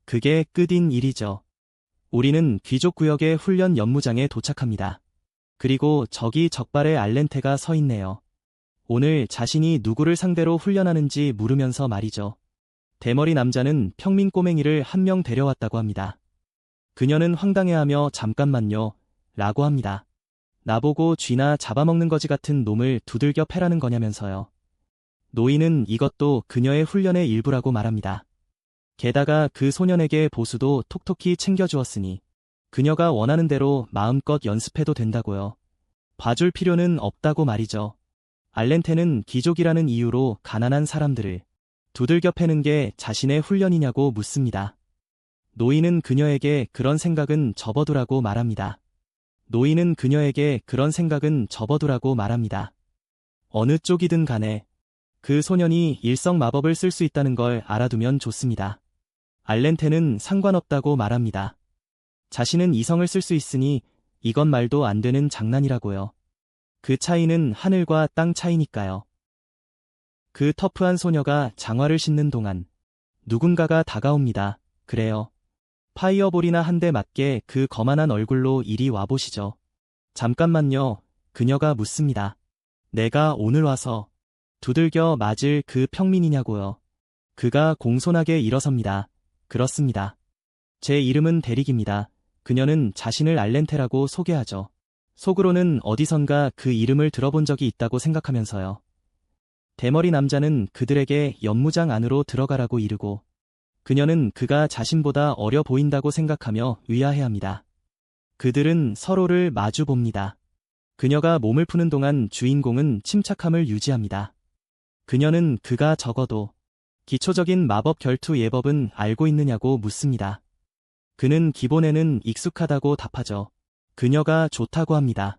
그게 끝인 일이죠. 우리는 귀족 구역의 훈련 연무장에 도착합니다. 그리고 저기 적발의 알렌테가 서 있네요. 오늘 자신이 누구를 상대로 훈련하는지 물으면서 말이죠. 대머리 남자는 평민 꼬맹이를 한 명 데려왔다고 합니다. 그녀는 황당해하며 잠깐만요 라고 합니다. 나보고 쥐나 잡아먹는 거지 같은 놈을 두들겨 패라는 거냐면서요. 노인은 이것도 그녀의 훈련의 일부라고 말합니다. 게다가 그 소년에게 보수도 톡톡히 챙겨주었으니 그녀가 원하는 대로 마음껏 연습해도 된다고요. 봐줄 필요는 없다고 말이죠. 알렌테는 귀족이라는 이유로 가난한 사람들을 두들겨 패는 게 자신의 훈련이냐고 묻습니다. 노인은 그녀에게 그런 생각은 접어두라고 말합니다. 어느 쪽이든 간에 그 소년이 일성 마법을 쓸 수 있다는 걸 알아두면 좋습니다. 알렌테는 상관없다고 말합니다. 자신은 이성을 쓸 수 있으니 이건 말도 안 되는 장난이라고요. 그 차이는 하늘과 땅 차이니까요. 그 터프한 소녀가 장화를 신는 동안 누군가가 다가옵니다. 그래요. 파이어볼이나 한 대 맞게 그 거만한 얼굴로 이리 와보시죠. 잠깐만요. 그녀가 묻습니다. 내가 오늘 와서 두들겨 맞을 그 평민이냐고요. 그가 공손하게 일어섭니다. 그렇습니다. 제 이름은 데릭입니다. 그녀는 자신을 알렌테라고 소개하죠. 속으로는 어디선가 그 이름을 들어본 적이 있다고 생각하면서요. 대머리 남자는 그들에게 연무장 안으로 들어가라고 이르고 그녀는 그가 자신보다 어려 보인다고 생각하며 의아해합니다. 그들은 서로를 마주 봅니다. 그녀가 몸을 푸는 동안 주인공은 침착함을 유지합니다. 그녀는 그가 적어도 기초적인 마법 결투 예법은 알고 있느냐고 묻습니다. 그는 기본에는 익숙하다고 답하죠. 그녀가 좋다고 합니다.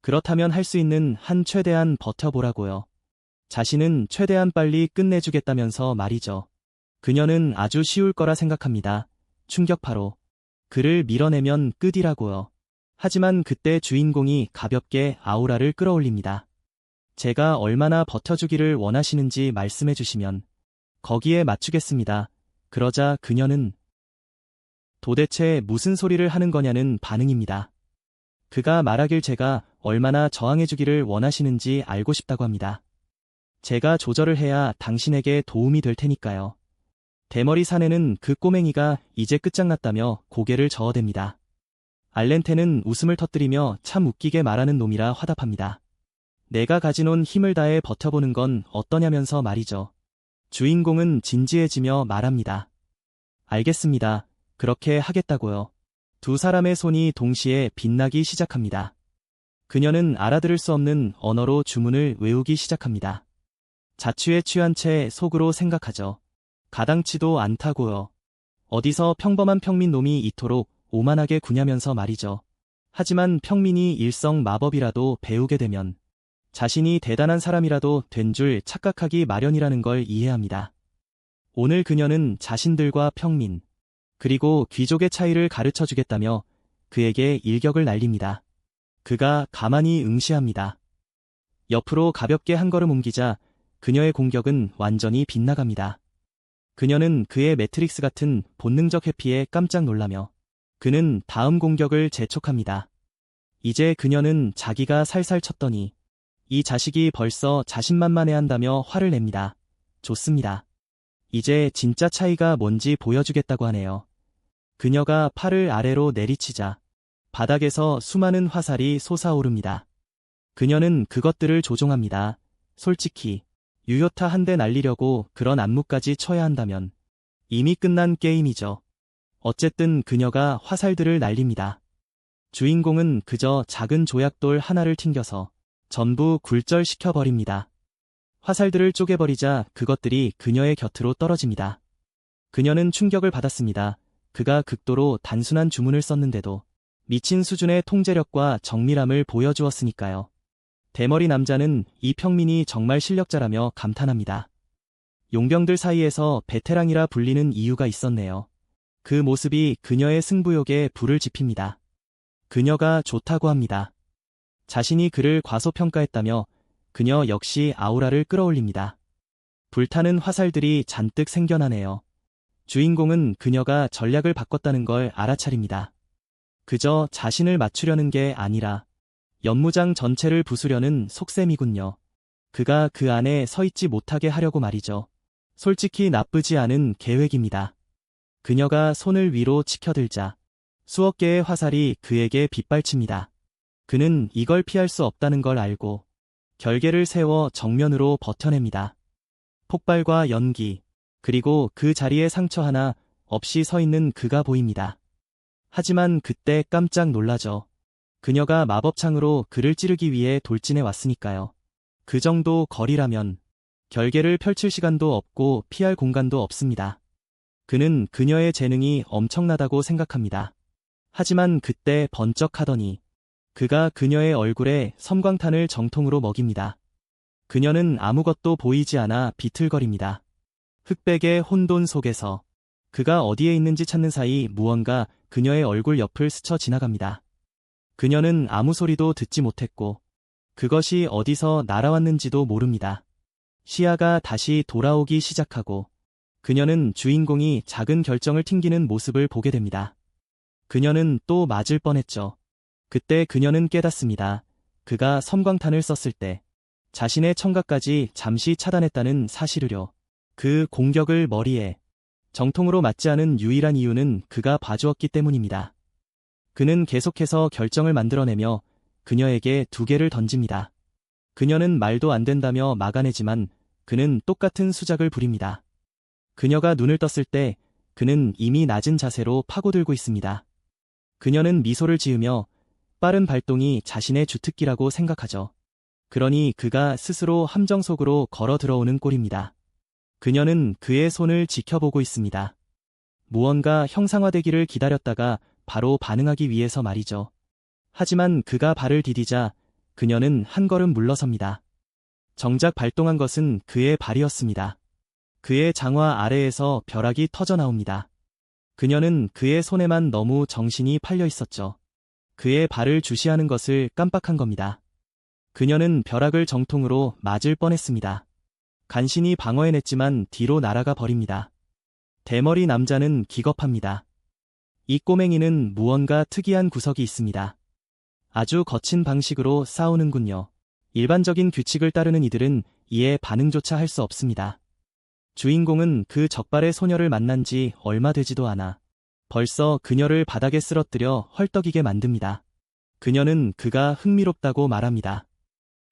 그렇다면 할 수 있는 한 최대한 버텨보라고요. 자신은 최대한 빨리 끝내주겠다면서 말이죠. 그녀는 아주 쉬울 거라 생각합니다. 충격파로. 그를 밀어내면 끝이라고요. 하지만 그때 주인공이 가볍게 아우라를 끌어올립니다. 제가 얼마나 버텨주기를 원하시는지 말씀해 주시면 거기에 맞추겠습니다. 그러자 그녀는 도대체 무슨 소리를 하는 거냐는 반응입니다. 그가 말하길 제가 얼마나 저항해주기를 원하시는지 알고 싶다고 합니다. 제가 조절을 해야 당신에게 도움이 될 테니까요. 대머리 사내는 그 꼬맹이가 이제 끝장났다며 고개를 저어댑니다. 알렌테는 웃음을 터뜨리며 참 웃기게 말하는 놈이라 화답합니다. 내가 가진 힘을 다해 버텨보는 건 어떠냐면서 말이죠. 주인공은 진지해지며 말합니다. 알겠습니다. 그렇게 하겠다고요. 두 사람의 손이 동시에 빛나기 시작합니다. 그녀는 알아들을 수 없는 언어로 주문을 외우기 시작합니다. 자취에 취한 채 속으로 생각하죠. 가당치도 않다고요. 어디서 평범한 평민 놈이 이토록 오만하게 구냐면서 말이죠. 하지만 평민이 일성 마법이라도 배우게 되면 자신이 대단한 사람이라도 된 줄 착각하기 마련이라는 걸 이해합니다. 오늘 그녀는 자신들과 평민, 그리고 귀족의 차이를 가르쳐주겠다며 그에게 일격을 날립니다. 그가 가만히 응시합니다. 옆으로 가볍게 한 걸음 옮기자 그녀의 공격은 완전히 빗나갑니다. 그녀는 그의 매트릭스 같은 본능적 회피에 깜짝 놀라며 그는 다음 공격을 재촉합니다. 이제 그녀는 자기가 살살 쳤더니 이 자식이 벌써 자신만만해한다며 화를 냅니다. 좋습니다. 이제 진짜 차이가 뭔지 보여주겠다고 하네요. 그녀가 팔을 아래로 내리치자 바닥에서 수많은 화살이 솟아오릅니다. 그녀는 그것들을 조종합니다. 솔직히 유효타 한 대 날리려고 그런 안무까지 쳐야 한다면 이미 끝난 게임이죠. 어쨌든 그녀가 화살들을 날립니다. 주인공은 그저 작은 조약돌 하나를 튕겨서 전부 굴절시켜버립니다. 화살들을 쪼개버리자 그것들이 그녀의 곁으로 떨어집니다. 그녀는 충격을 받았습니다. 그가 극도로 단순한 주문을 썼는데도 미친 수준의 통제력과 정밀함을 보여주었으니까요. 대머리 남자는 이 평민이 정말 실력자라며 감탄합니다. 용병들 사이에서 베테랑이라 불리는 이유가 있었네요. 그 모습이 그녀의 승부욕에 불을 지핍니다. 그녀가 좋다고 합니다. 자신이 그를 과소평가했다며 그녀 역시 아우라를 끌어올립니다. 불타는 화살들이 잔뜩 생겨나네요. 주인공은 그녀가 전략을 바꿨다는 걸 알아차립니다. 그저 자신을 맞추려는 게 아니라 연무장 전체를 부수려는 속셈이군요. 그가 그 안에 서 있지 못하게 하려고 말이죠. 솔직히 나쁘지 않은 계획입니다. 그녀가 손을 위로 치켜들자 수억 개의 화살이 그에게 빗발칩니다. 그는 이걸 피할 수 없다는 걸 알고 결계를 세워 정면으로 버텨냅니다. 폭발과 연기, 그리고 그 자리에 상처 하나 없이 서 있는 그가 보입니다. 하지만 그때 깜짝 놀라죠. 그녀가 마법창으로 그를 찌르기 위해 돌진해 왔으니까요. 그 정도 거리라면 결계를 펼칠 시간도 없고 피할 공간도 없습니다. 그는 그녀의 재능이 엄청나다고 생각합니다. 하지만 그때 번쩍하더니 그가 그녀의 얼굴에 섬광탄을 정통으로 먹입니다. 그녀는 아무것도 보이지 않아 비틀거립니다. 흑백의 혼돈 속에서 그가 어디에 있는지 찾는 사이 무언가 그녀의 얼굴 옆을 스쳐 지나갑니다. 그녀는 아무 소리도 듣지 못했고 그것이 어디서 날아왔는지도 모릅니다. 시야가 다시 돌아오기 시작하고 그녀는 주인공이 작은 결정을 튕기는 모습을 보게 됩니다. 그녀는 또 맞을 뻔했죠. 그때 그녀는 깨닫습니다. 그가 섬광탄을 썼을 때 자신의 청각까지 잠시 차단했다는 사실을요. 그 공격을 머리에 정통으로 맞지 않은 유일한 이유는 그가 봐주었기 때문입니다. 그는 계속해서 결정을 만들어내며 그녀에게 2개를 던집니다. 그녀는 말도 안 된다며 막아내지만 그는 똑같은 수작을 부립니다. 그녀가 눈을 떴을 때 그는 이미 낮은 자세로 파고들고 있습니다. 그녀는 미소를 지으며 빠른 발동이 자신의 주특기라고 생각하죠. 그러니 그가 스스로 함정 속으로 걸어 들어오는 꼴입니다. 그녀는 그의 손을 지켜보고 있습니다. 무언가 형상화되기를 기다렸다가 바로 반응하기 위해서 말이죠. 하지만 그가 발을 디디자 그녀는 한 걸음 물러섭니다. 정작 발동한 것은 그의 발이었습니다. 그의 장화 아래에서 벼락이 터져 나옵니다. 그녀는 그의 손에만 너무 정신이 팔려 있었죠. 그의 발을 주시하는 것을 깜빡한 겁니다. 그녀는 벼락을 정통으로 맞을 뻔했습니다. 간신히 방어해냈지만 뒤로 날아가 버립니다. 대머리 남자는 기겁합니다. 이 꼬맹이는 무언가 특이한 구석이 있습니다. 아주 거친 방식으로 싸우는군요. 일반적인 규칙을 따르는 이들은 이에 반응조차 할 수 없습니다. 주인공은 그 적발의 소녀를 만난 지 얼마 되지도 않아 벌써 그녀를 바닥에 쓰러뜨려 헐떡이게 만듭니다. 그녀는 그가 흥미롭다고 말합니다.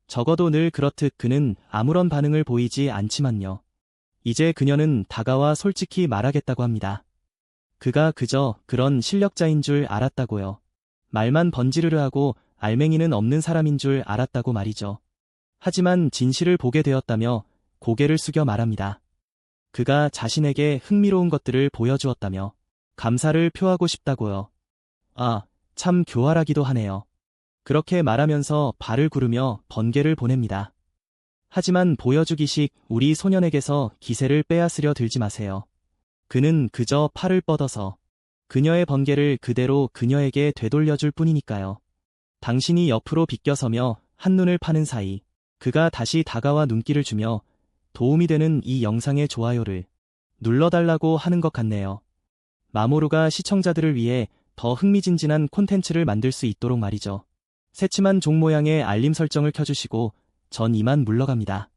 적어도 늘 그렇듯 그는 아무런 반응을 보이지 않지만요. 이제 그녀는 다가와 솔직히 말하겠다고 합니다. 그가 그저 그런 실력자인 줄 알았다고요. 말만 번지르르 하고 알맹이는 없는 사람인 줄 알았다고 말이죠. 하지만 진실을 보게 되었다며 고개를 숙여 말합니다. 그가 자신에게 흥미로운 것들을 보여주었다며 감사를 표하고 싶다고요. 아, 참 교활하기도 하네요. 그렇게 말하면서 발을 구르며 번개를 보냅니다. 하지만 보여주기식 우리 소년에게서 기세를 빼앗으려 들지 마세요. 그는 그저 팔을 뻗어서 그녀의 번개를 그대로 그녀에게 되돌려줄 뿐이니까요. 당신이 옆으로 비껴서며 한눈을 파는 사이 그가 다시 다가와 눈길을 주며 도움이 되는 이 영상의 좋아요를 눌러달라고 하는 것 같네요. 마모루가 시청자들을 위해 더 흥미진진한 콘텐츠를 만들 수 있도록 말이죠. 새침한 종 모양의 알림 설정을 켜주시고 전 이만 물러갑니다.